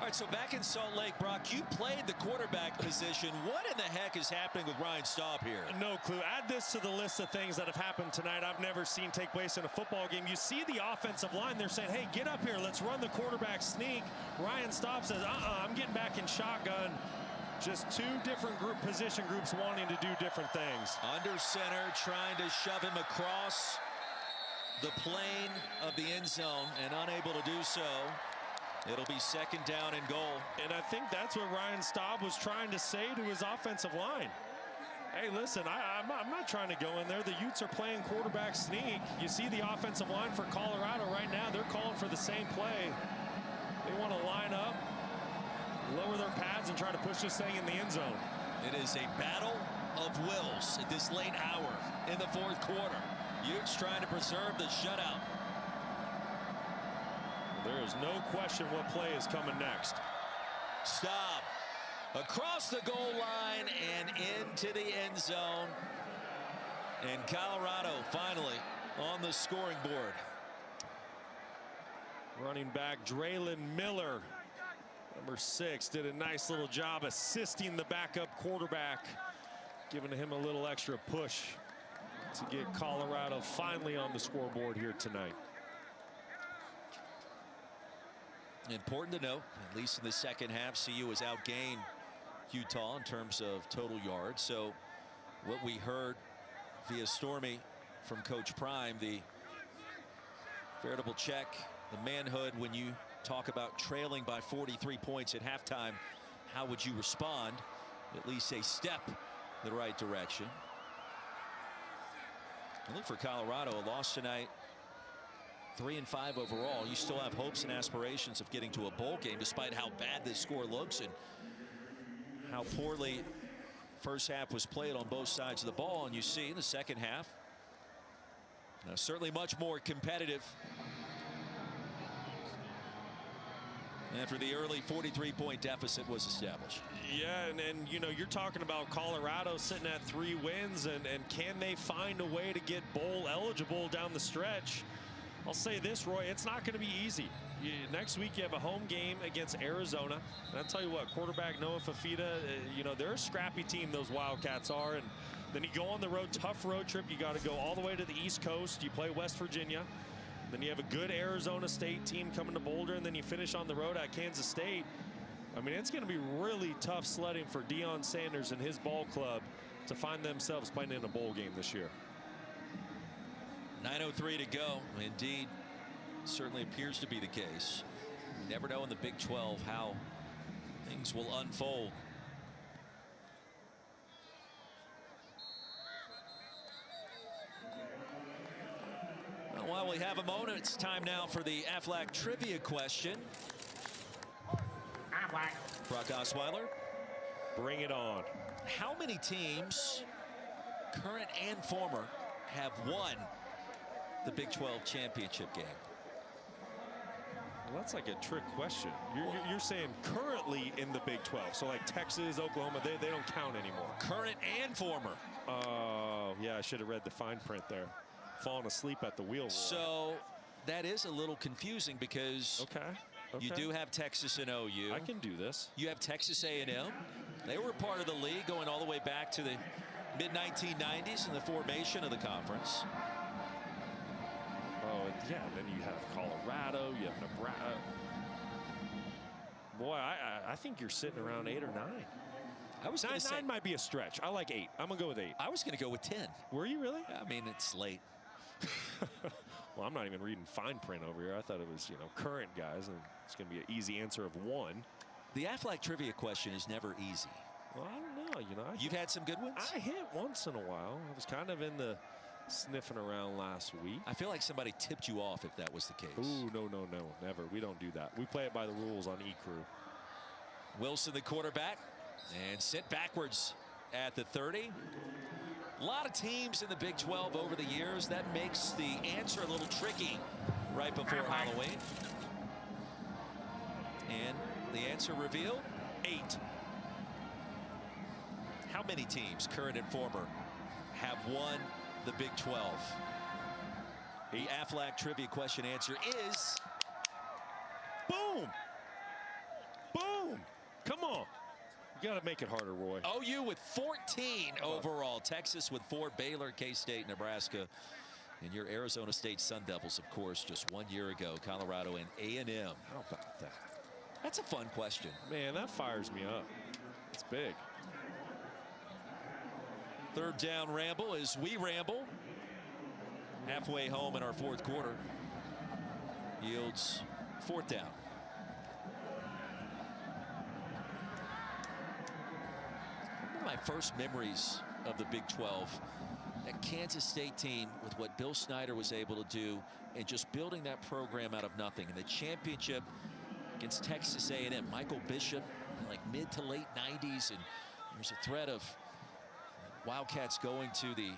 All right, so back in Salt Lake, Brock, you played the quarterback position. What in the heck is happening with Ryan Staub here? No clue. Add this to the list of things that have happened tonight I've never seen take place in a football game. You see the offensive line. They're saying, hey, get up here. Let's run the quarterback sneak. Ryan Staub says, I'm getting back in shotgun. Just two different position groups wanting to do different things. Under center, trying to shove him across the plane of the end zone and unable to do so. It'll be 2nd down and goal. And I think that's what Ryan Staub was trying to say to his offensive line. Hey, listen, I'm not trying to go in there. The Utes are playing quarterback sneak. You see the offensive line for Colorado right now. They're calling for the same play. They want to line up, lower their pads, and try to push this thing in the end zone. It is a battle of wills at this late hour in the 4th quarter. Utes trying to preserve the shutout. There is no question what play is coming next. Staub across the goal line and into the end zone. And Colorado finally on the scoring board. Running back Draylon Miller, number 6, did a nice little job assisting the backup quarterback, giving him a little extra push to get Colorado finally on the scoreboard here tonight. Important to note, at least in the second half, CU has outgained Utah in terms of total yards. So what we heard via Stormy from Coach Prime, the veritable check, the manhood when you talk about trailing by 43 points at halftime, how would you respond? At least a step in the right direction. And look for Colorado, a loss tonight. 3-5 overall. You still have hopes and aspirations of getting to a bowl game despite how bad this score looks and how poorly first half was played on both sides of the ball. And you see in the second half, certainly much more competitive after the early 43-point deficit was established. Yeah, and you know, you're talking about Colorado sitting at 3 wins, and can they find a way to get bowl eligible down the stretch? I'll say this, Roy, it's not going to be easy. Next week you have a home game against Arizona. And I'll tell you what, quarterback Noah Fafita, you know, they're a scrappy team, those Wildcats are. And then you go on the road, tough road trip. You got to go all the way to the East Coast. You play West Virginia. Then you have a good Arizona State team coming to Boulder, and then you finish on the road at Kansas State. I mean, it's going to be really tough sledding for Deion Sanders and his ball club to find themselves playing in a bowl game this year. 9:03 to go. Indeed, certainly appears to be the case. You never know in the Big 12 how things will unfold. Well, while we have a moment, it's time now for the Aflac trivia question. Brock Osweiler, bring it on. How many teams, current and former, have won the Big 12 championship game? Well, that's like a trick question. You're saying currently in the Big 12. So like Texas, Oklahoma, they don't count anymore. Current and former. Oh, yeah, I should have read the fine print there. Falling asleep at the wheel. So that is a little confusing because you do have Texas and OU. I can do this. You have Texas A&M. They were part of the league going all the way back to the mid-1990s in the formation of the conference. Oh, yeah, then you have Colorado, you have Nebraska. Boy, I think you're sitting around 8 or 9. I was 9 might be a stretch. I like 8. I'm going to go with 8. I was going to go with 10. Were you really? I mean, it's late. Well, I'm not even reading fine print over here. I thought it was, you know, current guys, and it's going to be an easy answer of 1. The Aflac trivia question is never easy. Well, I don't know. You know, you've had some good ones. I hit once in a while. I was kind of in the sniffing around last week. I feel like somebody tipped you off if that was the case. Ooh, no, never. We don't do that. We play it by the rules on E-Crew. Wilson, the quarterback, and sent backwards at the 30. A lot of teams in the Big 12 over the years. That makes the answer a little tricky right before Halloween. And the answer revealed, 8. How many teams, current and former, have won the Big 12? The Aflac trivia question answer is boom. on. You got to make it harder, Roy. OU with 14 overall. Texas with 4. Baylor, K-State, Nebraska. And your Arizona State Sun Devils, of course, just 1 year ago. Colorado and A&M. How about that? That's a fun question. Man, that fires me up. It's big. Third down ramble as we ramble. Halfway home in our fourth quarter. Yields 4th down. One of my first memories of the Big 12, that Kansas State team with what Bill Snyder was able to do and just building that program out of nothing. And the championship against Texas A&M. Michael Bishop in like mid to late 90s, and there's a threat of Wildcats going to the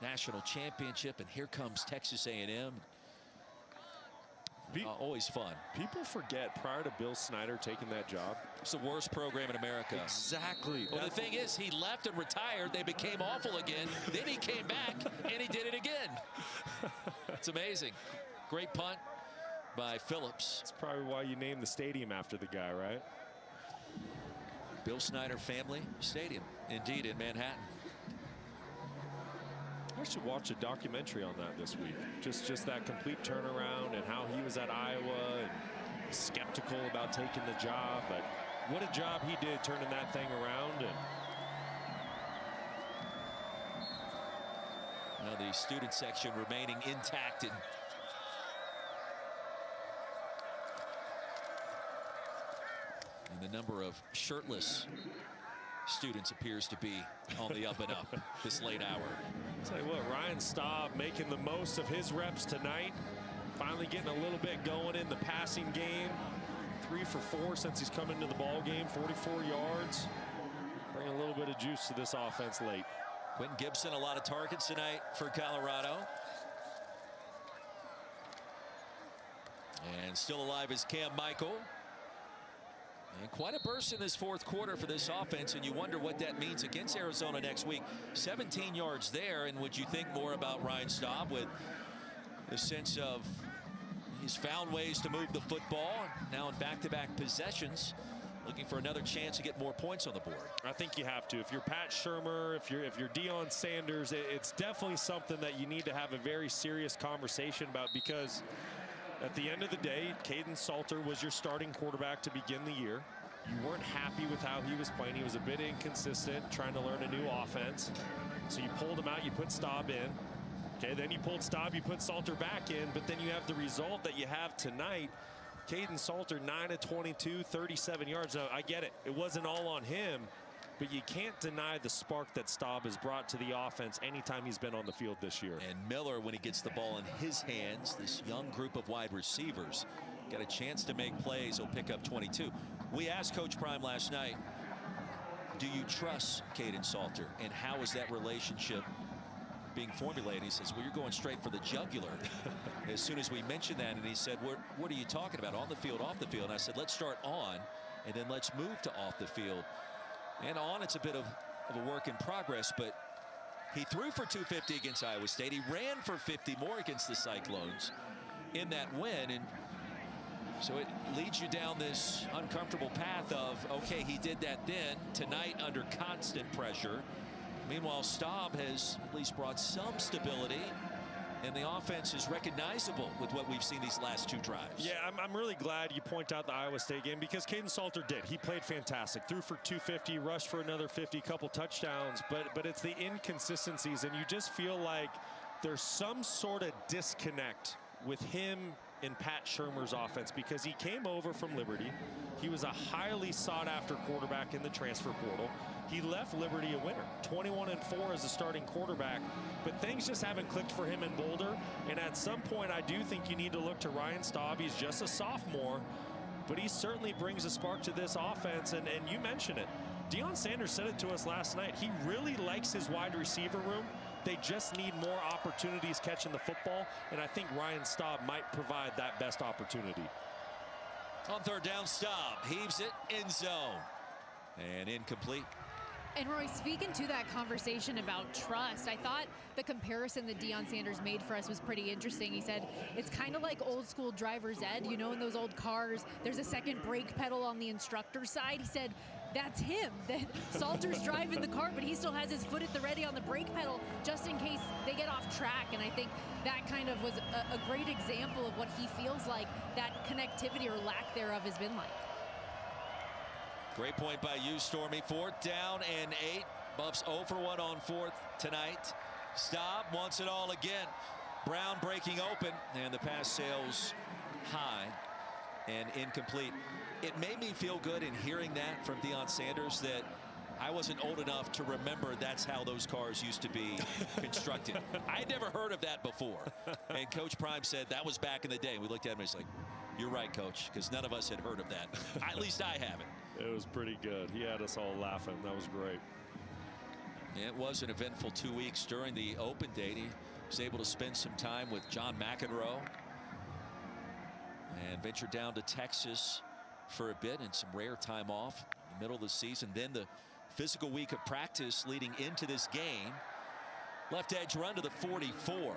national championship, and here comes Texas A&M. Always fun. People forget prior to Bill Snyder taking that job, it's the worst program in America. Exactly. Well, the thing is, he left and retired. They became awful again. Then he came back and he did it again. It's amazing. Great punt by Phillips. That's probably why you named the stadium after the guy, right? Bill Snyder Family Stadium, indeed, in Manhattan. I should watch a documentary on that this week. Just that complete turnaround and how he was at Iowa and skeptical about taking the job, but what a job he did turning that thing around. And now the student section remaining intact, and the number of shirtless students appears to be on the up and up this late hour. Tell you what, Ryan Staub making the most of his reps tonight. Finally getting a little bit going in the passing game. 3 for 4 since he's come into the ball game. 44 yards. Bring a little bit of juice to this offense late. Quentin Gibson, a lot of targets tonight for Colorado. And still alive is Cam Michael. And quite a burst in this fourth quarter for this offense, and you wonder what that means against Arizona next week. 17 yards there, and would you think more about Ryan Staub with a sense of he's found ways to move the football now in back-to-back possessions, looking for another chance to get more points on the board. I think you have to. If you're Pat Shurmur, if you're Deion Sanders, it's definitely something that you need to have a very serious conversation about, because at the end of the day, Caden Salter was your starting quarterback to begin the year. You weren't happy with how he was playing. He was a bit inconsistent, trying to learn a new offense. So you pulled him out, you put Staub in. Okay, then you pulled Staub, you put Salter back in, but then you have the result that you have tonight. Caden Salter, 9 of 22, 37 yards. Now, I get it. It wasn't all on him, but you can't deny the spark that Staub has brought to the offense anytime he's been on the field this year. And Miller, when he gets the ball in his hands, this young group of wide receivers got a chance to make plays. He'll pick up 22. We asked Coach Prime last night, do you trust Caden Salter, and how is that relationship being formulated? He says, well, you're going straight for the jugular as soon as we mentioned that. And he said, what are you talking about, on the field, off the field? And I said, let's start on, and then let's move to off the field. And on, it's a bit of a work in progress, but he threw for 250 against Iowa State. He ran for 50 more against the Cyclones in that win. And so it leads you down this uncomfortable path of, okay, he did that then. Tonight, under constant pressure. Meanwhile, Staub has at least brought some stability, and the offense is recognizable with what we've seen these last 2 drives. Yeah, I'm really glad you point out the Iowa State game, because Caden Salter did. He played fantastic. Threw for 250, rushed for another 50, couple touchdowns. But it's the inconsistencies, and you just feel like there's some sort of disconnect with him in Pat Shurmur's offense, because he came over from Liberty. He was a highly sought-after quarterback in the transfer portal. He left Liberty a winner, 21-4 as a starting quarterback, but things just haven't clicked for him in Boulder. And at some point, I do think you need to look to Ryan Staub. He's just a sophomore, but he certainly brings a spark to this offense. And you mentioned it. Deion Sanders said it to us last night. He really likes his wide receiver room. They just need more opportunities catching the football, and I think Ryan Staub might provide that best opportunity. On third down, Staub heaves it, end zone, and incomplete. And Roy, speaking to that conversation about trust, I thought the comparison that Deion Sanders made for us was pretty interesting. He said it's kind of like old school driver's ed. You know, in those old cars, there's a second brake pedal on the instructor's side. He said that's him. That Salter's driving the car, but he still has his foot at the ready on the brake pedal just in case they get off track. And I think that kind of was a great example of what he feels like that connectivity or lack thereof has been like. Great point by you, Stormy. 4th down and 8. Buffs 0 for 1 on 4th tonight. Staub wants it all again. Brown breaking open, and the pass sails high and incomplete. It made me feel good in hearing that from Deion Sanders, that I wasn't old enough to remember that's how those cars used to be constructed. I'd never heard of that before. And Coach Prime said that was back in the day. We looked at him and he's like, you're right, Coach, because none of us had heard of that. At least I haven't. It was pretty good. He had us all laughing. That was great. It was an eventful 2 weeks during the open date. He was able to spend some time with John McEnroe and ventured down to Texas for a bit and some rare time off in the middle of the season. Then the physical week of practice leading into this game. Left edge run to the 44.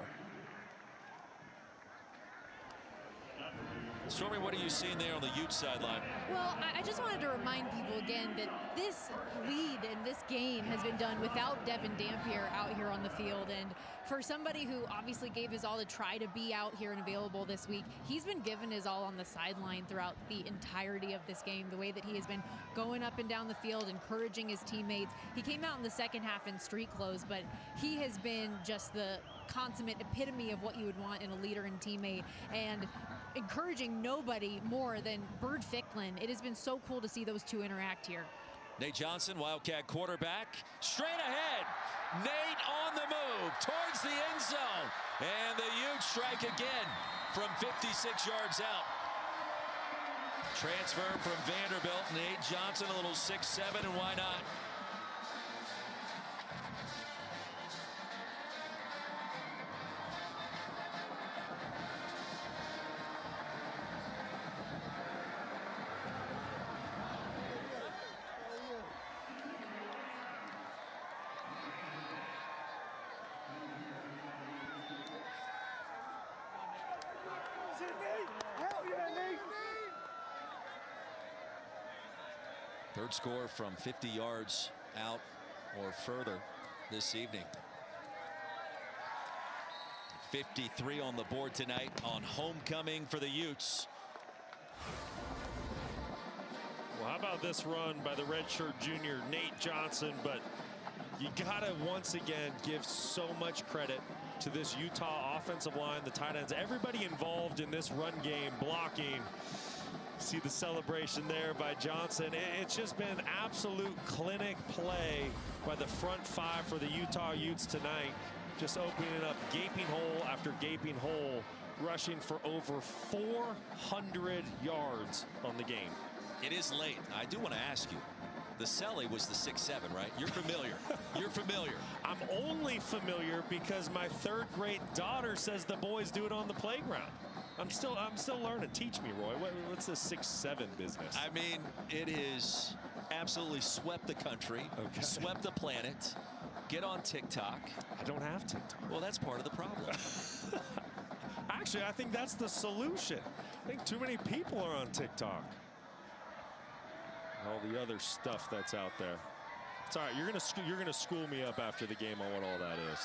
Stormy, what are you seeing there on the Ute sideline? Well, I just wanted to remind people again that this lead in this game has been done without Devin Dampier out here on the field. And for somebody who obviously gave his all to try to be out here and available this week, he's been giving his all on the sideline throughout the entirety of this game. The way that he has been going up and down the field, encouraging his teammates. He came out in the second half in street clothes, but he has been just the consummate epitome of what you would want in a leader and teammate, and encouraging nobody more than Bird Ficklin. It has been so cool to see those two interact here. Nate Johnson, Wildcat quarterback, straight ahead. Nate on the move towards the end zone, and the Utes strike again from 56 yards out. Transfer from Vanderbilt. Nate Johnson, a little 6'7", and why not? Third score from 50 yards out or further this evening. 53 on the board tonight on homecoming for the Utes. Well, how about this run by the redshirt junior Nate Johnson? But you gotta once again give so much credit to this Utah offensive line, the tight ends, everybody involved in this run game, blocking. See the celebration there by Johnson. It's just been absolute clinic play by the front five for the Utah Utes tonight. Just opening up gaping hole after gaping hole, rushing for over 400 yards on the game. It is late. I do want to ask you, the Selly was the 6'7", right? You're familiar. You're familiar. I'm only familiar because my third-grade daughter says the boys do it on the playground. I'm still learning. Teach me, Roy. What's this 6'7" business? I mean, it is absolutely swept the country, swept the planet. Get on TikTok. I don't have TikTok. Well, that's part of the problem. Actually, I think that's the solution. I think too many people are on TikTok. All the other stuff that's out there. It's all right. You're gonna school me up after the game on what all that is.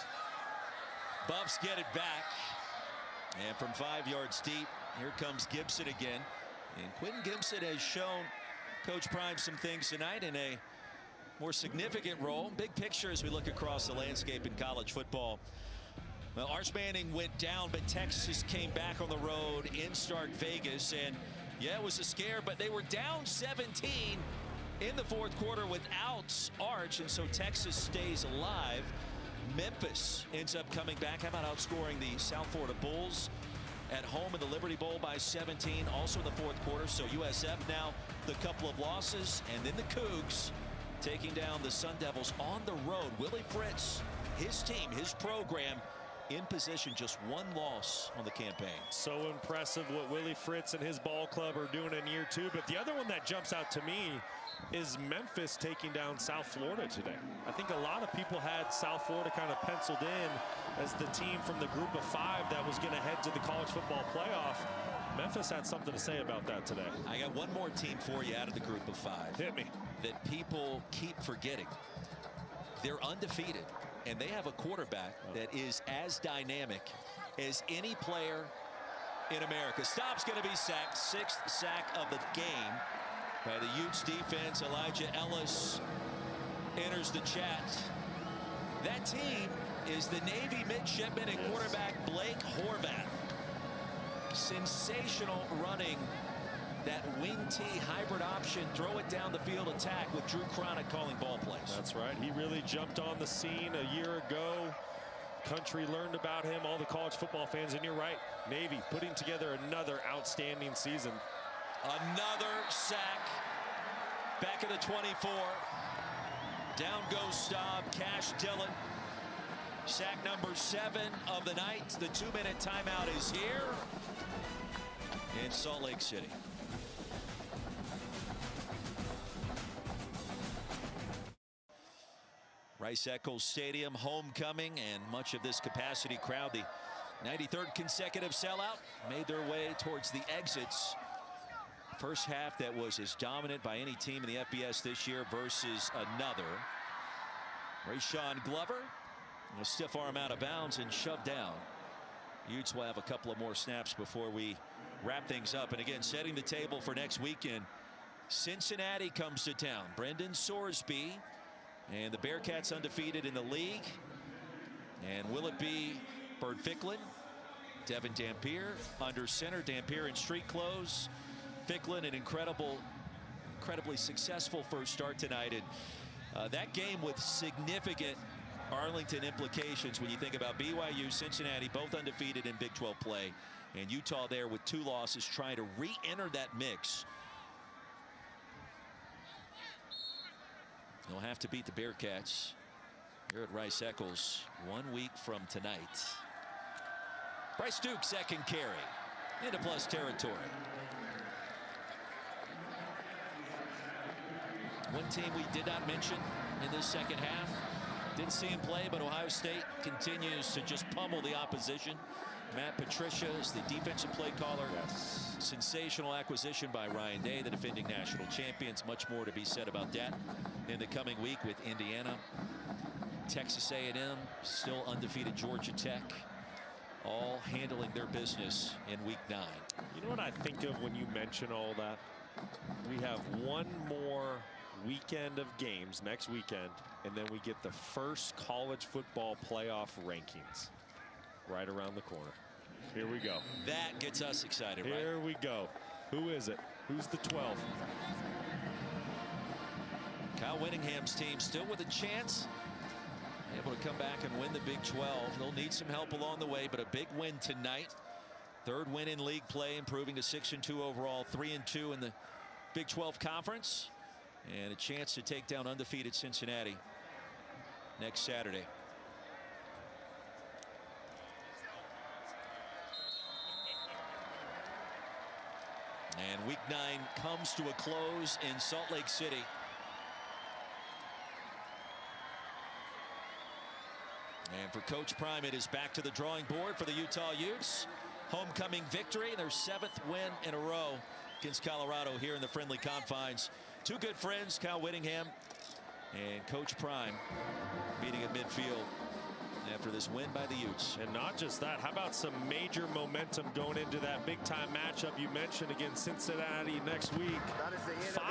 Buffs get it back. And from 5 yards deep, here comes Gibson again. And Quentin Gibson has shown Coach Prime some things tonight in a more significant role. Big picture as we look across the landscape in college football. Well, Arch Manning went down, but Texas came back on the road in Stark Vegas. And yeah, it was a scare, but they were down 17 in the fourth quarter without Arch. And so Texas stays alive. Memphis ends up coming back. How about outscoring the South Florida Bulls at home in the Liberty Bowl by 17, also in the fourth quarter. So USF now the couple of losses, and then the Cougs taking down the Sun Devils on the road. Willie Fritz, his team, his program in position, just one loss on the campaign. So impressive what Willie Fritz and his ball club are doing in year two. But the other one that jumps out to me is Memphis taking down South Florida today. I think a lot of people had South Florida kind of penciled in as the team from the group of five that was going to head to the college football playoff. Memphis had something to say about that today. I got one more team for you out of the group of 5. Hit me. That people keep forgetting. They're undefeated, and they have a quarterback that is as dynamic as any player in America. Stop's going to be sacked. 6th sack of the game by the Utes defense. Elijah Ellis enters the chat. That team is the Navy midshipman and quarterback Blake Horvath. Sensational running. That wing T hybrid option, throw it down the field attack with Drew Cronick calling ball plays. That's right. He really jumped on the scene a year ago. Country learned about him, all the college football fans, and you're right. Navy putting together another outstanding season. Another sack. Back at the 24. Down goes Staub. Cash Dillon. Sack number 7 of the night. The 2-minute timeout is here in Salt Lake City. Rice-Eccles Stadium homecoming, and much of this capacity crowd, the 93rd consecutive sellout, made their way towards the exits. First half that was as dominant by any team in the FBS this year versus another. Rayshawn Glover, a stiff arm out of bounds and shoved down. Utes will have a couple of more snaps before we wrap things up. And again, setting the table for next weekend, Cincinnati comes to town. Brendan Sorsby and the Bearcats undefeated in the league. And will it be Bert Ficklin, Devin Dampier under center, Dampier in street clothes, Ficklin an incredibly successful first start tonight. And that game with significant Arlington implications when you think about BYU, Cincinnati, both undefeated in Big 12 play, and Utah there with 2 losses trying to re-enter that mix. They'll have to beat the Bearcats here at Rice-Eccles 1 week from tonight. Bryce Duke, second carry into plus territory. One team we did not mention in this second half. Didn't see him play, but Ohio State continues to just pummel the opposition. Matt Patricia is the defensive play caller. Yes. Sensational acquisition by Ryan Day, the defending national champions. Much more to be said about that in the coming week with Indiana, Texas A&M, still undefeated Georgia Tech, all handling their business in week 9. You know what I think of when you mention all that? We have one more weekend of games next weekend, and then we get the first college football playoff rankings right around the corner. Here we go. That gets us excited, right? Here we go. Who is it? Who's the 12? Kyle Whittingham's team still with a chance, able to come back and win the Big 12. They'll need some help along the way, but a big win tonight. 3rd win in league play, improving to 6-2 overall, 3-2 in the Big 12 conference, and a chance to take down undefeated Cincinnati next Saturday. And week 9 comes to a close in Salt Lake City. And for Coach Prime, it is back to the drawing board for the Utah Utes. Homecoming victory, their 7th win in a row against Colorado here in the friendly confines. 2 good friends, Kyle Whittingham and Coach Prime, meeting at midfield after this win by the Utes. And not just that, how about some major momentum going into that big time matchup you mentioned against Cincinnati next week? That is the end of